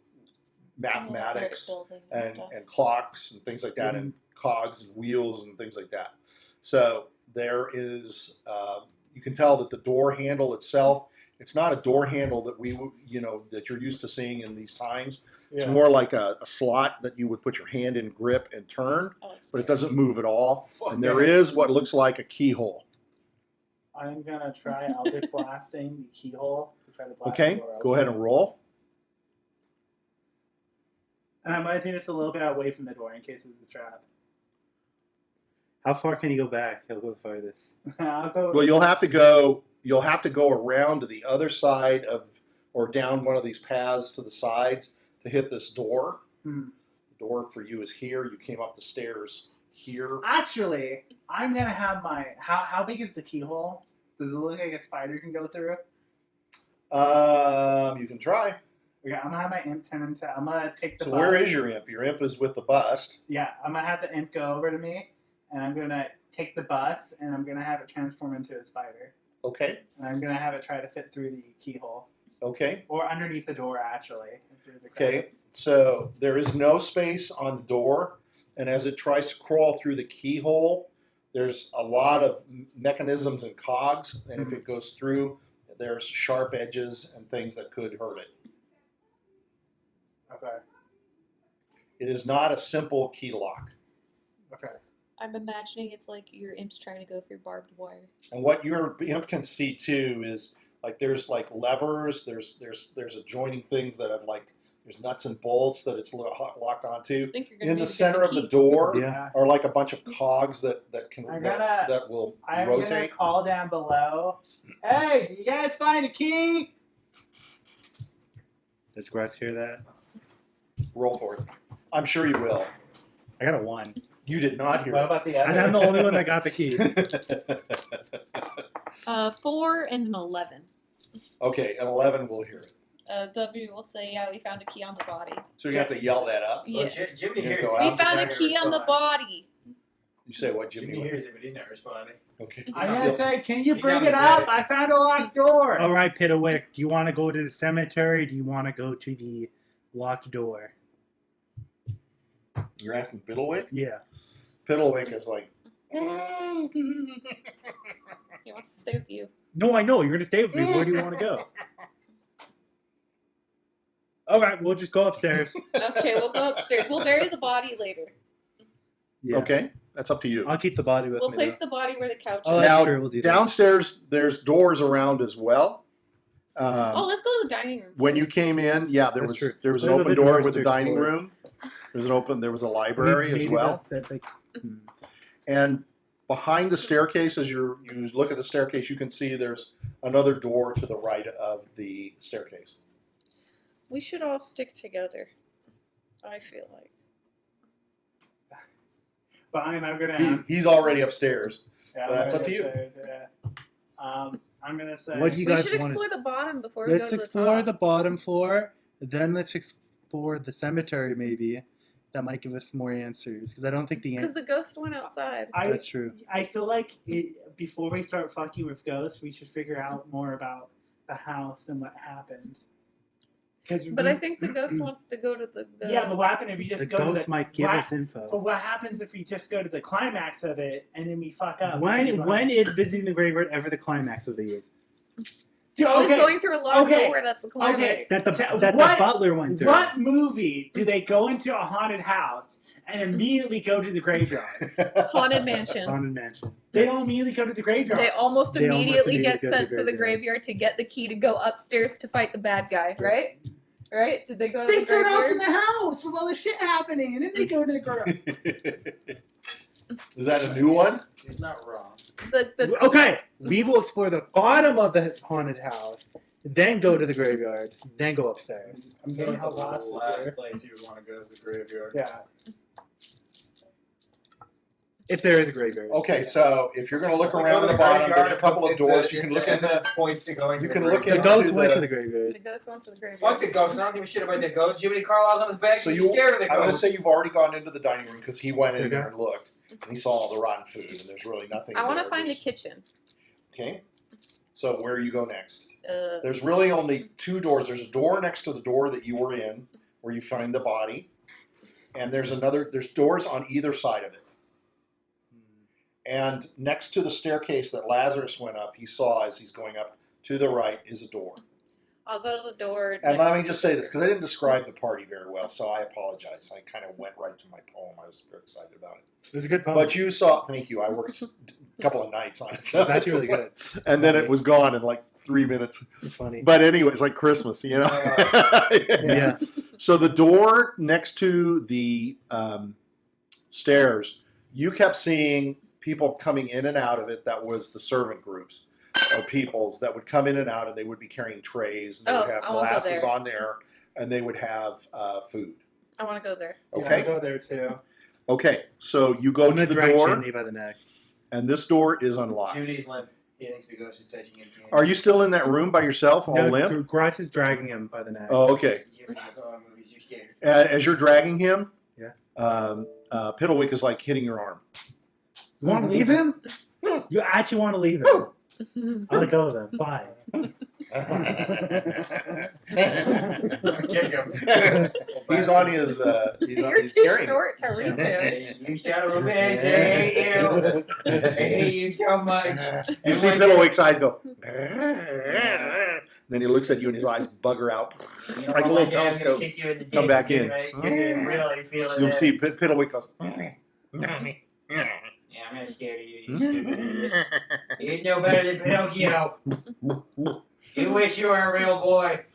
mathematics and clocks and things like that, and cogs and wheels and things like that. So there is, you can tell that the door handle itself, it's not a door handle that that you're used to seeing in these times. It's more like a slot that you would put your hand in, grip, and turn, but it doesn't move at all. And there is what looks like a keyhole. I'm gonna try Eldritch blasting the keyhole to try to blast Okay, the door open. go ahead and roll. And I might do this a little bit away from the door in case it's a trap. How far can you go back? He'll go farthest. I'll go. Well, you'll have to go around to the other side or down one of these paths to the sides to hit this door. The door for you is here. You came up the stairs here. Actually, I'm gonna have my. How big is the keyhole? Does it look like a spider can go through? You can try. Okay, I'm gonna have my imp turn into. I'm gonna take the. So bust. where is your imp? Your imp is with the bust. Yeah, I'm gonna have the imp go over to me, and I'm gonna take the bust, and I'm gonna have it transform into a spider. Okay. And I'm gonna have it try to fit through the keyhole. Okay. Or underneath the door, actually. If there's a Okay. crevice. So there is no space on the door, and as it tries to crawl through the keyhole, there's a lot of mechanisms and cogs, and if it goes through, there's sharp edges and things that could hurt it. Okay. It is not a simple key lock. Okay. I'm imagining it's like your imp's trying to go through barbed wire. And what your imp can see too is like there's like levers, there's adjoining things that have like there's nuts and bolts that it's locked onto. I think you're gonna In need the to get center of the key. door Yeah. are like a bunch of cogs that I'm will I'm gonna rotate. call down below. Hey, you guys find a key? Does Grutz hear that? Roll for it. I'm sure you will. I got a 1. You did not hear What it. about the And other? I'm the only one that got the key. 4 and an 11. Okay, an 11 will hear it. W will say, yeah, we found a key on the body. So you have to yell that up. Yeah. Jimmy You're hears gonna it. go We out? found a He's not key gonna on the respond. body. You say what, Jimmy? Jimmy hears it, but he's not responding. Okay. I'm gonna say, can you He's bring on it the up? bed. I found a locked door. All right, Piddlewick, do you want to go to the cemetery? Do you want to go to the locked door? You're asking Piddlewick? Yeah. Piddlewick is like, He wants to stay with you. No, I know. You're going to stay with me. Where do you want to go? All right, we'll just go upstairs. Okay, we'll go upstairs. We'll bury the body later. Yeah. okay, that's up to you. I'll keep the body with We'll me. place though. the body where the couch Oh, is. that's Now, true. We'll do that. Downstairs, there's doors around as well. Oh, let's go to the dining room. When you first. came in, yeah, there That's was true. there was an Those are open the door doors with to the dining explore. room. There was a library as Maybe well. that, And behind the staircase, as you look at the staircase, you can see there's another door to the right of the staircase. We should all stick together. I feel like. Fine, I'm gonna. He's already upstairs. Yeah, That's I'm up to you. gonna say, yeah. I'm gonna say. What do you We guys should want explore the bottom before we Let's go to the explore top. the bottom floor. Then let's explore the cemetery, maybe. That might give us more answers. Because I don't think the Because answer. the ghost went outside. That's true. I feel like before we start fucking with ghosts, we should figure out more about the house and what happened. But I think the ghost wants to go to the Yeah, but what happens if you just The go to ghost the might give what- us info. But what happens if we just go to the climax of it and then we fuck up? When is visiting the graveyard ever the climax of the years? I was Okay. going through a lot Okay. of lore that's the climax. That the What- butler went through. What movie do they go into a haunted house and immediately go to the graveyard? Haunted Mansion. Haunted Mansion. They don't immediately go to the graveyard. They almost They almost immediately get immediately go to sent the to the graveyard. graveyard to get the key to go upstairs to fight the bad guy, right? Right? Did they go to They the start off in graveyard? the house with all the shit happening, and then they go to the graveyard. Is that a new one? He's not wrong. The Okay, we will explore the bottom of the haunted house, then go to the graveyard, then go upstairs. I'm That's getting the how lost last place you would want to go is the graveyard. Yeah. If there is a graveyard. Okay, so if you're going to look Go around to the the bottom, graveyard there's a couple of if doors. the- You can if look the in the. evidence points to going You to can the look The into graveyard. ghost went the- to the graveyard. the ghost went to the graveyard. Fuck the ghost. I don't give a shit about the ghost. Jiminy Carlyle's on his back. So He's you, scared of the I'm going to ghost. say you've already gone into the dining room because he went in Okay. there and looked, and he saw all the rotten food, and there's really nothing. I want to there. find the There's- kitchen. Okay. So where you go next? Uh, There's really only two doors. There's a door next to the door that you were in, where you find the body, and there's another. There's doors on either side of it. And next to the staircase that Lazarus went up, he saw as he's going up to the right is a door. I'll go to the door. And let me next- just say this because I didn't describe the party very well, so I apologize. I kind of went right to my poem. I was very excited about it. It was a good poem. But you saw, thank you. I worked a couple of nights on it, so It's actually really it's good. like- and then it was gone in like 3 minutes. It's funny. But anyway, it's like Christmas, you know. Yeah. So the door next to the stairs, you kept seeing people coming in and out of it. That was the servant groups or peoples that would come in and out, and they would be carrying trays, and they would have I wanna go glasses there. on there, and they would have food. I want to go there. Yeah, Okay. I go there too. Okay. So you go I'm to gonna the drag door, Jiminy by the neck. and this door is unlocked. Jiminy's limp. He thinks the ghost is touching him. Are you still in that room by yourself, all No, limp? Grutz is dragging him by the neck. Oh, okay. Jiminy has horror movies. You're scared. As you're dragging him, Yeah. Piddlewick is like hitting your arm. You want to leave him? You actually want to leave him? I'll let go of him. Fine. Kick him. He's on his. You're He's too carrying. short to reach him. Hey, you son of a bitch. I hate you. I hate you so much. You see Piddlewick's eyes go. Then he looks at you and his eyes bugger out. You know Like a what, little my dad's gonna telescope. kick you in the Come dick, back in. right? You're gonna really feel it. You'll see Piddlewick goes. Yeah, I'm not scared of you. You stupid idiot. You know better than Pinocchio. You wish you were a real boy.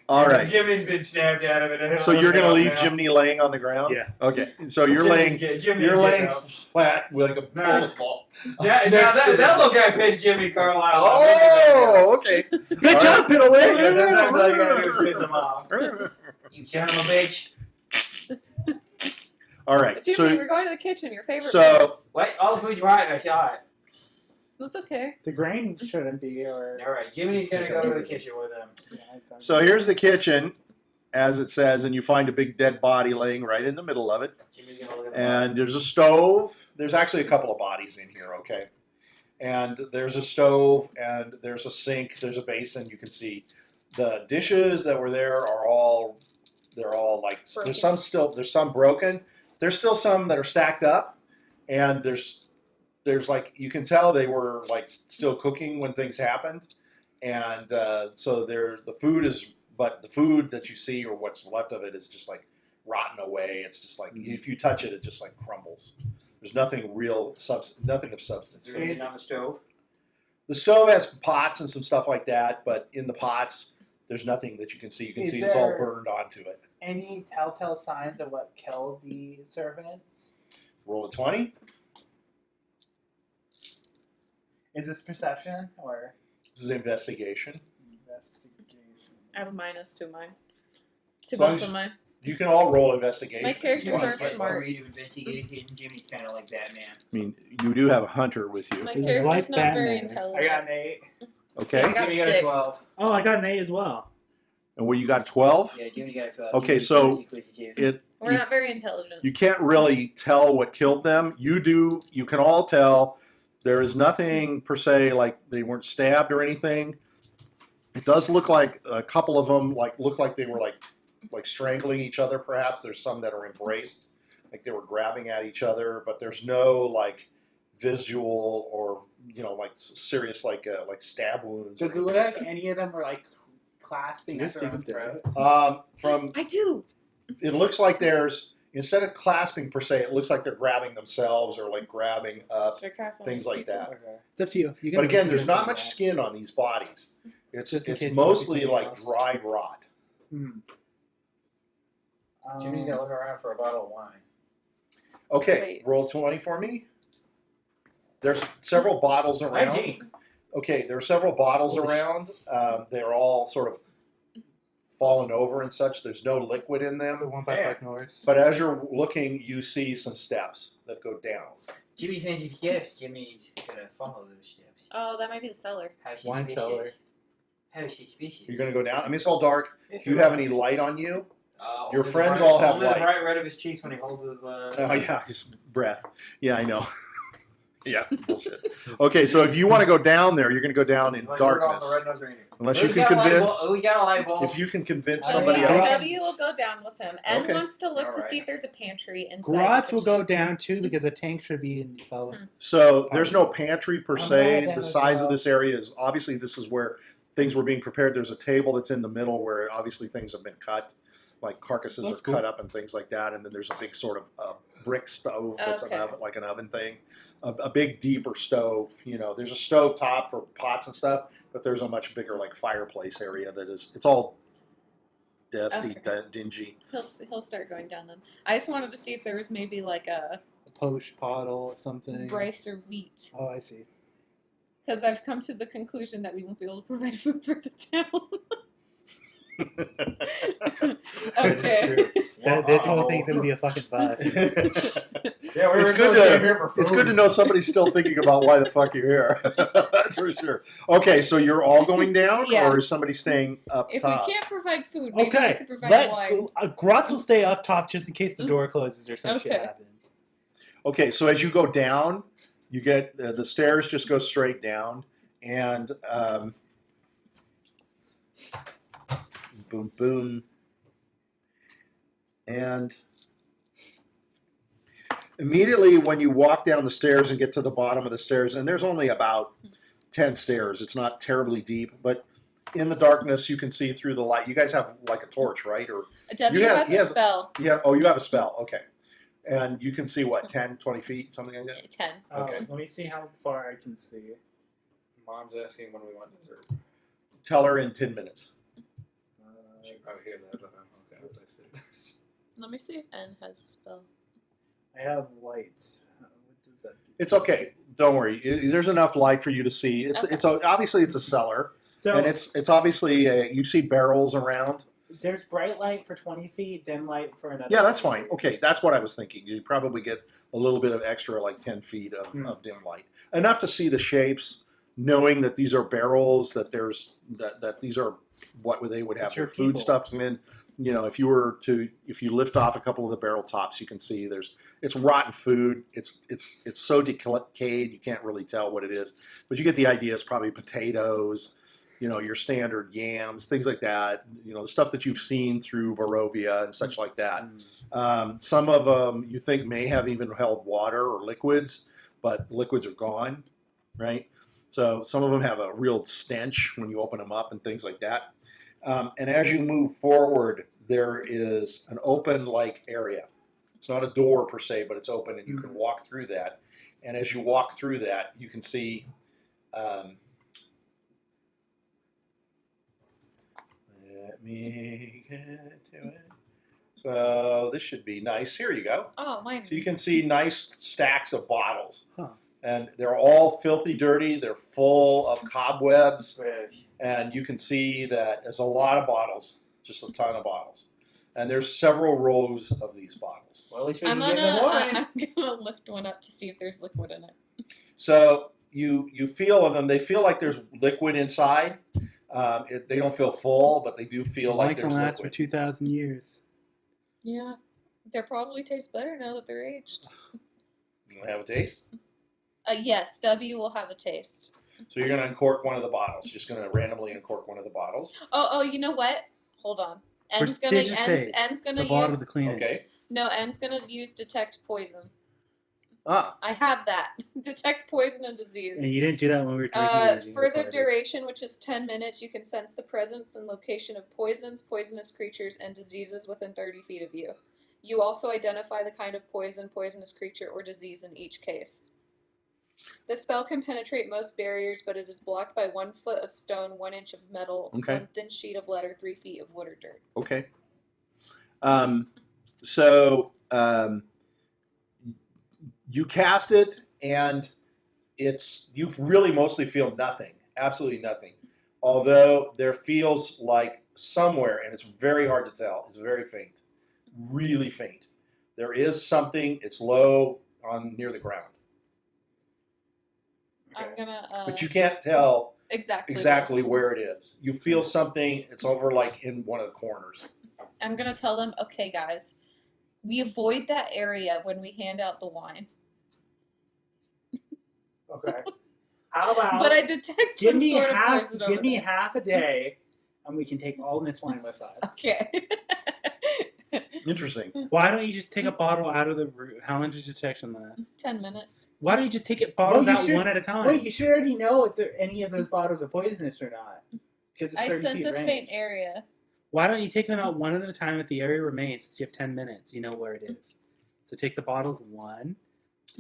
All right. Jiminy's been snapped out of it. So you're gonna leave now. Jiminy laying on the ground? Yeah. Okay. So you're Jiminy's laying. Jiminy's You're getting laying out. flat with like a bullet ball. That Next to that the- little guy pissed Jiminy Carlyle off. Oh, okay. Good job, Yeah, Piddlewick. sometimes all you gotta do is piss him off. You son of a bitch. All right. Jimmy, So we're going to the kitchen. Your favorite So- place. What? All the food's right. I saw it. That's okay. The grain shouldn't be, or All right. Jiminy's gonna go to the kitchen with him. yeah, it's okay. So here's the kitchen, as it says, and you find a big dead body laying right in the middle of it. Jiminy's gonna look at the And there's a stove. There's actually a couple of bodies in here, okay? And there's a stove, and there's a sink, there's a basin. You can see the dishes that were there are all, they're all like, Broken. there's some broken. There's still some that are stacked up, and there's like, you can tell they were like still cooking when things happened. And so the food that you see or what's left of it is just like rotten away. It's just like, if you touch it, it just like crumbles. There's nothing nothing of substance. Is there anything on the stove? The stove has pots and some stuff like that, but in the pots, there's nothing that you can see. You can Is see it's all there- burned onto it. Any telltale signs of what killed the servants? Roll a 20. Is this perception or This is investigation. investigation? I have a minus to mine. To As long both as- of mine. You can all roll investigation. My characters Jiminy's aren't quite smart. free to investigate it, and Jiminy's kind of like Batman. I mean, you do have a hunter with you. My It's character's like not very Batman. intelligent. I got an 8. Okay. I got Jiminy got a 6. 12. Oh, I got an A as well. And where you got 12? Yeah, Jiminy got a 12. Okay, Jiminy's so crazy. We're You- not very intelligent. You can't really tell what killed them. You can all tell. There is nothing per se like they weren't stabbed or anything. It does look like a couple of them look like they were like strangling each other. Perhaps there's some that are embraced, like they were grabbing at each other. But there's no like visual or like serious like stab wounds. Does it look like any of them were like clasping at their own throats? From I do. it looks like instead of clasping per se, it looks like they're grabbing themselves or like grabbing up, Should I cast on things these like people? that. Okay. It's up to you. You can But again, there's convince not them much that. skin on these bodies. It's Just in case it's you want to mostly see like something else. dried rot. Hmm. Jimmy's gonna look around for a bottle of wine. Okay, Wait. roll 20 for me. There's several bottles around. 19. Okay, there are several bottles Holy around. They're all sort of fallen over and such. There's no liquid in The them. one by Yeah. Buck Norris. But as you're looking, you see some steps that go down. Jimmy thinks he steps. Jimmy's gonna follow those steps. Oh, that might be the cellar. How Wine suspicious. cellar. How suspicious. You're going to go down. I mean, it's all dark. Yeah, Do you sure. have any light on you? Your Only the friends bright- all have only light. the bright red of his cheeks when he holds his. Oh, yeah, his breath. Yeah, I know. Yeah, bullshit. Okay, so if you want to go down there, you're going to go down in He's like, "We're going darkness. for Red-Nosed Reindeer." Unless Oh, you we can got a light convince. bulb. Oh, we got a light bulb. If you can convince Oh, somebody yeah. else. W will go down with him. N Okay. wants to look to Alright. see if there's a pantry inside. Grotz the will go kitchen. down too because a tank should be in both. So there's no pantry per I'm se. glad that The was size of well. this area is obviously this is where things were being prepared. There's a table that's in the middle where obviously things have been cut, like carcasses That's are cool. cut up and things like that. And then there's a big sort of brick stove that's Okay. an oven, like an oven thing, a big deeper stove. There's a stove top for pots and stuff, but there's a much bigger like fireplace area that is. It's all dusty, Okay. dingy. He'll start going down them. I just wanted to see if there was maybe like a A posh bottle or something. rice or wheat, Oh, I see. because I've come to the conclusion that we won't be able to provide food for the town. Okay. This whole thing's gonna be a fucking bust. Yeah, we It's were good just to- came here for food. It's good to know somebody's still thinking about why the fuck you're here. That's for sure. Okay, so you're all going down, Yeah. or is somebody staying up If top? we can't provide food, maybe we Okay, can provide let wine. Grotz will stay up top just in case the door closes or some shit Okay. happens. Okay, so as you go down, you get the stairs just go straight down, and boom, boom, and immediately when you walk down the stairs and get to the bottom of the stairs, and there's only about 10 stairs. It's not terribly deep, but in the darkness you can see through the light. You guys have like a torch, right? Or W you have- has you a have- spell. you have a spell. Okay. And you can see what, 10, 20 feet, something like that? 10. Okay. Let me see how far I can see. Mom's asking when we want dessert. Tell her in 10 minutes. She should probably hear that, but okay, I'll text it. Let me see if N has a spell. I have lights. What does that do? It's okay. Don't worry. There's enough light for you to see. Okay. Obviously it's a cellar, So and it's obviously you see barrels around. there's bright light for 20 feet, dim light for another. Yeah, that's fine. Okay, that's what I was thinking. You probably get a little bit of extra, like 10 feet of dim light, enough to see the shapes, knowing that these are barrels, that these are what they would have It's your their food people. stuffs in. If you lift off a couple of the barrel tops, you can see it's rotten food. It's so decayed you can't really tell what it is, but you get the idea. It's probably potatoes, your standard yams, things like that. The stuff that you've seen through Barovia and such like that. Some of them you think may have even held water or liquids, but liquids are gone, right? So some of them have a real stench when you open them up and things like that. And as you move forward, there is an open area. It's not a door per se, but it's open, and you can walk through that. And as you walk through that, you can see. Let me get to it. So this should be nice. Here you go. Oh, mine. So you can see nice stacks of bottles. Huh. And they're all filthy dirty. They're full of cobwebs. Switch. And you can see that there's a lot of bottles, just a ton of bottles. And there's several rows of these bottles. Well, at least we I'm can get the wine. gonna lift one up to see if there's liquid in it. So you feel them. They feel like there's liquid inside. They don't feel full, but they do feel Wine like can there's last for liquid. 2,000 years. Yeah. They probably taste better now that they're aged. You want to have a taste? Yes, W will have a taste. So you're going to uncork one of the bottles. You're just going to randomly uncork one of the bottles. Oh, you know what? Hold on. N's gonna Prestidigitate N's gonna The bottle use to clean it. Okay. no. N's gonna use detect poison. Ah, I have that. Detect poison and disease. And you didn't do that when we were drinking. For the duration, which is 10 minutes, you can sense the presence and location of poisons, poisonous creatures, and diseases within 30 feet of you. You also identify the kind of poison, poisonous creature, or disease in each case. The spell can penetrate most barriers, but it is blocked by 1 foot of stone, 1 inch of metal, Okay. 1 thin sheet of lead, or 3 feet of wood or dirt. okay. So you cast it, and you really mostly feel nothing, absolutely nothing. Although there feels like somewhere, and it's very hard to tell, it's very faint, really faint. There is something, it's low near the ground. I'm gonna. But you can't tell exactly where it is. You feel something, it's over like in one of the corners. I'm gonna tell them, okay, guys, we avoid that area when we hand out the wine. Okay. How about But I detect give some me sort half? of poison over Give me there. half a day, and we can take all this wine with us. Okay. Interesting. Why don't you just take a bottle out of the room? How long does detection last? 10 minutes. Why don't you just take it bottles Well, you out should- one at a time? Wait, you should already know if any of those bottles are poisonous or not. Because it's I 30 sense feet a range. faint area. Why don't you take them out one at a time if the area remains? Since you have 10 minutes, you know where it is. So take the bottles one.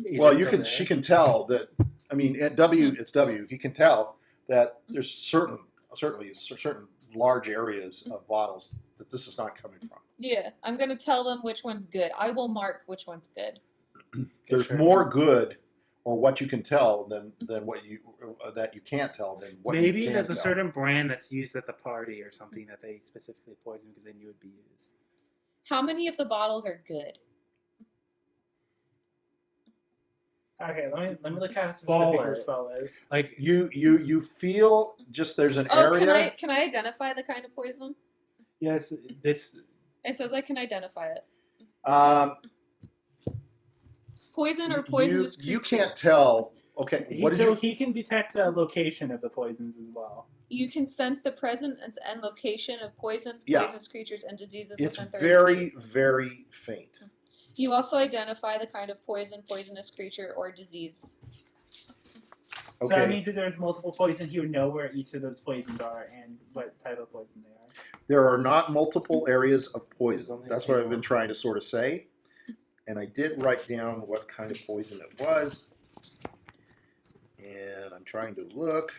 Is Well, it you still can. there? She can tell that. I mean, at W, it's W. He can tell that there's certainly certain large areas of bottles that this is not coming from. Yeah, I'm going to tell them which one's good. I will mark which one's good. There's Sure. more good, or what you can tell, than what you that you can't tell than what Maybe you can there's tell. a certain brand that's used at the party or something that they specifically poison because they knew would be used. How many of the bottles are good? Okay, let me look how specific Ball your it. spell is. Like You feel just there's an Oh, area. can I identify the kind of poison? yes, this It says I can identify it. Poison or poisonous you creature. can't tell. Okay, what did you? He can detect the location of the poisons as well. You can sense the presence and location of poisons, Yeah. poisonous creatures, and diseases It's within 30 very feet. very faint. You also identify the kind of poison, poisonous creature, or disease. So that Okay, means that there's multiple poisons. He would know where each of those poisons are and what type of poison they are. there are not multiple areas of There's poison. only That's what I've single. been trying to sort of say. And I did write down what kind of poison it was. And I'm trying to look.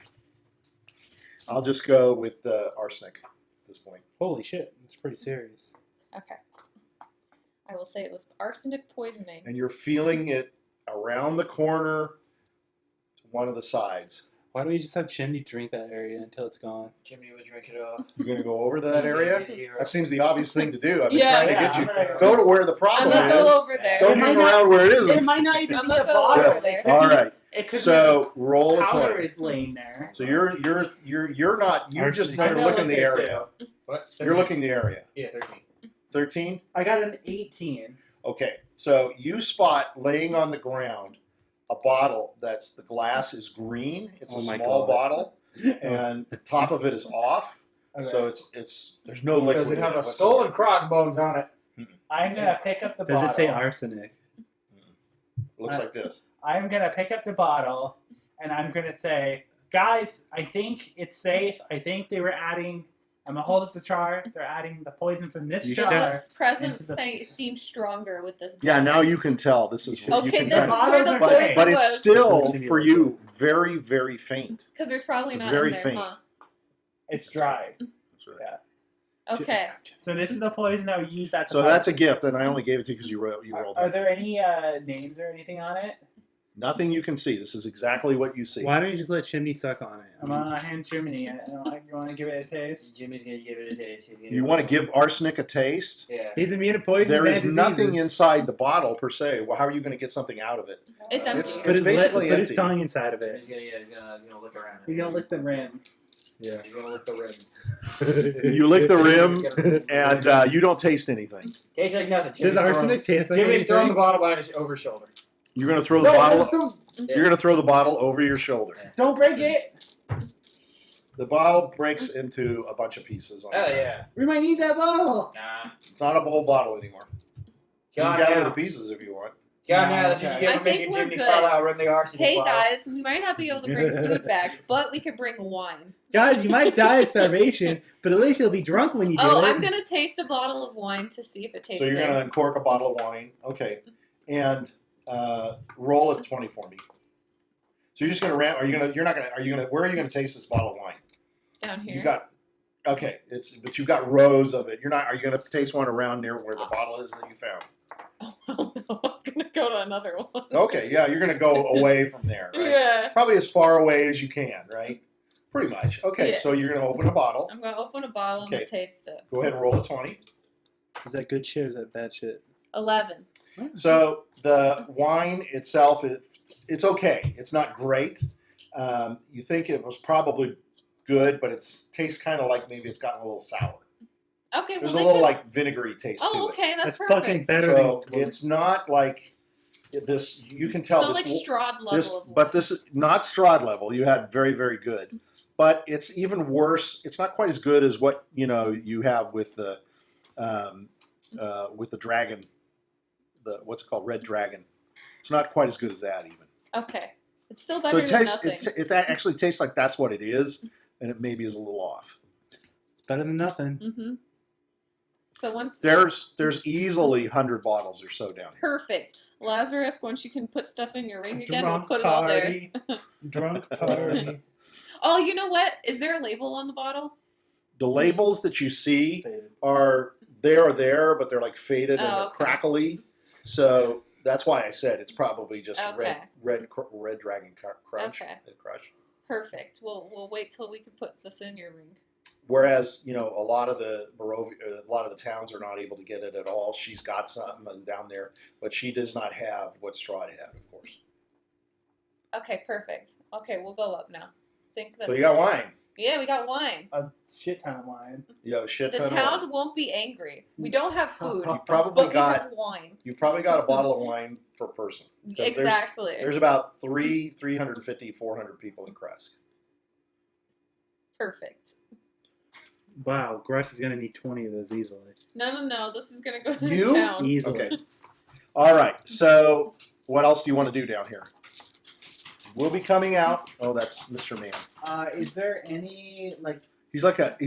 I'll just go with arsenic at this point. holy shit, it's pretty serious. Okay. I will say it was arsenic poisoning. And you're feeling it around the corner to one of the sides. Why don't you just have Chimney drink that area until it's gone? Jimmy would drink it all. You're going to go over to that area? Yeah. That seems the obvious thing to do. I've been Yeah. trying to Yeah, get you. I'm gonna Go to where the I'm problem gonna is. go over there. Don't It might hang not- around where it It isn't. might not even I'm be gonna a go bottle. over there. It could All be- right. It could So roll be a powder 20. is laying there. So you're not. You're just Arsenic. kind of looking the area. What? You're looking the area. Yeah, 13. 13. I got an 18. Okay. So you spot laying on the ground a bottle that's the glass is green. It's a Oh my small God. bottle, and the top of it is off. Okay. So it's there's no liquid. Does it in have a whatsoever. skull and crossbones on it? I'm gonna pick up the Does bottle. it say arsenic? Looks like this. I'm gonna pick up the bottle and I'm gonna say, guys, I think it's safe. I think they were adding. I'm gonna hold up the jar. They're adding the poison from this You jar. This presence into the- seems stronger with this. Yeah. bottle. Now you can tell this is. you Okay, can this kind is of- where the But- poison but it's was. still for you very very faint. Because there's probably It's not very in there, faint. huh? It's dry. Okay. So this is the poison that we use at the So party. that's a gift, and I only gave it to you because you rolled Are it. there any names or anything on it? Nothing you can see. This is exactly what you see. Why don't you just let Chimney suck on it? I'm gonna hand Jiminy. You want to give it a taste? Jimmy's gonna give it a taste. He's gonna You want to give arsenic a taste? Yeah. He's immune to poison. There is nothing inside the bottle per se. Well, how are you going to get something out of it? It's empty. It's Put his, basically put his empty. tongue inside of it. He's gonna look around. You're gonna lick the rim. Yeah. He's gonna lick the rim. You lick the rim, and you don't taste anything. Tastes like nothing. Does arsenic taste like Jimmy's throwing the anything? bottle behind his over his shoulder. You're going to throw the bottle. You're going to throw the bottle over your shoulder. Don't break it. The bottle breaks into a bunch of pieces. On Oh it. yeah. We might need that bottle. Nah. It's not a whole bottle anymore. You Gone can gather now. the pieces if you want. God, No, now that okay. you I ever think making we're Jiminy good. Carlyle run the arse. Hey guys, we might not be able to bring food back, but we could bring wine. Guys, you might die of starvation, but at least you'll be drunk when you do Oh, it. I'm gonna taste a bottle of wine to see if it tastes So you're good. going to uncork a bottle of wine. Okay. And roll a 20 for me. So you're just going to where are you going to taste this bottle of wine? Down here. You've got, but you've got rows of it. Are you going to taste one around near where the bottle is that you found? Oh, no, I'm gonna go to another one. Okay, yeah, you're going to go away from there, right? Yeah. Probably as far away as you can, right? Pretty much. Okay, Yeah. so you're going to open a bottle. I'm gonna open a bottle Okay. and taste it. Go ahead and roll a 20. Is that good shit or is that bad shit? 11. So the wine itself, it's okay. It's not great. You think it was probably good, but it tastes kind of like maybe it's gotten a little sour. Okay, There's well, a little like vinegary taste to Oh, it. okay, that's fucking perfect. better So than it's not like this. You can tell It's not this. like Strahd level of But wine. this is not Strahd level. You had very, very good, but it's even worse. It's not quite as good as what you have with the dragon, what's it called, red dragon. It's not quite as good as that even. Okay. It's still So better it than tastes. nothing. It actually tastes like that's what it is, and it maybe is a little off. better than nothing. Mm-hmm. So once... There's easily 100 bottles or so down here. Perfect. Lazarus, once you can put stuff in your ring again, we'll Drunk put it all there. party. Drunk party. Oh, you know what? Is there a label on the bottle? The labels that you see Faded. are there, but they're like faded and Oh, they're okay. crackly. So that's why I said it's probably just Okay. red dragon crunch. Okay. Crush. Perfect. We'll wait till we can put this in your ring. Whereas a lot of the towns are not able to get it at all. She's got something down there, but she does not have what Strahd had, of course. Okay, perfect. Okay, we'll go up now. Think that's So you got wine. Yeah, we got wine. A shit ton of wine. You have a shit The ton of town wine. won't be angry. We don't have food, You probably but we got have wine. you probably got a bottle of wine per person. 'Cause Exactly. There's about 350, 400 people in Kresk. Perfect. Wow, Grutz is gonna need 20 of those easily. No. This is gonna go to You? the town. Easily. Okay. All right. So what else do you want to do down here? We'll be coming out. Oh, that's Mr. Man. Is there any He's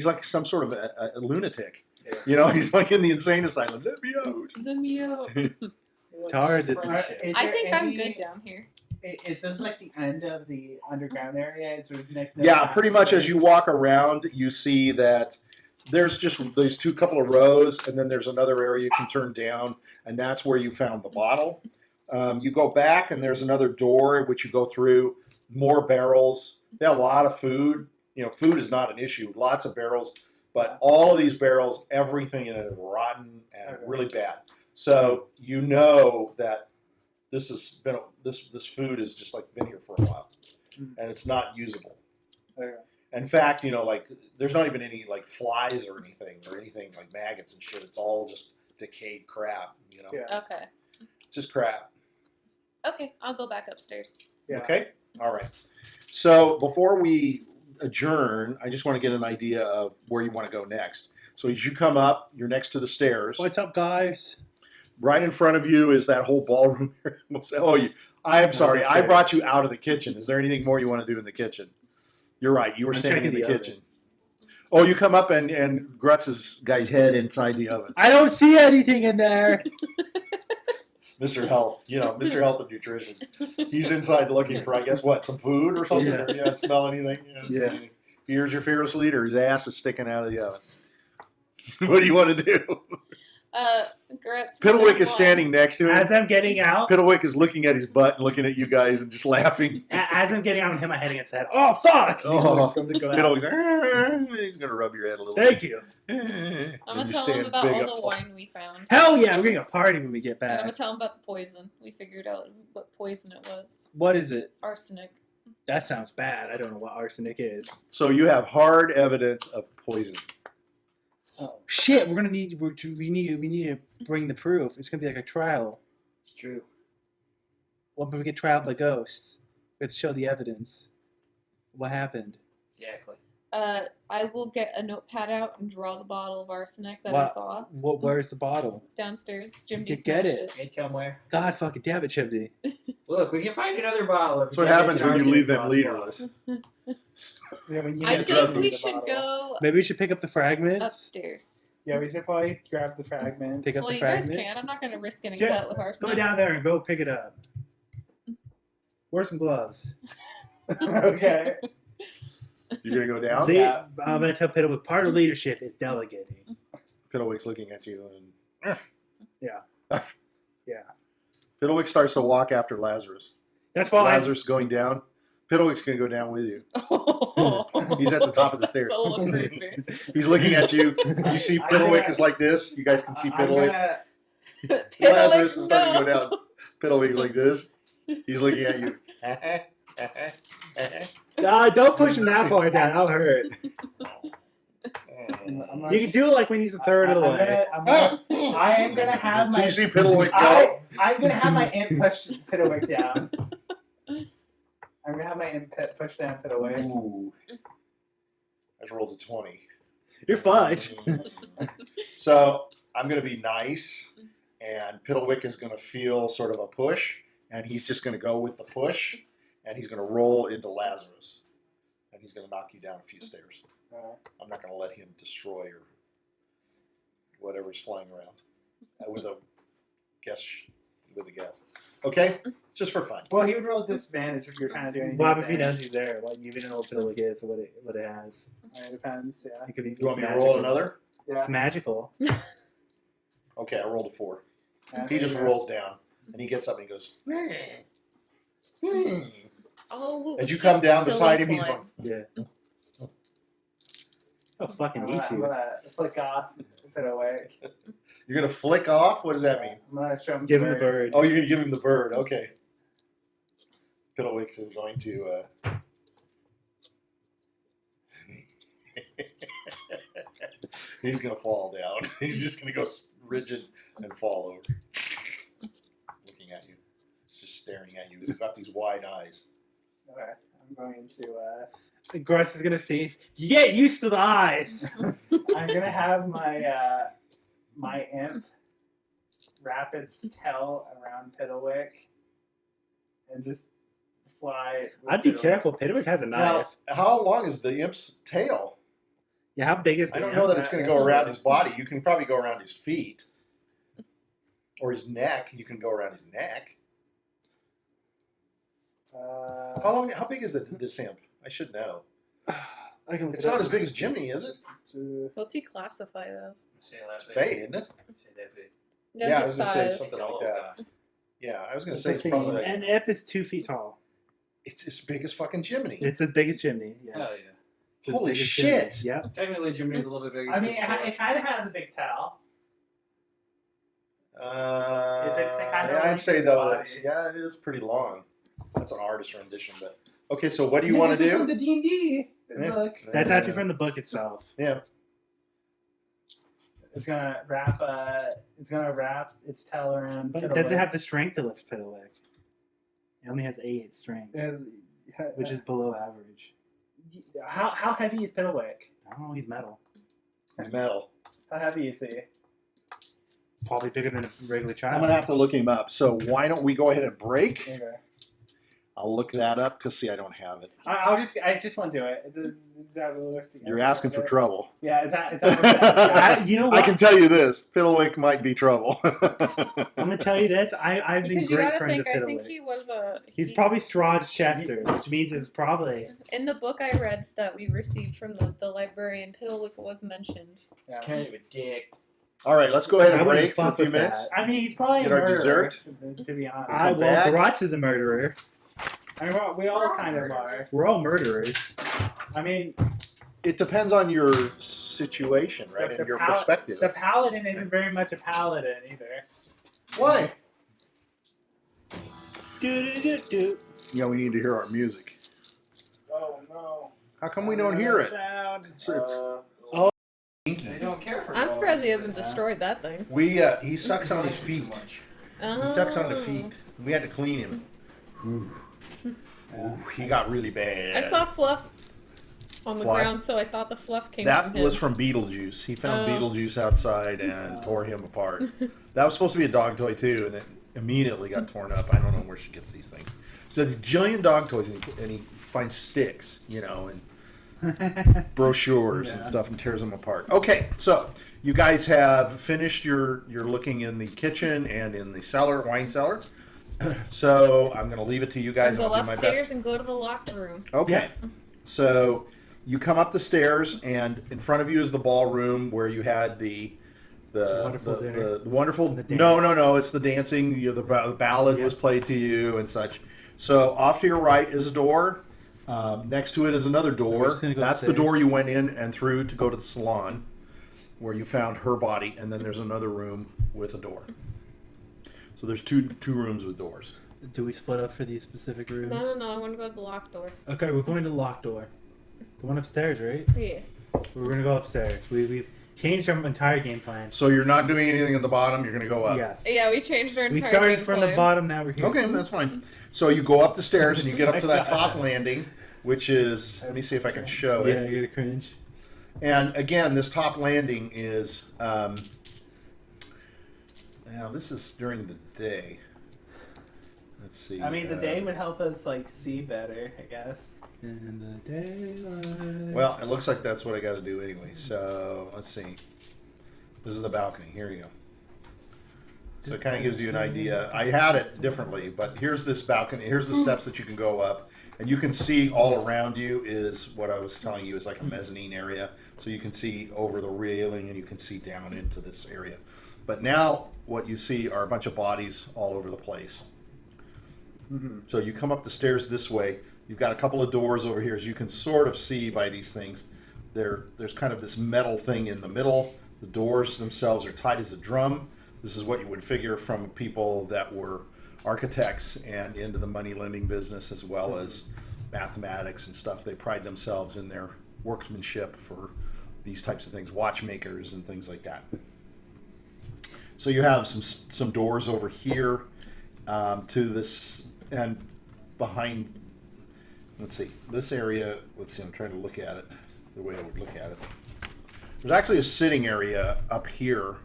like some sort of a lunatic. He's like in the insane asylum. Let me out. The meal. Tired of this Are- shit. is I there think I'm any- good down here. Is this like the end of the underground area? Is there no Yeah, pretty much as you walk around, you see that there's just these couple of rows, and then there's another area you can turn down, and that's where you found the bottle. You go back, and there's another door which you go through, more barrels. They have a lot of food. Food is not an issue. Lots of barrels, but all of these barrels, everything in it is rotten and really bad. So you know that this food has just like been here for a while, and it's not usable. Okay. In fact, there's not even any like flies or anything like maggots and shit. It's all just decayed crap. Yeah. Okay. It's just crap. Okay, I'll go back upstairs. Yeah. Okay, all right. So before we adjourn, I just want to get an idea of where you want to go next. So as you come up, you're next to the stairs. What's up, guys? Right in front of you is that whole ballroom. I'm sorry. I brought you out of the kitchen. Is there anything more you want to do in the kitchen? You're right. You were I'm standing in the checking the kitchen. Oh, you come up and Grutz's guy's head inside the oven. I don't see anything in there. Mr. Health, Mr. Health and Nutrition. He's inside looking for, I guess, some food or something? Yeah. Or you don't smell anything? Yeah. Here's your fearless leader. His ass is sticking out of the oven. What do you want to do? Grutz. Piddlewick is standing next to him. As I'm getting out, Piddlewick is looking at his butt and looking at you guys and just laughing. as I'm getting out, I'm hitting my head against the head. Oh fuck! Oh. I'm gonna go out. Piddlewick's he's going to rub your head a little Thank bit. you. I'm gonna tell him about all the wine we found. Hell yeah, we're gonna party when we get And I'm back. gonna tell him about the poison. We figured out what poison it was. What is it? Arsenic. That sounds bad. I don't know what arsenic is. So you have hard evidence of poison. Oh shit! We need to bring the proof. It's gonna be like a trial. It's true. What if we get trialed by ghosts? We have to show the evidence. What happened? Exactly. I will get a notepad out and draw the bottle of arsenic that I What? saw Where's the bottle? downstairs. Jim Get it. Can't tell 'em where. God fucking damn it, Chimney. Look, we can find another bottle. That's what happens when you leave them leaderless. Yeah, when you I get think to we the should bottle. go Maybe we should pick up the fragments. upstairs. Yeah, we should probably grab the fragments. Pick up Well, the you guys fragments. can. I'm not going to risk getting Jim, cut with Go arsenic. down there and go pick it up. Wear some gloves. Okay. You're gonna go down. Yeah. I'm gonna tell Piddlewick part of leadership is delegating. Piddlewick's looking at you and Yeah. Yeah. Piddlewick starts to walk after Lazarus. That's fine. Lazarus going down. Piddlewick's gonna go down with you. He's at the top of the stairs. It's a little creepy. He's looking at you. You see Piddlewick is like this. You guys can see I'm Piddlewick. gonna- Lazarus is starting no. to go down. Piddlewick's like this. He's looking at you. Don't push him that far down. I'll hurt. I'm not- You can do it like when he's a third of the way. I am gonna have So my. you see Piddlewick go. I'm gonna have my imp push Piddlewick down. I'm gonna have my imp push down Piddlewick. Ooh. I just rolled a 20. You're fudge. So I'm going to be nice, and Piddlewick is going to feel sort of a push, and he's just going to go with the push, and he's going to roll into Lazarus, and he's going to knock you down a few stairs. I'm not going to let him destroy or whatever's flying around with a guess. Okay, it's just for fun. Well, he would roll a disadvantage if you're trying to do anything. What if he with knows he's there? Like, you even know what Piddlewick is or what it has. it. It depends. Yeah. It could be. You want me to it's roll magical. another? Yeah. It's magical. Okay, I rolled a 4. Yeah. He just rolls down, and he gets up and he goes. Oh, As you come just down silly beside him, he's fun. going. Yeah. I'll fucking I'm eat gonna, I'm you. gonna flick off Piddlewick. You're going to flick off? What does that mean? I'm gonna show him. Give him the bird. Oh, you're going to give him the bird. Okay. Piddlewick is going to. He's going to fall down. He's just going to go rigid and fall over. Looking at you. He's just staring at you. He's got these wide eyes. Okay. I'm going to. Grutz is gonna see. You get used to the eyes. I'm gonna have my my imp wrap its tail around Piddlewick and just fly. with I'd be Piddlewick. careful. Piddlewick has a knife. Now, how long is the imp's tail? Yeah, how big is the I don't imp? know that it's going to go around his body. You can probably go around his feet. Or his neck. You can go around his neck. How big is it, this imp? I should know. I can look It's it not up. as big as Jiminy, is it? What's he classified as? It's Fey, isn't it? No, Yeah, I his was gonna say size. something like that. Yeah, I was going to It's say it's 15. probably like, An imp is 2 feet tall. it's as big as fucking Jiminy. It's as big as Chimney. Yeah. Hell yeah. It's as Holy big as shit. Chimney. Yep. Technically, Jiminy's a little bit bigger. I mean, it kind of has a big tail. It's kind of yeah, I'd like say his though body. that's it is pretty long. That's an artist rendition, but okay. So what do you want to This is do? from the D&D Yeah. book. That's actually from the book itself. Yeah. It's gonna wrap its tail around. But it Piddlewick. doesn't have the strength to lift Piddlewick. It only has 8 strength, which is below average. how heavy is Piddlewick? I don't know, he's metal. It's metal. How heavy is he? Probably bigger than a regular child. I'm gonna have to look him up. So why don't we go ahead and break? Okay. I'll look that up because see, I don't have it. I just want to do it. That really works together. You're asking for trouble. Yeah, it's not You know I what? can tell you this: Piddlewick might be trouble. I'm gonna tell you this. I've been Because you great gotta friends think, with I think Piddlewick. he was a. He's probably Strahd's Chester, which means it's probably. In the book I read that we received from the librarian, Piddlewick was mentioned. It's kind of a dick. All right, let's go ahead and I wouldn't break for a fuck few with minutes. that. I mean, he's probably Get a our murderer, dessert. to be honest. Well, back. Grutz is a murderer. I mean, we all kind of are. We're all murderers. I mean, It depends on your situation, right, The and your pal- perspective. the paladin isn't very much a paladin either. Why? Do. Yeah, we need to hear our music. Oh no! How come we don't hear it? Sound. They don't care for. I'm surprised he hasn't destroyed that thing. He sucks on his feet. He sucks on the feet. We had to clean him. Ooh, he got really bad. I saw Fluff On the Fly. ground, so I thought the fluff came That from him. was from Beetlejuice. He found Oh. Beetlejuice outside and tore him apart. That was supposed to be a dog toy too, and it immediately got torn up. I don't know where she gets these things. So the jillion dog toys, and he finds sticks, and brochures and Yeah. stuff, and tears them apart. Okay, so you guys have finished your looking in the kitchen and in the cellar, wine cellar. So I'm going to leave it to you guys. Go I'll do my upstairs best. and go to the locked room. Okay. So you come up the stairs, and in front of you is the ballroom where you had the Wonderful dinner. the wonderful. And the No. It's the dancing. The ballad Yeah. was played to you and such. So off to your right is a door. Next to it is another We're door. just gonna go That's the upstairs. door you went in and through to go to the salon, where you found her body. And then there's another room with a door. So there's two rooms with doors. Do we split up for these specific rooms? No. I want to go to the locked door. Okay, we're going to the locked door. The one upstairs, right? Yeah. We're going to go upstairs. We've changed our entire game plan. So you're not doing anything at the bottom. You're going to go up. Yes. Yeah, we changed our We entire started game from plan. the bottom, now we're here. Okay, that's fine. So you go up the stairs and you get up to that top landing, which is, let me see if I can show Yeah, it. you're gonna cringe. And again, this top landing is, now this is during the day. Let's see. I mean, the day would help us see better, I guess. In the daylight. Well, it looks like that's what I got to do anyway. So let's see. This is the balcony. Here you go. So it kind of gives you an idea. I had it differently, but here's this balcony. Here's the steps that you can go up. And you can see all around you is what I was telling you is like a mezzanine area. So you can see over the railing and you can see down into this area. But now what you see are a bunch of bodies all over the place. So you come up the stairs this way. You've got a couple of doors over here, as you can sort of see by these things. There's kind of this metal thing in the middle. The doors themselves are tight as a drum. This is what you would figure from people that were architects and into the money lending business, as well as mathematics and stuff. They pride themselves in their workmanship for these types of things, watchmakers and things like that. So you have some doors over here to this, and behind, let's see, this area, let's see, I'm trying to look at it the way I would look at it. There's actually a sitting area up here,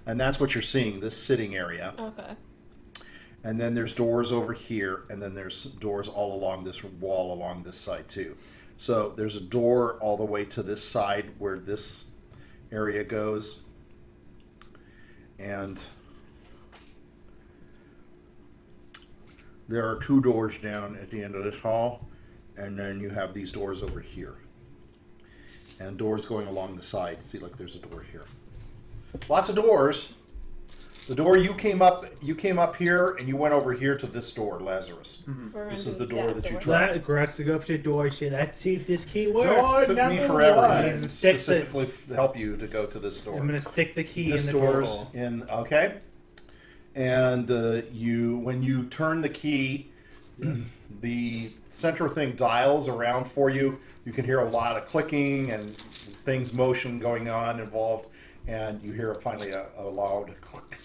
and that's what you're seeing, this sitting area. Okay. And then there's doors over here, and then there's doors all along this wall along this side too. So there's a door all the way to this side where this area goes. And there are two doors down at the end of this hall, and then you have these doors over here. And doors going along the side. See, look, there's a door here. Lots of doors. The door you came up here, and you went over here to this door, Lazarus. We're This gonna is the do door that that you door. tried. That Grutz to go up to the door and say, let's see if this key works. Door Took me number forever one. to Stick the- specifically help you to go to this door. I'm going to stick the key This in the door door's hole. in, okay. And when you turn the key, the center thing dials around for you. You can hear a lot of clicking and things motion going on involved, and you hear finally a loud click.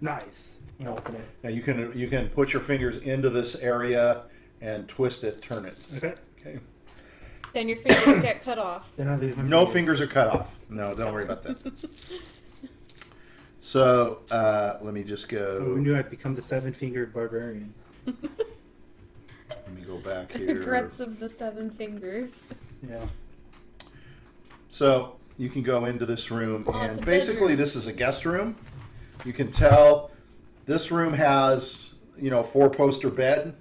Nice. I'm gonna open it. Now you can put your fingers into this area and twist it, turn it. Okay. Okay. Then your fingers get cut off. Then I'll lose my No fingers are cut off. No, don't worry about that. So let me just Oh, we go. knew I'd become the seven-fingered barbarian. Let me go back here. Grutz of the seven fingers. Yeah. So you can go into this room, Oh, it's and a basically bedroom. this is a guest room. You can tell this room has 4-poster bed.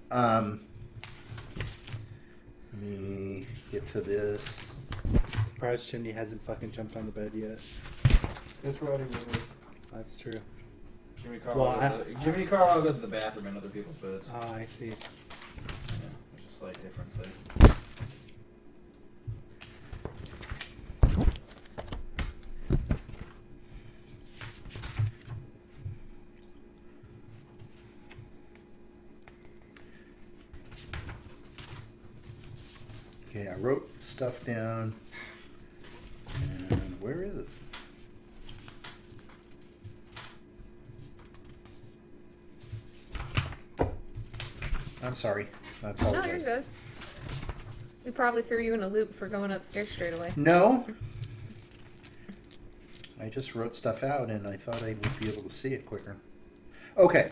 Let me get to this. Surprised Chimney hasn't fucking jumped on the bed yet. It's ready with me. That's true. Jiminy Well, Jiminy Carlyle goes to the bathroom in other people's beds. Oh, I see. Yeah, there's a slight difference there. Okay, I wrote stuff down. And where is it? I'm sorry. I apologize. No, you're good. We probably threw you in a loop for going upstairs straight away. No. I just wrote stuff out, and I thought I would be able to see it quicker. Okay.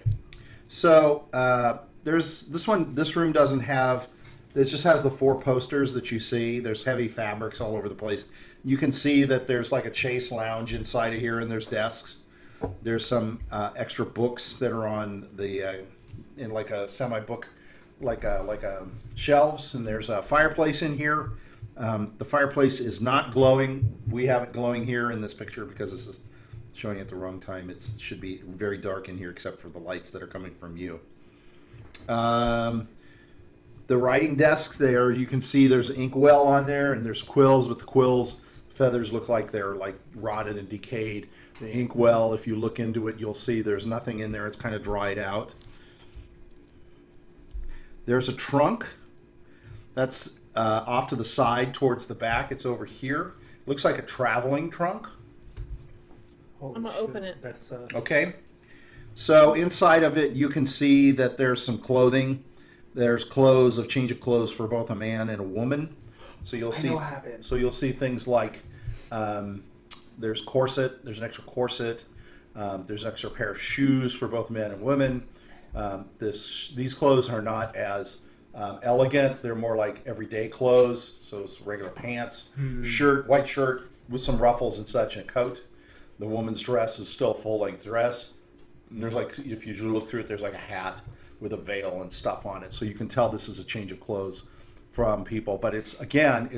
So there's this one. This room doesn't have. It just has the 4 posters that you see. There's heavy fabrics all over the place. You can see that there's like a chase lounge inside of here, and there's desks. There's some extra books that are on the in like a semi-book, like a shelves, and there's a fireplace in here. The fireplace is not glowing. We have it glowing here in this picture because this is showing at the wrong time. It should be very dark in here except for the lights that are coming from you. The writing desks there, you can see there's inkwell on there, and there's quills, but the quills feathers look like they're like rotted and decayed. The inkwell, if you look into it, you'll see there's nothing in there. It's kind of dried out. There's a trunk that's off to the side towards the back. It's over here. Looks like a traveling trunk. Holy I'm gonna shit, open it. That's Okay. So inside of it, you can see that there's some clothing. There's clothes, a change of clothes for both a man and a woman. So you'll see. I know what happened. So you'll see things like there's corset. There's an extra corset. There's an extra pair of shoes for both men and women. These clothes are not as elegant. They're more like everyday clothes. So it's regular pants, shirt, white shirt with some ruffles and such, and a coat. The woman's dress is still full-length dress. And there's like, if you look through it, there's like a hat with a veil and stuff on it. So you can tell this is a change of clothes from people. But it's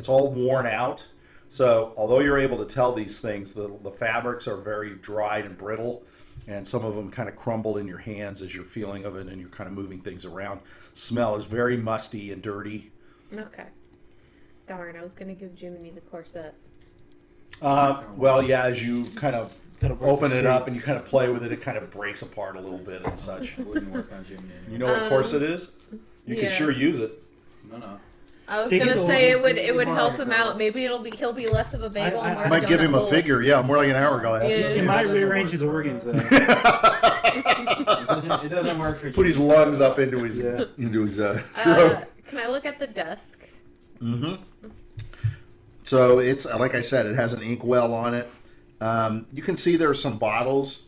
all worn out. So although you're able to tell these things, the fabrics are very dried and brittle. And some of them kind of crumble in your hands as you're feeling of it and you're kind of moving things around. Smell is very musty and dirty. Okay. Darn, I was gonna give Jiminy the corset. Well, yeah, as you kind of Gotta work open the it up shapes. and you kind of play with it, it kind of breaks apart a little bit and such. It wouldn't work on Jiminy anymore. You know what corset is? You can yeah. sure use it. No. I was Figure gonna the say ones- it would more help like a him girl. out. Maybe he'll be less of a bagel. I and more I of might give donut him a hole. figure, yeah, more like an hourglass. Yeah. It might rearrange his organs though. It doesn't work for Put his Jiminy. lungs up into his Yeah. throat. Can I look at the desk? Mm-hmm. So it's like I said, it has an inkwell on it. You can see there are some bottles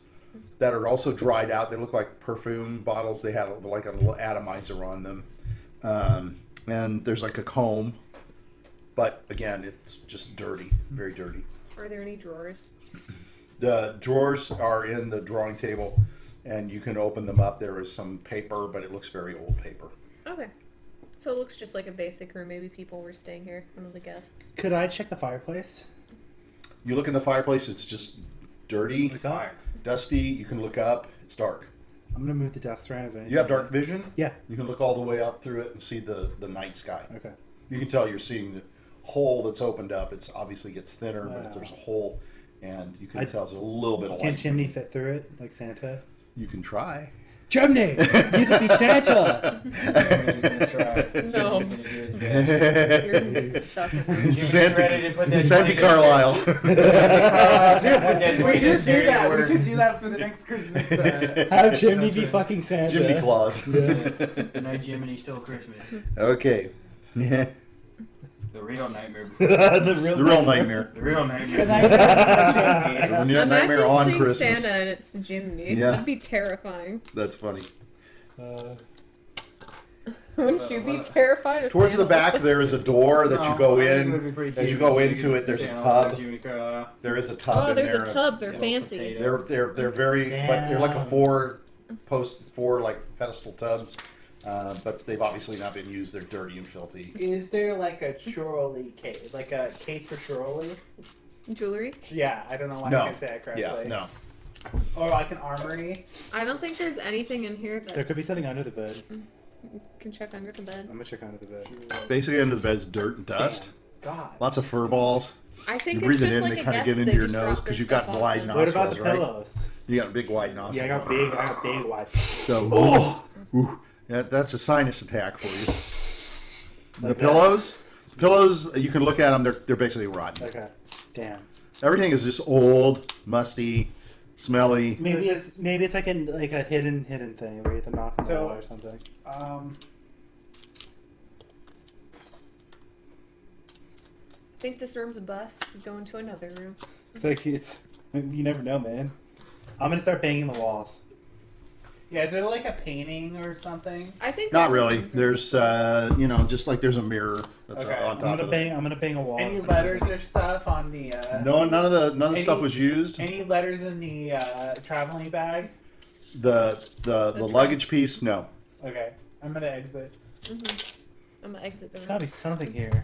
that are also dried out. They look like perfume bottles. They have like a little atomizer on them, and there's like a comb. But again, it's just dirty, very dirty. Are there any drawers? The drawers are in the drawing table, and you can open them up. There is some paper, but it looks very old paper. Okay. So it looks just like a basic room. Maybe people were staying here. One of the guests. Could I check the fireplace? You look in the fireplace; it's just dirty, Look up? Fire. dusty. You can look up; it's dark. I'm gonna move the desk around. Is there You have anything- dark vision. Yeah. You can look all the way up through it and see the night sky. Okay. You can tell you're seeing the hole that's opened up. It's obviously gets thinner, but Wow. there's a hole, and you can I- tell there's a little bit of Can light. Chimney fit through it like Santa? You can try. Chimney, you could be Santa. Jiminy's gonna try. No. Jiminy's gonna do his best. You're stuck. Jimmy's ready to put that Sandy 20 to Carlyle. Carlyle's gonna put that We 20 just do dirty that. We work. should do that for the next Christmas. Have Chimney be fucking Santa. Jimmy Claus. Good night, Jiminy. Still Christmas. Okay. Yeah. The real nightmare. The real nightmare. The real nightmare. When you have nightmare Imagine on seeing Christmas. Santa and it's Jiminy. Yeah. That'd be terrifying. That's funny. Wouldn't you be terrified of Towards Santa? the back, there is a door that you go in. As you go into it, there's a tub. Jiminy Carlyle. There is a tub Oh, in there's there. a tub. They're Yeah. fancy. Potato. They're very, but they're like a four like pedestal tub, but they've obviously not been used. They're dirty and filthy. Is there like a chorley case, like a case for chorley? Jewelry? Yeah, I don't know why No. I can't say that correctly. Yeah, no. Or like an armory. I don't think there's anything in here that's... There could be something under the bed. You can check under the bed. I'm gonna check under the bed. Basically, under the bed is dirt and dust. God. Lots of fur balls. I think You it's breathe it just in, like they a kinda guest. get into They your just nose drop 'cause their you've got stuff wide off nostrils. What about the right? pillows? You got big wide nostrils. Yeah, I got big white. So, ooh, that's a sinus attack for you. The Like pillows, you can look at them. They're basically rotten. Okay. Damn. Everything is just old, musty, smelly. Maybe it's like a hidden thing where you have to knock on the So- wall or something. I think this room's a bust. We go into another room. It's you never know, man. I'm gonna start banging the walls. Yeah, is there like a painting or something? I think Not all really. rooms are- There's, just like there's a mirror that's Okay, on top of it. I'm gonna bang a wall. Any letters or stuff on the? No, none of the Any- stuff was used. Any letters in the traveling bag? The luggage piece, no. Okay, I'm gonna exit. I'm gonna exit the There's room. gotta be something here.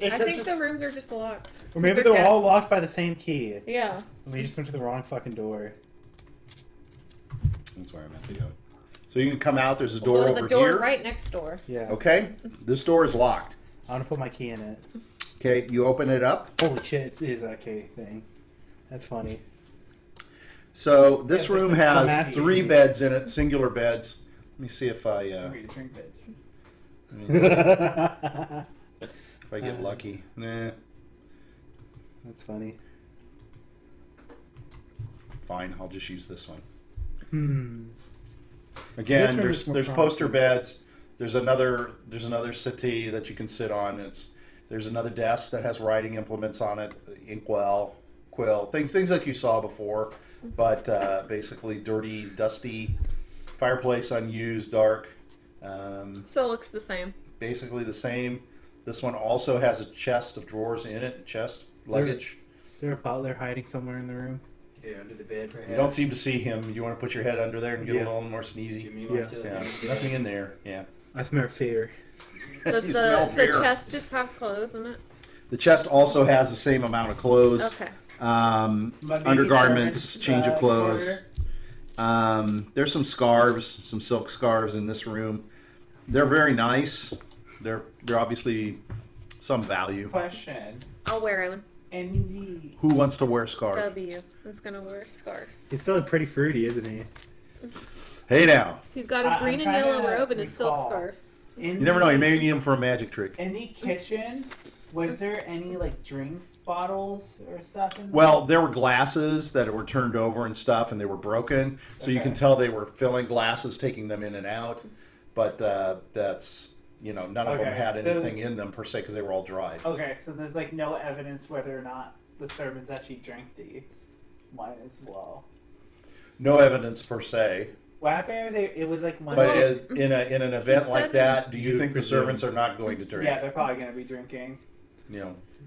I think the rooms are just locked. Or maybe They're they're all guests. locked by the same key. Yeah. We just went to the wrong fucking door. That's where I meant to go. So you can come out. There's a door Well, over the door here. right next door. Yeah. Okay. This door is locked. I'm gonna put my key in it. Okay. You open it up. Holy shit, it is a key thing. That's funny. So this Yeah, room the has master 3 key. beds in it, singular beds. Let me see if I get lucky. Nah, That's funny. fine. I'll just use this one. This Again, room is more there's prominent. poster beds. There's another settee that you can sit on. There's another desk that has writing implements on it, inkwell, quill, things like you saw before, but basically dirty, dusty, fireplace unused, dark. So it looks the same. Basically the same. This one also has a chest of drawers in it, luggage. Is there a butler hiding somewhere in the room? Okay, under the bed, perhaps. You don't seem to see him. You want to put your head under there and get Yeah. a little more sneezy. Jimmy Yeah. went to the Yeah, bed. nothing in there. Yeah. I smell fear. Does You smell the fear. chest just have clothes in it? The chest also has the same amount of clothes. Okay. Um, But maybe undergarments, servants, change of clothes. quarter? There's some scarves, some silk scarves in this room. They're very nice. They're obviously some value. Question. I'll wear them. NV. Who wants to wear a scarf? W is gonna wear a scarf. He's feeling pretty fruity, isn't he? Hey now, He's got his I'm green and trying yellow to robe and his silk recall. scarf. In you never know. You the- may need them for a magic trick. In the kitchen, was there any like drinks bottles or stuff in there? Well, there were glasses that were turned over and stuff, and they were broken. So you Okay. can tell they were filling glasses, taking them in and out. But that's none of them Okay, had so anything it's- in them per se because they were all dried. Okay, so there's like no evidence whether or not the servants actually drank the wine as well. No evidence per se. What happened if it was like one But day? in an event He like said that, do you you think the presume. servants are not going to drink? Yeah, they're probably gonna be drinking.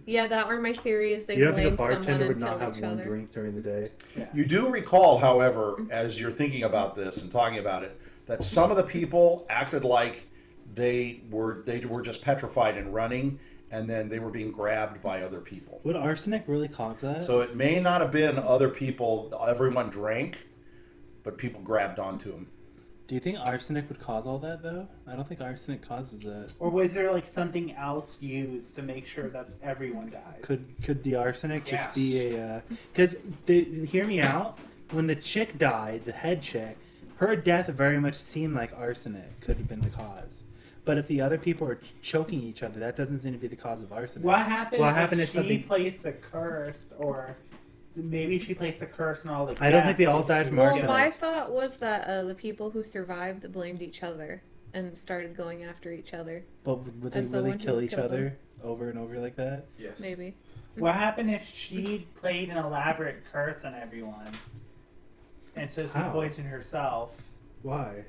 Yeah, that were my theories. They You don't think a blamed someone bartender would and not killed have each one other. drink during the day? You do recall, however, as you're thinking about this and talking about it, that some of the people acted like they were just petrified and running, and then they were being grabbed by other people. Would arsenic really cause that? So it may not have been other people. Everyone drank, but people grabbed onto them. Do you think arsenic would cause all that, though? I don't think arsenic causes that. Or was there like something else used to make sure that everyone died? Could the arsenic just Yes. be a... Because, hear me out, when the chick died, the head chick, her death very much seemed like arsenic could have been the cause. But if the other people are choking each other, that doesn't seem to be the cause of arsenic. What happened? What happened if if she something- placed a curse, or maybe she placed a curse on all the? I don't think guests they all and died she from was Well, arsenic. gonna- my thought was that the people who survived blamed each other and started going after each other. But would they As the really one who kill each killed other over and over like that? Yes. Maybe. What happened if she played an elaborate curse on everyone, and so she How? poisoned herself? Why?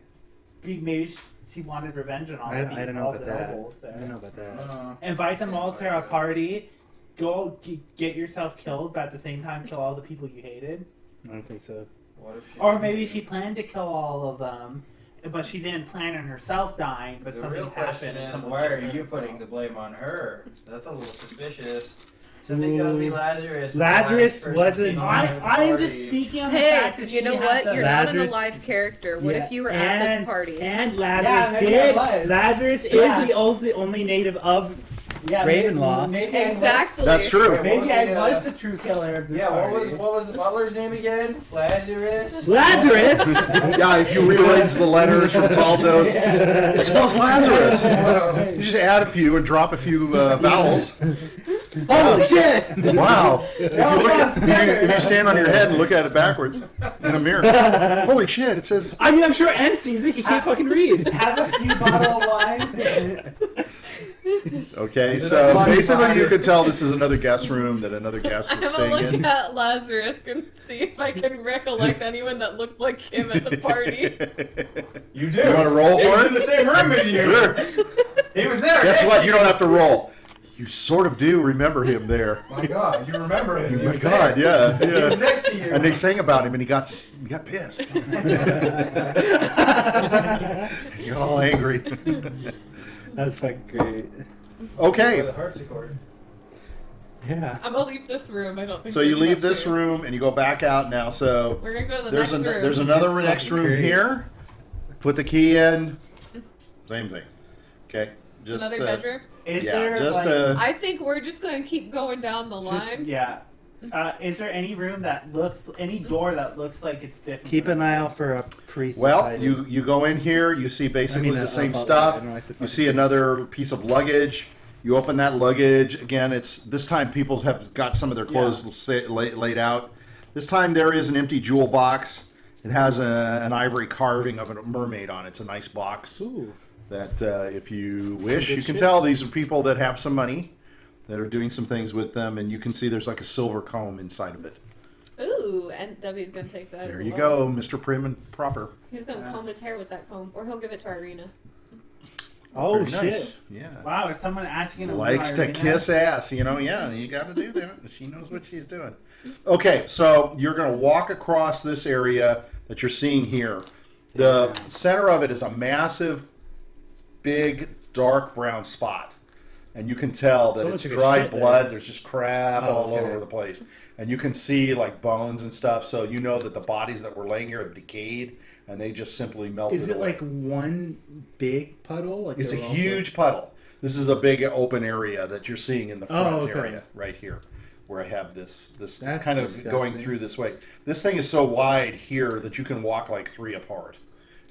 Maybe she wanted revenge on all I the don't know all about the that. nobles I there. don't know about that. Invite them all Seems to like a a- party. Go get yourself killed, but at the same time kill all the people you hated. I don't think so. What if she Or maybe she planned to kill all of them, but she didn't plan on herself dying. But The something real question happened. And is, someone why killed are her you as well. putting the blame on her? That's a little suspicious. Something tells me Lazarus. was the Lazarus last person wasn't- seen on I the am just party. speaking on the Hey, fact that you she know had what? the- You're not Lazarus- an alive character. What Yeah, if you were at this party? And Yeah, Lazarus maybe did. I was. Lazarus Yeah. is the only native of yeah, Ravenloft. Maybe I was- Exactly. That's true. What Maybe was I the, was the true killer of this Yeah, party. what was the butler's name again? Lazarus? Lazarus. Yeah, if you rearrange the letters from Taltos, it spells Lazarus. You just add a few and drop a few vowels. Holy shit! Wow. If you stand on your head and look at it backwards in a mirror. Holy shit, it says... I mean, I'm sure N sees it. He can't fucking read. Have a few bottle of wine. Okay, Is it so a funny basically body? you could tell this is another guest room that another guest I'm was gonna staying look in. at Lazarus and see if I can recollect anyone that looked like him at the party. You do. You want to roll He for was it? in the same room as you. Sure. He was there. Guess next what? to You don't have to roll. You sort of do remember him there. My God, you remember him. Oh He my was God, there. yeah, He was yeah. next to you. And they sang about him, and he got pissed. He got all angry. That's fucking great. Okay, The harpsichord. Yeah. I'm gonna leave this room. I don't think. so you there's leave much this here. room and you go back out now. So We're gonna go to the there's next room. there's another It's next fucking room great. here. Put the key in. Same thing. Okay, It's just another bedroom. Is yeah, there just like, I think we're just gonna keep going down the line. just, yeah. Is there any room that looks, any door that looks like it's different? Keep from an the eye other? out for a priest. well, inside you go in here. You see basically the same stuff. You see another piece of luggage. You open that luggage again. It's this time people's have got some of their clothes laid out. This time there is an empty jewel box. It has an ivory carving of a mermaid on it. It's a nice box Ooh. that if you wish, Good you can shit. tell these are people that have some money that are doing some things with them, and you can see there's like a silver comb inside of it. Ooh, and W's gonna take that. There as you well. go, Mr. Prim and Proper. He's gonna comb his hair with that comb, or he'll give it to Irina. Oh Very shit! nice. Yeah. Wow, is someone actually gonna Likes to Irina? kiss ass, you know. Yeah, you got to do that. She knows what she's doing. Okay, so you're going to walk across this area that you're seeing here. The center of it is a massive, big, dark brown spot, and you can tell that So it's much like a dried shit there. blood. There's just crap Oh, all okay. over the place, and you can see like bones and stuff. So you know that the bodies that were laying here have decayed, and they just simply melted. Is it away. like one big puddle? Like It's a they're all- huge puddle. This is a big open area that you're seeing in the front Oh, okay. area right here, where I have this. It's That's kind of disgusting. going through this way. This thing is so wide here that you can walk like 3 apart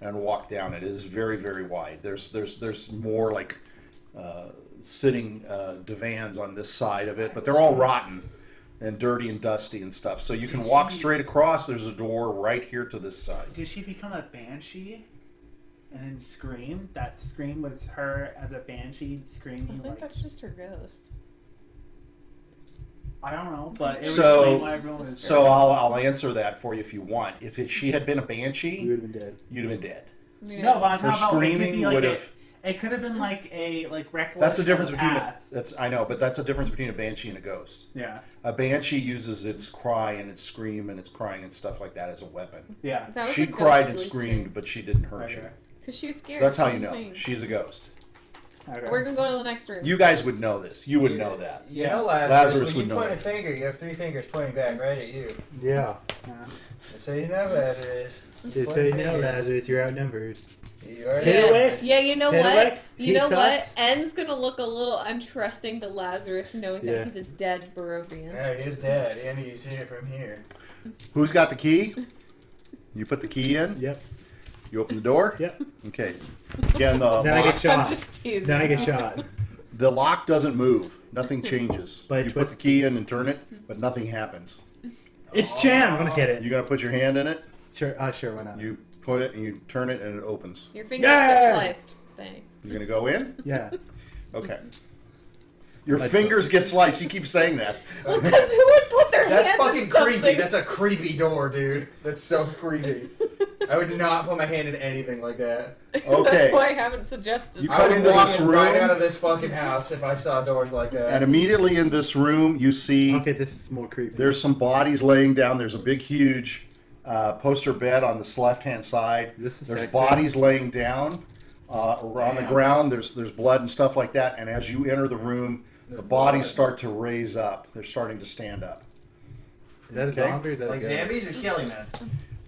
and walk down it. It is very, very wide. There's more like sitting divans on this side of it, but they're all rotten and dirty and dusty and stuff. So you can walk straight across. There's a door right here to this side. Did she become a banshee? And then scream? That scream was her as a banshee I screaming think like that's just her ghost. I don't know, but it So- would explain why everyone was So I'll answer that for you if you want. If she had been a banshee, You would have been dead. you'd have been dead. Yeah. No, but I'm Her talking about it could screaming be like would a- have. It could have been like a recollection. That's the difference of between past. that's I know, but that's the difference between a banshee and a ghost. Yeah, A banshee uses its cry and its scream and its crying and stuff like that as a weapon. yeah. That was She a cried and ghostly screamed, scream. but she didn't hurt you. Okay. Cause she was So scared. that's how you Same know thing. she's a ghost. Okay. We're gonna go to the next room. You guys would know this. You would know that. You Yeah. know, Lazarus when would you know point a that. finger, you have 3 fingers pointing back right at you. Yeah. Just so you know, Lazarus. Just so you know, Lazarus, you're outnumbered. You already Hit know. away. Yeah, you know Hit what? away. You know He's what? sus. N's gonna look a little untrusting to Lazarus, knowing Yeah. that he's a dead Barovian. Yeah, he is dead, and you see it from here. Who's got the key? You put the key in. Yep. You open the door. Yep. Okay. Again, the Then I get lock, shot. I'm just teasing. Then I get shot. the lock doesn't move. Nothing changes. But You it put the twists. key in and turn it, but nothing happens. It's jam. I'm gonna hit it. You gonna put your hand in it. Sure. Sure. Why not? You put it and you turn it and it opens. Your fingers Yeah! get sliced. Bang. You're gonna go in. Yeah. Okay. Your Like- fingers get sliced. You keep saying that. Well, because who would put their That's hands fucking in something? creepy. That's a creepy door, dude. That's so creepy. I would not put my hand in anything like that. Okay. That's why I haven't suggested. You I come would into walk this right room. out of this fucking house if I saw doors like that. And immediately in this room, you see Okay, this is more creepy. there's some bodies laying down. There's a big, huge poster bed on this left-hand side. This is There's sexy. bodies laying down on the Damn. ground. There's blood and stuff like that. And as you enter the room, the There's bodies blood. start to raise up. They're starting to stand up. Is that a Okay. zombie or is that Like a ghost? zombies or skelly men?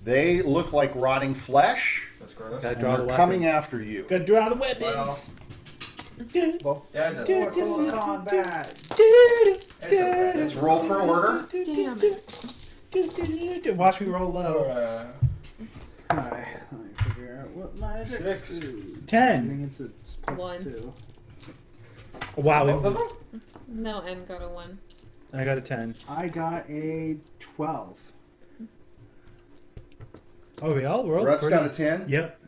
They look like rotting flesh, That's gross. Gotta and draw the they're weapons. coming after you. Gotta draw the weapons. Yeah, that's Mortal Kombat. It's okay. Let's roll for order. Damn it. Watch me roll low. Alright, let me figure out what my dex 6. is. I 10. think it's a plus 1. 2. Wow. Both of them? No, N got a 1. I got a 10. I got a 12. Oh, we all rolled Grutz pretty. got a 10. Yep.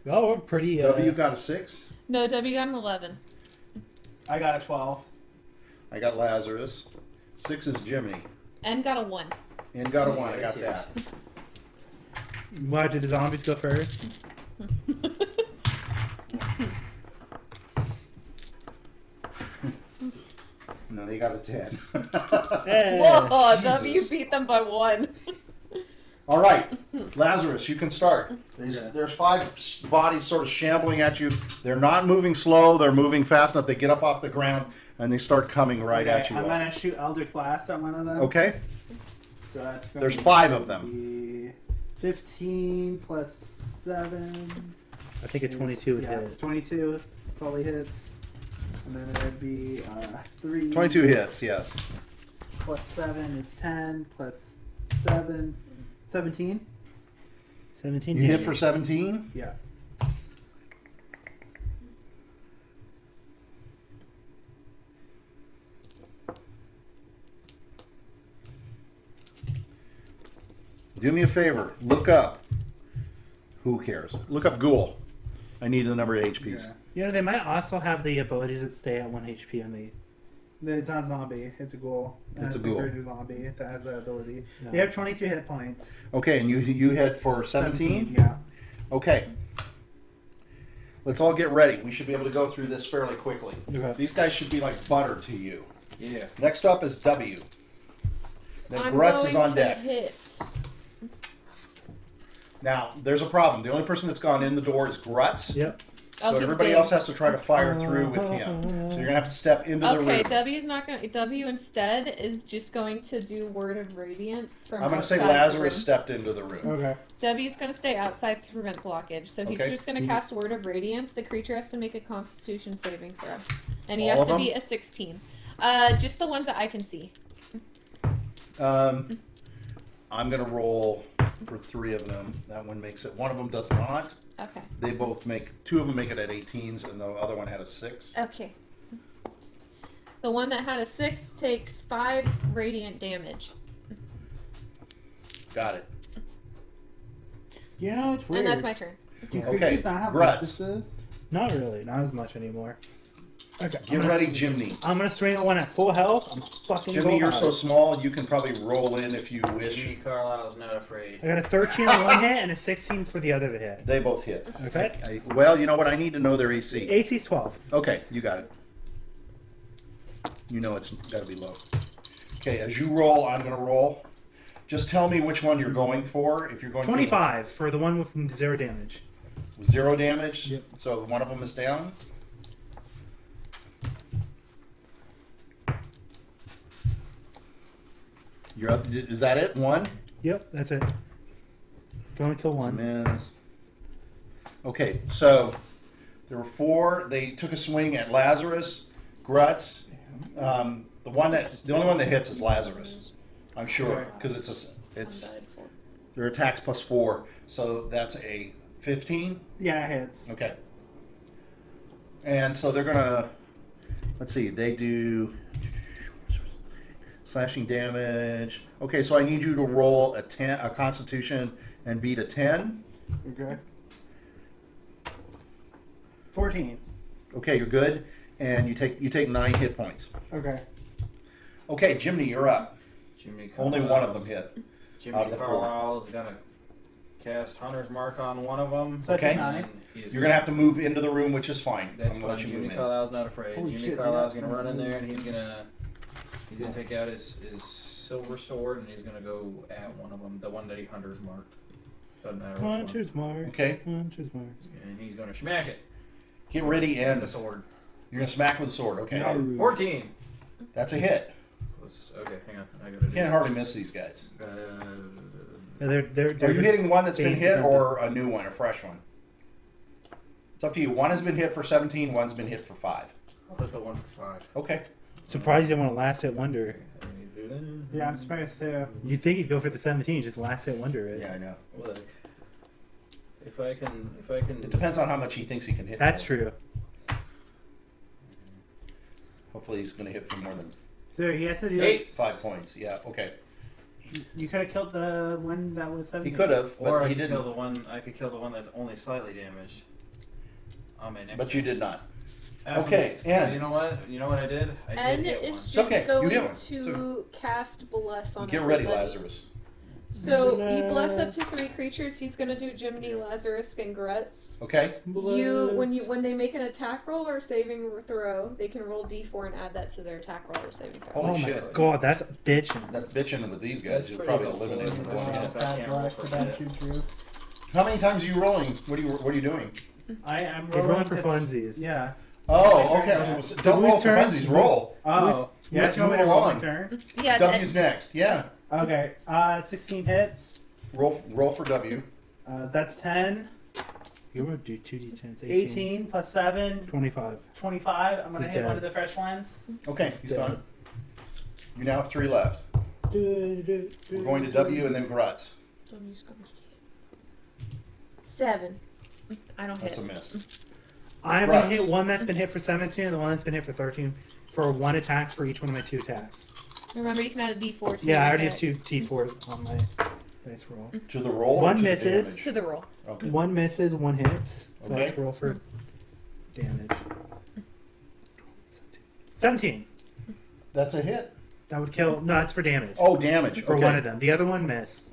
We all rolled pretty. W got a 6. No, W got an 11. I got a 12. I got Lazarus. 6 is Jiminy. And got a 1. And got a 1. I Yes, got yes. that. Why did the zombies go first? No, they got a 10. Hey. Whoa, Jesus. W beat them by 1. All right, Lazarus, you can start. Okay. There's 5 bodies sort of shambling at you. They're not moving slow. They're moving fast enough. They get up off the ground and they start coming right Okay, at you. I'm gonna shoot Eldritch Blast at one of them. Okay. So that's gonna There's 5 of them. be 15 plus 7. I think a 22 would yeah, hit. 22 fully hits. And then it would be 3. 22 hits, yes. Plus 7 is 10. Plus 7. 17. 17 You hit for 17? Yeah. Do me a favor. Look up. Who cares? Look up Ghoul. I need the number of HPs. Yeah. You know, they might also have the ability to stay at 1 HP on the... It's not a zombie. It's a ghoul. And It's a ghoul. greater zombie that has that ability. Yeah. They have 22 hit points. Okay, and you hit for 17? Yeah. Okay. Let's all get ready. We should be able to go through this fairly quickly. Okay. These guys should be like butter to you. Yeah. Next up is W. Then I'm Grutz going is on to deck. hit. Now, there's a problem. The only person that's gone in the door is Grutz. Yep. Oh, So he's everybody big. else has to try to fire through with him. So you're gonna have to step into the Okay, room. W's not going to. W instead is just going to do Word of Radiance from I'm gonna say outside the Lazarus room. stepped into the room. Okay. W's going to stay outside to prevent blockage. So he's Okay. just going to cast Word of Radiance. The creature has to make a Constitution saving throw, and he All has of to them? be a 16. Just the ones that I can see. I'm gonna roll for 3 of them. That one makes it. One of them does not. Okay. They both make. 2 of them make it at 18s, and the other one had a 6. Okay. The one that had a 6 takes 5 radiant damage, Got it. You know, it's weird. and that's my turn. Do Okay, creatures not have Grutz. weaknesses? Not really. Not as much anymore. Okay. Get ready, Jiminy. I'm going to swing at one at full health. I'm fucking Jimmy, going you're out. so small. You can probably roll in if you wish. Jiminy Carlyle is not afraid. I got a 13 on one hit and a 16 for the other hit. They both hit. Okay. Well, you know what? I need to know their AC. AC's 12. Okay, you got it. You know it's got to be low. Okay, as you roll, I'm going to roll. Just tell me which one you're going for. If you're going 25 for the one with 0 damage. for 0 damage, Yep. so one of them is down. You're up. Is that it? 1? Yep, that's it. Go and kill one. Miss. Okay, so there were 4. They took a swing at Lazarus, Grutz. The only one that hits is Lazarus. I'm sure because it's One died for. their attacks plus 4, so that's a 15. Yeah, it hits. Okay. And so they're gonna. Let's see. They do slashing damage. Okay, so I need you to roll a Constitution and beat a 10. Okay. 14. Okay, you're good, and you take 9 hit points. Okay. Okay, Jiminy, you're up. Jiminy Only Carlyle one of them hit. out Jiminy of the 4. Carlyle is gonna cast Hunter's Mark on one of them. So I Okay. take 9. You're gonna have to move into the room, which is fine. That's I'm gonna fine. let you Jiminy move in. Carlyle's not afraid. Holy Jiminy shit, Carlyle's yeah. gonna run in there and he's gonna take out his silver sword and he's gonna go at one of them, the one that he Hunter's marked. Doesn't matter which one. Puncher's mark. Okay. Puncher's mark. And he's gonna smack it Get ready, with and the sword. you're gonna smack with the sword. Okay, No. 14. that's a hit. Okay, hang on. I gotta You do can't hardly miss these guys. Yeah, they're Are you hitting one that's been basic hit number. or a new one, a fresh one? It's up to you. One has been hit for 17. One's been hit for 5. I'll hit the one for 5. Okay. surprised you didn't want to last hit wonder. I need to do that. Yeah, I'm surprised too. You'd think you'd go for the 17, just last hit wonder it. Yeah, I know. Look, if I can. It depends on how much he thinks he can hit. That's for. true. Hopefully, he's going to hit for more than So he has to do 8. 5 points. Yeah. Okay. You could have killed the one that was 17. He could have, Or but I he could didn't. kill the one. I could kill the one that's only slightly damaged. On my next. But you did not. Okay, and- you know what? You know what I did? I And did hit is one. just okay, you going get one. to cast bless on Get ready, everybody. Lazarus. So you bless up to 3 creatures. He's gonna do Jiminy, Lazarus, and Grutz. Okay. When they make an attack roll or saving throw, they can roll D4 and add that to their attack roll or saving throw. Holy Oh my shit. god, that's bitching. That's bitching with these guys. That's You'll pretty probably helpful. eliminate them. Wow. Yeah. I Bad can't roll luck for for that that. too true. How many times are you rolling? What are you doing? I'm You're rolling for to- funsies. Yeah. Oh, okay. Don't roll whose for turn? funsies. Roll. Oh. Yeah, let's it's going move to roll my along. turn. Yeah. W's next. Yeah. Okay. 16 hits. Roll for W. That's 10. You rolled 2d10s. 18 plus 7. 25. 25. I'm going to So hit dead. one of the fresh ones. Okay, he's Yeah. done. You now have 3 left. We're going to W and then Grutz. 7. I don't That's a hit. miss. I'm Grutz. gonna hit one that's been hit for 17 and the one that's been hit for 13 for 1 attack for each one of my 2 attacks. Remember, you can add a D4 to Yeah, your I already have attack. 2 T4s on my dice roll. To the roll. or One to the misses. damage? To the roll. Okay. 1 misses, 1 hits. So Okay. let's roll for damage. 17. That's a hit. That would kill. No, that's for damage. Oh, damage. For Okay. one of them. The other one missed.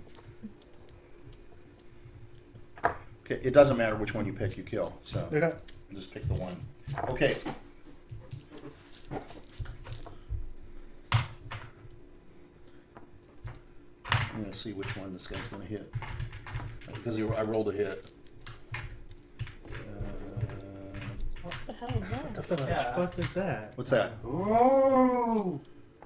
Okay. It doesn't matter which one you pick, you kill. So Okay. just pick the one. Okay. I'm gonna see which one this guy's gonna hit because I rolled a hit. What the hell is that? What the fuck, Yeah. fuck was that? What's that? Oh.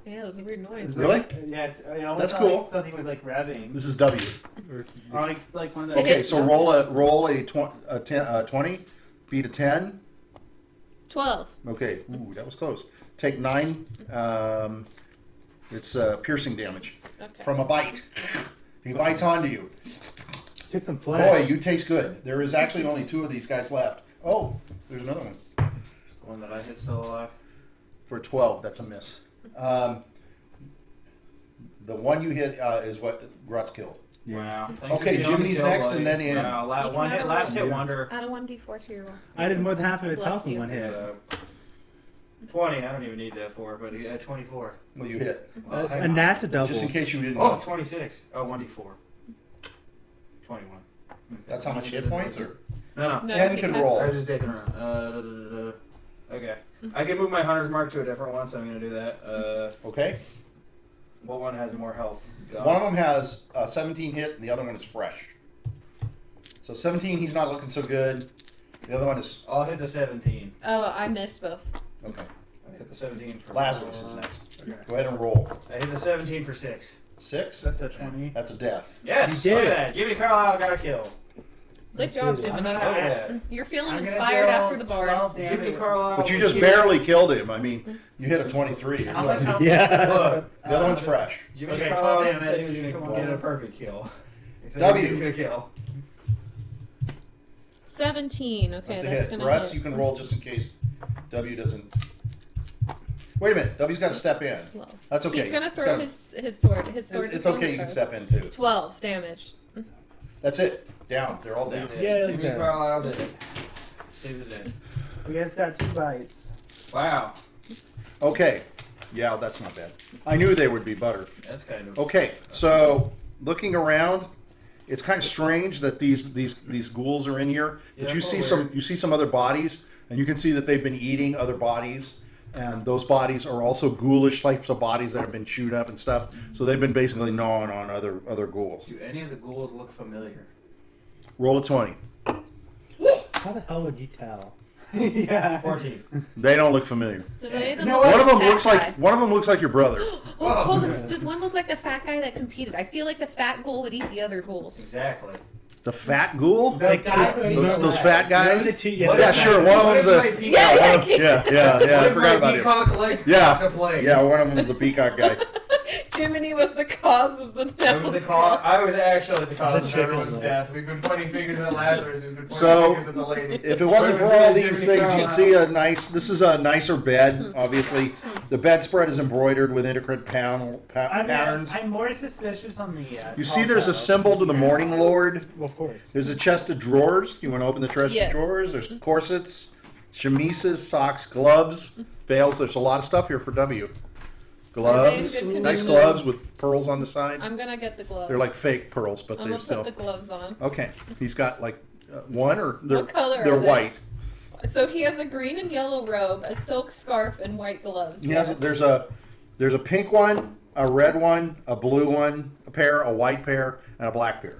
Yeah, it was a weird noise. Really? Yeah, it's, it almost That's sounded cool. like something was like revving. This is W. Or, Or like one of To those. Okay, hit. so roll a 20, beat a 10. 12. Okay, ooh, that was close. Take 9. It's piercing damage Okay. from a bite. He bites onto you. took some flesh. Boy, you taste good. There is actually only 2 of these guys left. Oh, there's another one. The one that I hit still alive. For 12, that's a miss. The one you hit is what Grutz killed. Wow. Thanks Okay, for killing Jiminy's the kill, next, buddy. and then in. Wow, You can one hit, have last one. hit wonder. Add a 1d4 to your roll. I did more than half of its Bless health in you. one hit. 20. I don't even need that for, but 24. Well, you hit. Well, hang And on. that's a double. Just in case you didn't Oh, know. 26. Oh, 1d4. 21. Okay. That's how much hit points? Or No. No, N he can has- roll. I was just digging around. Okay. I can move my hunter's mark to a different one, so I'm going to do that. Okay? What one has more health? One of them has 17 hit, and the other one is fresh. So 17, he's not looking so good. The other one is... I'll hit the 17. Oh, I missed both. Okay. I hit the 17 for Lazarus is next. Okay. Go ahead and roll. I hit the 17 for 6. 6? That's a 20. That's a death. Yes! You did Look it. at that. Jiminy Carlyle got a kill. Good job, did it. Jiminy. Look at that. You're feeling I'm gonna inspired deal after the bar. 12 Jiminy damage. Carlyle. But you was just shooting- barely killed him. I mean, you hit a 23. Or How much something. health? Yeah. Look, The other one's fresh. Jiminy Okay, Carlyle 12 said he was damage. going Come to on. get a perfect kill. He said W. he was going to kill. 17. Okay, That's a that's hit. gonna Grutz, hit. you can roll just in case W doesn't... Wait a minute. W's got to step in. 12. That's okay. He's gonna He's throw gotta- his sword. His sword. It's is on okay. the You can post. step in, too. 12 damage. That's it. Down. They're all down. Yeah, look Jiminy at that. Carlyle did it. Save the day. You guys got 2 bites. Wow. Okay. Yeah, that's not bad. I knew they would be butter. That's kind of... Okay, so looking around, it's kind of strange that these ghouls are in here. Yeah, But you it's see a little you see some other bodies, and you can see that they've been eating other bodies, and those bodies are also ghoulish types of bodies that have been chewed up and stuff. So they've been basically gnawing on other ghouls. Do any of the ghouls look familiar? Roll a 20. How the hell would you tell? Yeah. 14. They don't look familiar. Does any of them No, look One like of them the fat looks guy? like your brother. Oh, hold on. Does one look like the fat guy that competed? I feel like the fat ghoul would eat the other ghouls. Exactly. The fat ghoul? The guy who Those fat guys? The two- What Yeah, if- sure. One of what if them's my a peacock- yeah. I forgot about him. Peacock like Yeah. to play. Yeah, one of them was the peacock guy. Jiminy was the cause of the death. I was actually the cause of That's everyone's true. death. We've been pointing fingers at Lazarus. We've been pointing So, fingers at the lady. If it wasn't for all these things, you'd see a nice. This is a nicer bed. Obviously, the bedspread is embroidered with intricate patterns. I'm more suspicious on the. You see, there's a symbol to the Morning Lord. Well, of course. There's a chest of drawers. You want to open the chest Yes. of drawers? There's corsets. chemises, socks, gloves, veils. There's a lot of stuff here for W. Gloves, Are they in good nice condition? gloves with pearls on the side. I'm gonna get the gloves. They're like fake pearls, but I'm they're gonna still put the gloves on. okay. He's got like one, or they're What color they're are they? white. So he has a green and yellow robe, a silk scarf, and white gloves. He has Yes. there's a pink one, a red one, a blue one, a pair, a white pair, and a black pair.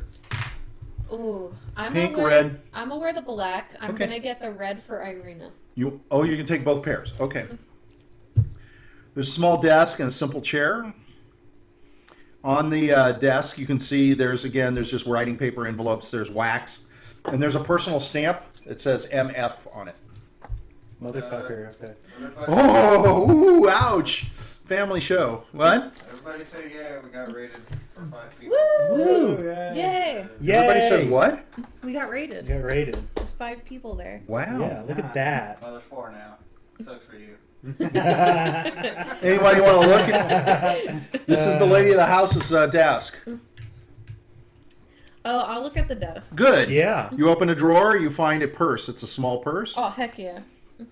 Ooh, I'm Pink, gonna wear, red. I'm gonna wear the black. I'm Okay. gonna get the red for Irina. You can take both pairs. Okay. There's a small desk and a simple chair. On the desk, you can see there's just writing paper envelopes. There's wax, and there's a personal stamp. It says MF on it. Motherfucker. Okay. Oh, ooh, ouch! Family show. What? Everybody say yeah, we got rated for 5 people. Woo! Woo! Yay! Everybody says what? We got rated. Get rated. There's 5 people there. Wow. Yeah, look at that. Well, there's 4 now. Sucks for you. Anybody want to look at? This is the lady of the house's desk. Oh, I'll look at the desk. Good. Yeah. You open a drawer, you find a purse. It's a small purse. Oh, heck yeah.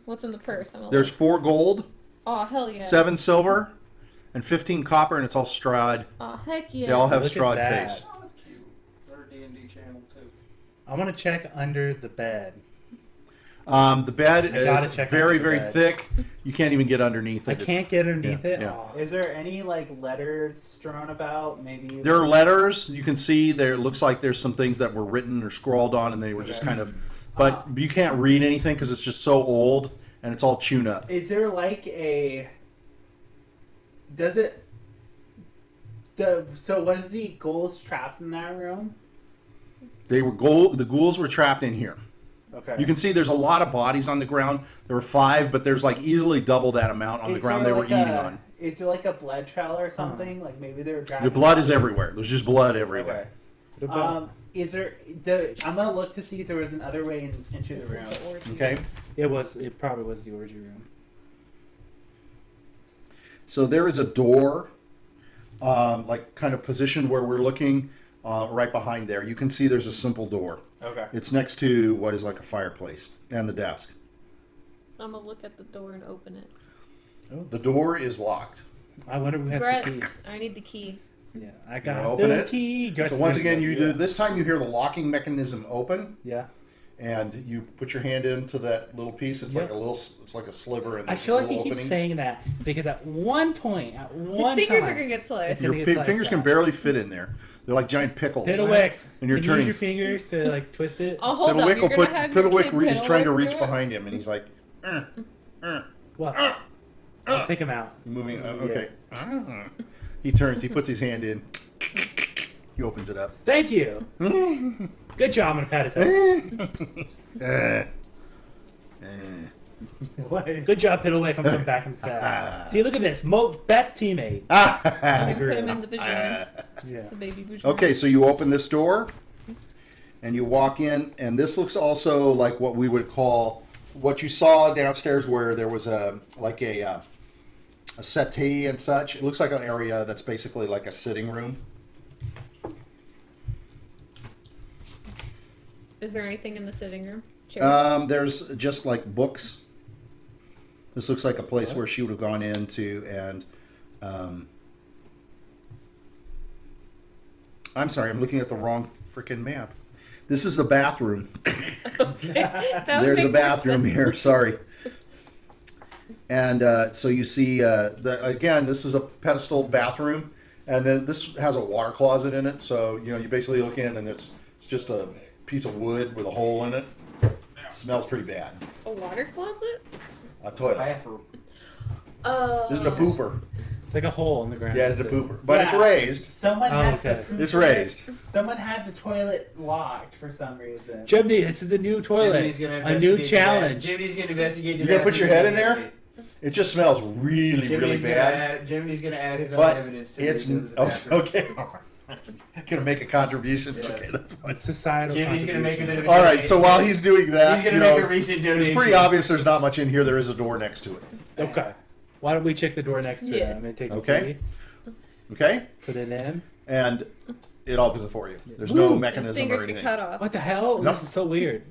What's in the purse? There's 4 gold, Oh, hell yeah. 7 silver, and 15 copper, and it's all Strahd. Oh, heck yeah. They all have Look at Strahd that. face. Oh, that's cute. They're a D&D channel too. I want to check under the bed. The bed I gotta is check very, under the very bed. thick. You can't even get underneath it. I It's- can't get underneath yeah, it. yeah. Aw. Is there any like letters strewn about? Maybe There are letters. You can see there. It looks like there's some things that were written or scrawled on, and they were just kind of. But you can't read anything because it's just so old and it's all chewed up. Is there like a? Does it? So was the ghouls trapped in that room? The ghouls were trapped in here. Okay. You can see there's a lot of bodies on the ground. There were 5, but there's like easily double that amount on the Is ground there they were like eating a- on. Is there like a blood trail or something? Like maybe they were dragging. The blood is bodies? everywhere. There's just blood everywhere. What about- Is there? I'm gonna look to see if there was another way into This the was room. the orgy. Okay. It probably was the orgy room. So there is a door, like kind of positioned where we're looking, right behind there. You can see there's a simple door. Okay. It's next to what is like a fireplace and the desk. I'm gonna look at the door and open it. The door is locked. I wonder who has the key. Grutz, I need the key. Yeah, I You got open the it? key. Grutz So is once gonna again, go, you yeah. do. This time you hear the locking mechanism open, Yeah. and you put your hand into that little piece. It's like Yeah. a little. It's like a sliver, and I there's feel like little he keeps openings. saying that because at one point, His fingers are gonna get sliced. Your It's gonna get fingers like can that. barely fit in there. They're like giant pickles. Piddlewick. And you're Can turning- you use your fingers to like twist it? Oh, hold up. Piddlewick You're will gonna put. have your Piddlewick kid is trying to Piddlewick reach do it? behind him, and he's like, What? Take him out. moving. Okay. He turns. He puts his hand in. He opens it up. Thank you. Good job. I'm gonna pat his head. What? Good job, Piddlewick. I'm putting back in the set. See, look at this. Best teammate. Put Grew. him in the vagina. Yeah. The baby vagina. Okay, so you open this door, and you walk in, and this looks also like what we would call what you saw downstairs, where there was a settee and such. It looks like an area that's basically like a sitting room. Is there anything in the sitting room? Chairs? There's just like books. This looks like a place where she would have gone into, and I'm sorry, I'm looking at the wrong freaking map. This is the bathroom. Okay. That would There's make a more bathroom sense. here. Sorry. And so you see, again, this is a pedestal bathroom, and then this has a water closet in it. So you basically look in, and it's just a piece of wood with a hole in it. It smells pretty bad. A water closet? A toilet. Bathroom. This is a pooper. It's like a hole in the ground. Yeah, it's a pooper, but it's Yeah. raised. Someone Oh, had okay. the It's raised. Someone had the toilet locked for some reason. Jimmy, this is the new toilet. Jimmy's gonna A new investigate the challenge. Jimmy's gonna investigate. the You gonna put your head in bathroom. there? It just smells really, Jimmy's really gonna bad. Jimmy's gonna add his own But evidence to it's the bathroom. okay. Gonna make a contribution. Yes. Okay, that's fine. It's societal. Jimmy's gonna make a bit of a All right. donation. So while he's doing that, He's gonna you make know, a recent it's donation. pretty obvious. There's not much in here. There is a door next to it. Okay. Why don't we check the door next to Yes. it? I'm gonna take Okay. the key, Okay, put it in. and it opens it for you. There's Woo! no His His mechanism fingers or get anything. cut off. What the hell? Nope. This is so weird.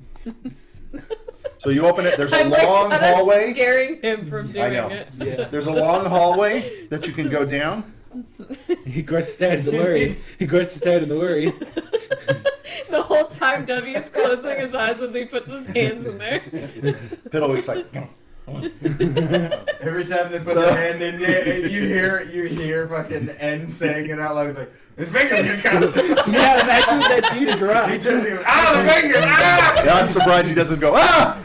So you open it. There's a I'm long like, I'm hallway. scaring him from doing know. it. Yeah. There's a long hallway that you can go down. Grutz started the worried. Grutz started the worried. The whole time W's closing his eyes as he puts his hands in there. Piddlewick's like. Every time they put their hand in there, you hear fucking N saying it out loud. He's like, his finger's gonna come. Yeah, imagine that dude He Grutz. just goes, the fingers! Ah! Yeah, I'm surprised he doesn't go, ah!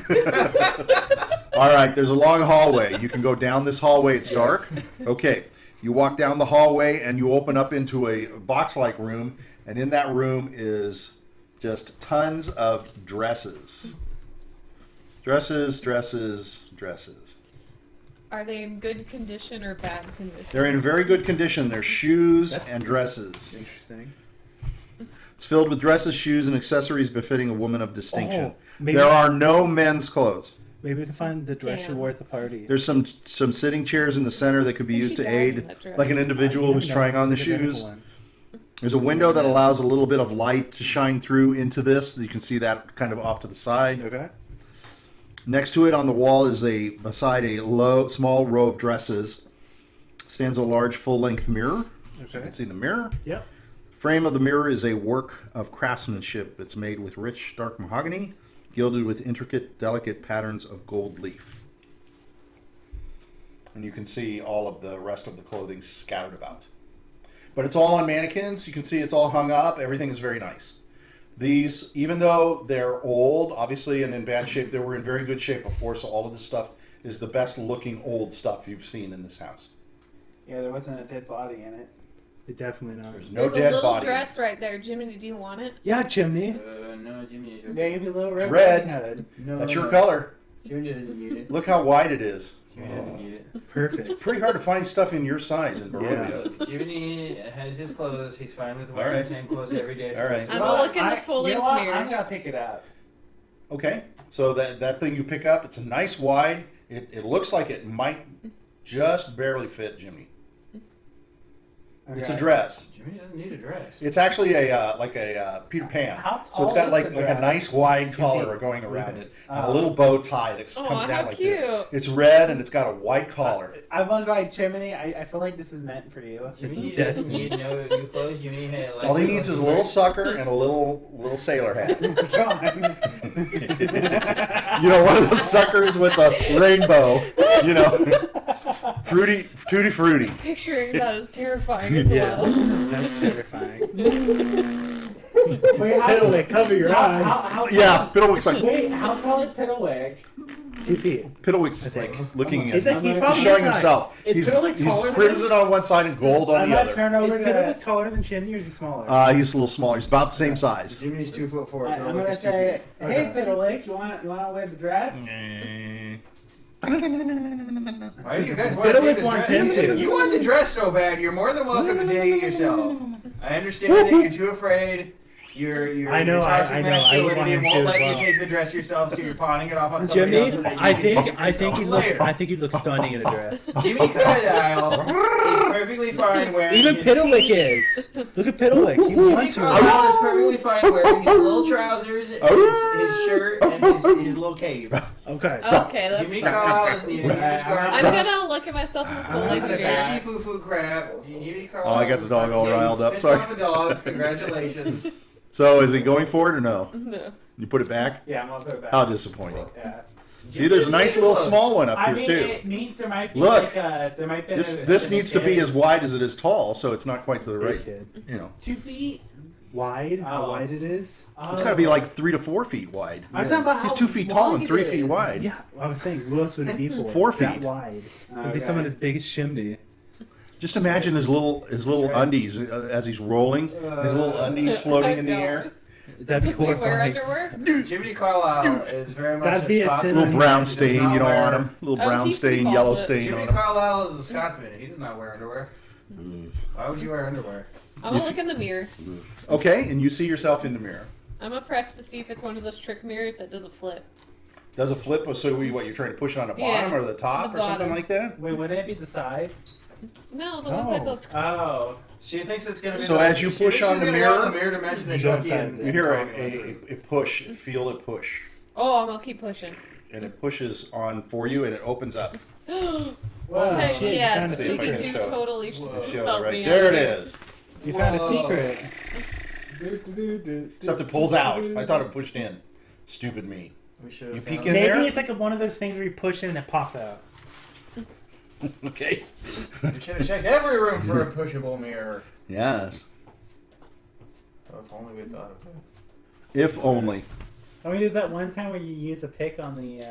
All right, there's a long hallway. You can go down this hallway. It's dark. Okay, you walk down the hallway and you open up into a box-like room, and in that room is just tons of dresses. Dresses. Are they in good condition or bad condition? They're in very good condition. They're shoes and dresses. Interesting. It's filled with dresses, shoes, and accessories befitting a woman of distinction. Oh, maybe- There are no men's clothes. Maybe we can find the dress you Damn. wore at the party. There's some sitting chairs in the center that could be I think used she to died in aid, that dress. like an individual who's trying on the shoes. There's a window that allows a little bit of light to shine through into this. You can see that kind of off to the side. Okay. Next to it on the wall is beside a small row of dresses, stands a large full-length mirror. You Okay. can see the mirror. Yep. Frame of the mirror is a work of craftsmanship. It's made with rich, dark mahogany, gilded with intricate, delicate patterns of gold leaf. And you can see all of the rest of the clothing scattered about. But it's all on mannequins. You can see it's all hung up. Everything is very nice. These, even though they're old, obviously, and in bad shape, they were in very good shape before, so all of this stuff is the best looking old stuff you've seen in this house. Yeah, there wasn't a dead body in it. Definitely not. There's no There's a dead little body. dress right there. Jiminy, do you want it? Yeah, Chimney. No, Jimmy. Yeah, give me a little red. red. Riding Hood. No, That's your no. color. Jimmy doesn't need it. Look how wide it is. Jimmy doesn't need it. Perfect. Pretty hard to find stuff in your size in Barovia. Look, Jimmy has his clothes. He's fine with All wearing right. the same clothes every day. All right. I'm gonna look in the You full-length know what? mirror. I'm gonna pick it up. Okay, so that thing you pick up, it's a nice wide. It looks like it might just barely fit Jimmy. It's a Okay. dress. Jimmy doesn't need a dress. It's actually a Peter Pan. How So it's tall got like is the a dress? nice wide 2 collar feet. going around it, and a Oh. little bow tie that Oh, comes down how like cute. this. It's red and it's got a white collar. I'm gonna go like Chimney. I feel like this is meant for you. Jimmy doesn't need no new clothes. Jimmy likes All he the needs clothes is a he little wears. sucker and a little sailor hat. Come on. You know, one of those suckers with a rainbow. You know, tutti frutti. Picturing that is terrifying as Yeah, well. that's terrifying. Wait, Piddlewick, cover your eyes. Oh, Yeah, Piddlewick's like Wait, how tall is Piddlewick? 2 feet. Piddlewick's I like think. looking He's at like, I'm he's gonna- probably showing this high. himself. Is He's Piddlewick taller than crimson on one side and gold on I'm the gonna other. turn Is over Piddlewick to. taller than Chimney or is he smaller? He's a little smaller. He's about the same size. Jimmy's 2'4". I'm Piddlewick gonna is 2 say, feet. hey Piddlewick, you want to wear the dress? Why do you guys want to Piddlewick take this wants dress? him to. You want the dress so bad. You're more than welcome to take it yourself. I understand that you're too afraid. Your I know, toxic I know, I masculinity want him won't to as let well. you take the dress yourself, so you're pawning it off on somebody Jimmy, else. So that you I can take think it I think yourself you look later. I think you look stunning in a dress. Jimmy Carlyle is perfectly fine wearing Even his Piddlewick is. Look at Piddlewick. He Jimmy wants to. Carlyle is perfectly fine wearing his little trousers, his shirt, and his little cape. Okay. Okay, that's Jimmy fine. Carlyle doesn't need any of this I'm garbage. gonna look at myself in the full length This is mirror. fishy foo-foo crap. Jimmy Carlyle. Oh, I got the dog all riled up, Pissed sorry. off a dog. Congratulations. So is he going for it or no? No. You put it back? Yeah, I'm gonna put it back. How disappointing. Yeah. See, there's a nice little small one up I here mean, too. it means there might be Look. like there might be This needs to be as wide as it is tall, so it's not quite the Big right. kid. You know, 2 feet. Wide? How Oh. wide it is? it's got to be like 3 to 4 feet wide. I was talking about He's how 2 feet tall long and it 3 is. feet wide. Yeah, I was saying, who else would it be for? 4 That feet. wide. It would be Okay. someone as big as Chimney. Just imagine his little undies as he's rolling. His little undies floating in the air. That'd be Does he wear horrifying. underwear? Jimmy Carlyle is very much That'd a be a Scotsman. sin. Little brown He does stain, not you know, wear- on him. Little Oh, brown he's stain, pretty yellow bald. stain Jimmy on him. Carlyle is a Scotsman. He does not wear underwear. Why would you wear underwear? I'm gonna look in the mirror. Okay, and you see yourself in the mirror. I'm gonna press to see if it's one of those trick mirrors that does a flip. Does a flip? So what? You're trying to push it on the Yeah, bottom or the top the or something bottom. like that? Wait, wouldn't it be the side? No, the ones that No. go. Oh. She thinks it's gonna be. So as you she push thinks on she's the gonna go mirror, in the mirror dimension that you go Chucky inside and of You hear Tommy went through. a push, feel a push. Oh, I'm gonna keep pushing. And it pushes on for you, and it opens up. Wow. Heck shit, yes, you found a you secret. do totally Whoa. Show help it right me there. out. It is. You found a Whoa. secret. Except it pulls out. I thought it pushed in. Stupid me. We should have You found peek in Maybe there? it's like one of those things where you push it and it pops out. Okay. We should have checked every room for a pushable mirror. Yes. Oh, if only we thought of it. If only. I mean, there's that one time where you use a pick on the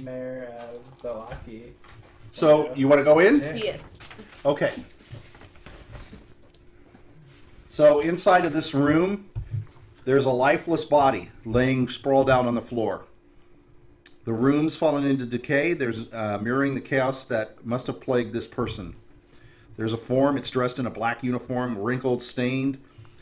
mayor of Belaki. So, you want to go in? Yes. Okay. So, inside of this room, there's a lifeless body laying sprawled out on the floor. The room's fallen into decay. There's mirroring the chaos that must have plagued this person. There's a form. It's dressed in a black uniform, wrinkled, stained.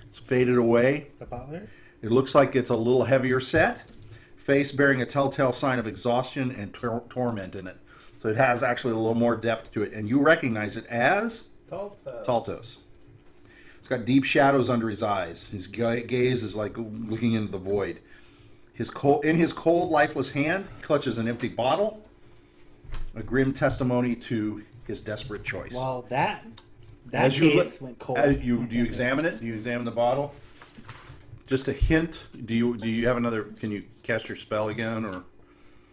It's faded away. The butler? It looks like it's a little heavier set. Face bearing a telltale sign of exhaustion and torment in it. So it has actually a little more depth to it. And you recognize it as Taltos. It's got deep shadows under his eyes. His gaze is like looking into the void. In his cold, lifeless hand, he clutches an empty bottle, a grim testimony to his desperate choice. Well, that As you case went cold. do you examine it? Do you examine the bottle? Just a hint. Do you have another? Can you cast your spell again or?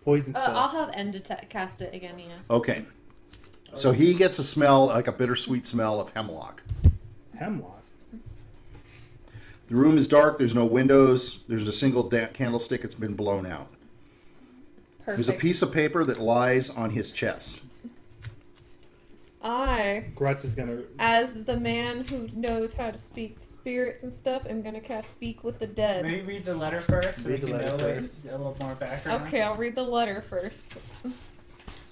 Poison spell. I'll have End to cast it again, yeah. Okay. So he gets a smell like a bittersweet smell of hemlock. Hemlock. The room is dark. There's no windows. There's a single candlestick. It's been blown out. Perfect. There's a piece of paper that lies on his chest. I, Grutz is gonna. as the man who knows how to speak to spirits and stuff, am gonna cast Speak with the Dead. Maybe read the letter first so we Read the can letter know first. there's a little more background. Okay, I'll read the letter first.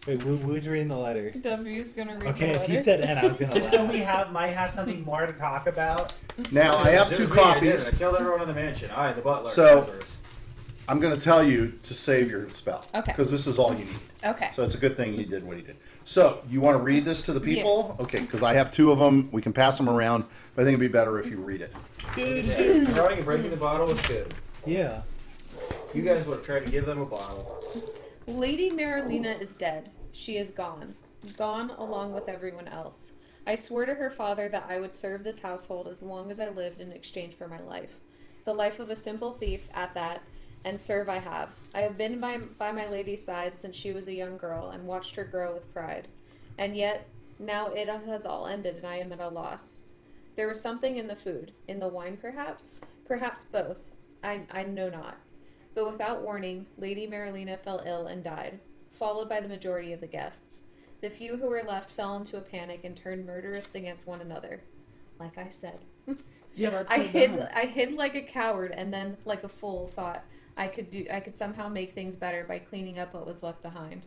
Wait, who's reading the letter? W's gonna read Okay, the if letter. you said N, I was gonna Just so laugh. we might have something more to talk about. Now I have It two was me, I did copies. it. I killed everyone in the mansion. I, the butler. So- Lazarus. I'm going to tell you to save your spell. Okay. Because this is all you need. Okay. So it's a good thing he did what he did. So you want to read this to the people? Okay, because I have two of them. We can pass them around. But I think it'd be better if you read it. Yeah, throwing and breaking the bottle was good. Yeah. You guys would have tried to give them a bottle. Lady Marilena is dead. She is gone. Gone along with everyone else. I swore to her father that I would serve this household as long as I lived in exchange for my life. The life of a simple thief at that, and serve I have. I have been by my lady's side since she was a young girl, and watched her grow with pride. And yet, now it has all ended, and I am at a loss. There was something in the food. In the wine, perhaps? Perhaps both. I know not. But without warning, Lady Marilena fell ill and died, followed by the majority of the guests. The few who were left fell into a panic and turned murderous against one another. Like I said. Yeah, that's I hid like a coward, and then, like a fool, thought I could somehow make things better by cleaning up what was left behind.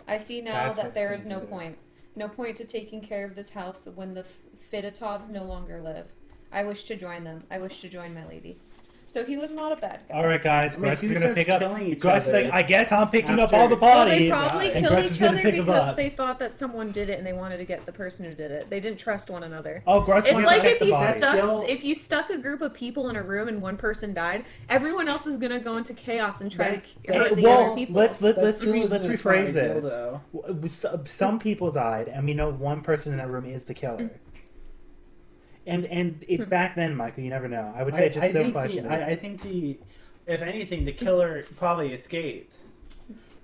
I see now That's that what's there is things no to do. point to taking care of this house when the Fidetovs no longer live. I wish to join them. I wish to join my lady. So he was not a bad guy. All right, guys. I mean, Grutz he is gonna starts pick up. killing each Grutz is other like, I guess I'm picking up after- all the Well, bodies. they probably and killed Grutz is each gonna other pick 'em because up. they thought that someone did it and they wanted to get the person who did it. They didn't trust one another. Oh, Grutz It's wants like to check if the you bodies. Still- stuck a group of people in a room and one person died, everyone else is gonna go into chaos and try That's- to hurt the well, other people. let's That still rephrase isn't a smart idea, this. though. Some people died, and we know one person in that room is the killer. And it's back then, Michael. You never know. I would say just don't question it. I think if anything, the killer probably escaped.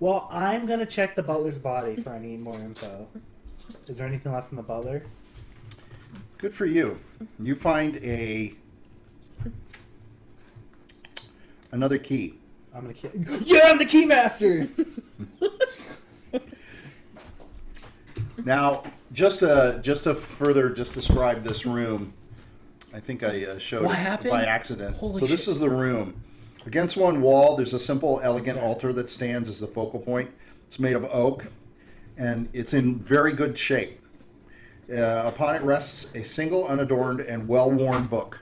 Well, I'm gonna check the butler's body for any more info. Is there anything left in the butler? Good for you. You find another key. I'm gonna kill. Yeah, I'm the key master. Now, just to further describe this room, I think I showed What it happened? by accident. Holy So this shit. is the room. Against one wall, there's a simple, elegant altar that stands as the focal point. It's made of oak, and it's in very good shape. Upon it rests a single, unadorned, and well-worn book.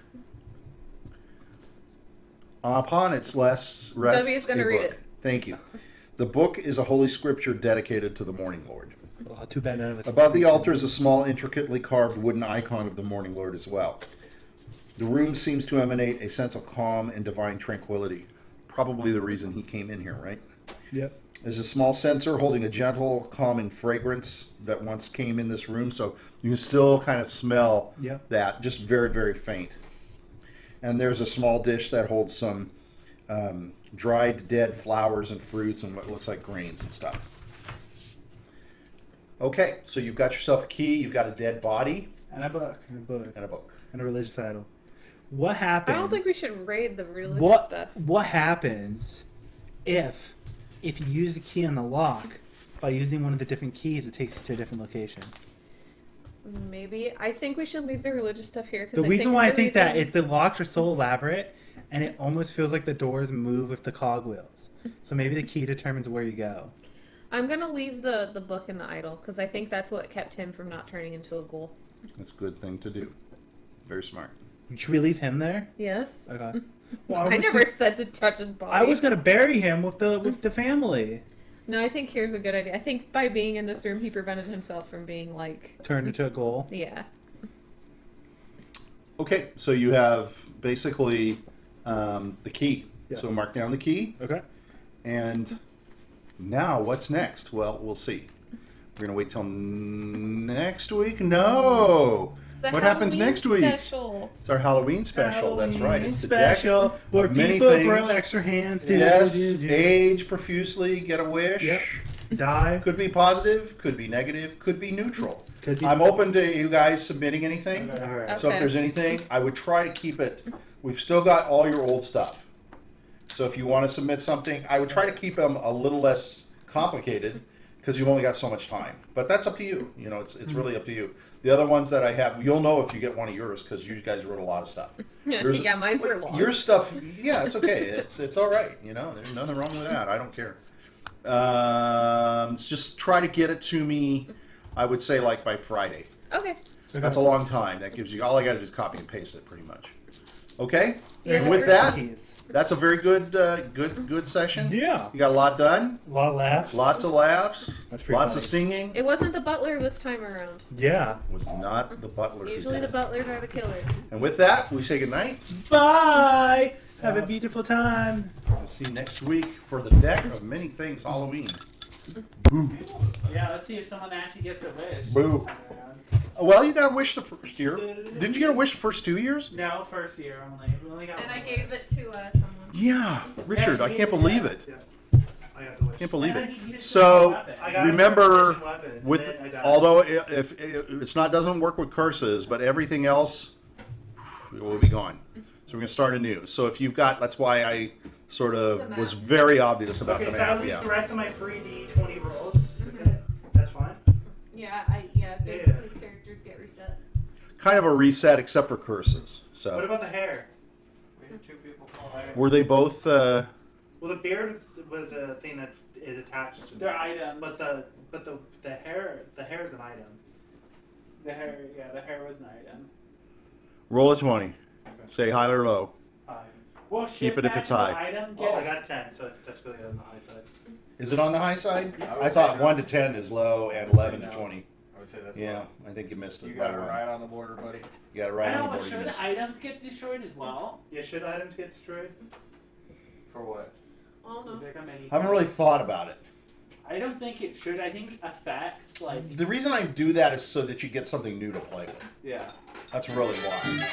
Upon its rests W's gonna a read book. it. Thank you. The book is a holy scripture dedicated to the Morning Lord. Oh, too bad none of us. Above the altar is a small, intricately carved wooden icon of the Morning Lord as well. The room seems to emanate a sense of calm and divine tranquility. Probably the reason he came in here, right? Yep. There's a small censer holding a gentle, calming fragrance that once came in this room, so you can still kind of smell Yep. that, just very, very faint. And there's a small dish that holds some dried dead flowers and fruits and what looks like grains and stuff. Okay, so you've got yourself a key, you've got a dead body, And a book. And a book. and a book. And a religious idol. What happens? I don't think we should raid the religious What stuff. What happens if you use the key on the lock by using one of the different keys? It takes you to a different location. Maybe. I think we should leave the religious stuff here. The reason why I think that is the locks are so elaborate, and it almost feels like the doors move with the cogwheels. So maybe the key determines where you go. I'm going to leave the book and the idol, because I think that's what kept him from not turning into a ghoul. That's a good thing to do. Very smart. Should we leave him there? Yes. Okay. I never said to touch his body. I was gonna bury him with the family. No, I think here's a good idea. I think by being in this room, he prevented himself from being like... Turned into a ghoul. Yeah. Okay, so you have basically the key. Yes. So mark down the key. Okay. And now what's next? Well, we'll see. We're going to wait till next week? No! It's a What happens Halloween next week? Special. It's our Halloween special. That's right. It's the special deck where of many people things. grow extra hands. Yes, age profusely, get a wish. Yep. Die. Could be positive, could be negative, could be neutral. Could be. I'm open to you guys submitting anything. All right. So if Okay. there's anything, I would try to keep it. We've still got all your old stuff. So if you want to submit something, I would try to keep them a little less complicated because you've only got so much time. But that's up to you. You know, it's really up to you. The other ones that I have, you'll know if you get one of yours because you guys wrote a lot of stuff. Yours- Yeah, mine's were long. Your stuff, yeah, it's okay. It's all right. You know, there's nothing wrong with that. I don't care. Just try to get it to me. I would say like by Friday. Okay. That's a long time. That gives you all I got to do is copy and paste it, pretty much. Okay. Yeah, And with we're- that, Keys. that's a very good, good session. Yeah. You got a lot done. A lot of laughs. Lots of laughs. That's pretty Lots funny. of singing. It wasn't the butler this time around. Yeah. It was not the butler. who Usually did the it. butlers are the killers. And with that, we say goodnight. Bye. Have a beautiful time. We'll see you next week for the deck of many things Halloween. Boo. Yeah, let's see if someone actually gets a wish. Boo. Well, you got a wish the first year. Didn't you get a wish the first 2 years? No, first year only. We only got And I one. gave it to someone. Yeah, Richard. I can't believe it. I got the wish. Can't believe And it. then he just So, took his weapon. I got remember, a weapon, and with then I died. although if it's not doesn't work with curses, but everything else it will be gone. So we're gonna start anew. So if you've got, that's why I sort of was very obvious about Okay, the so I'll map. use Yeah. the rest of my free D20 rolls. Okay. That's fine. Yeah, basically characters get reset. Kind of a reset, except for curses. What So about the hair? We had two people fall out. were they both? Well, the beard was a thing that is attached to They're items. but the hair is an item. The hair, yeah, the hair was an item. Roll a 20. Say high or low. Well, Keep it if it's high. Item, Oh, I got 10, so it's technically on the high side. Is it on the high side? I I would thought say no. 1 to 10 is low and I would say 11 to no. 20. I would say that's Yeah, low. I think you missed it. You by got it one. right on the border, buddy. You got it right I on know, the but board. You should missed. items get destroyed as well? Yeah, should items get destroyed? For what? Oh no. There come any- I haven't really thought about it. I don't think it should. I think effects, like, The reason I do that is so that you get something new to play with. yeah. That's really why.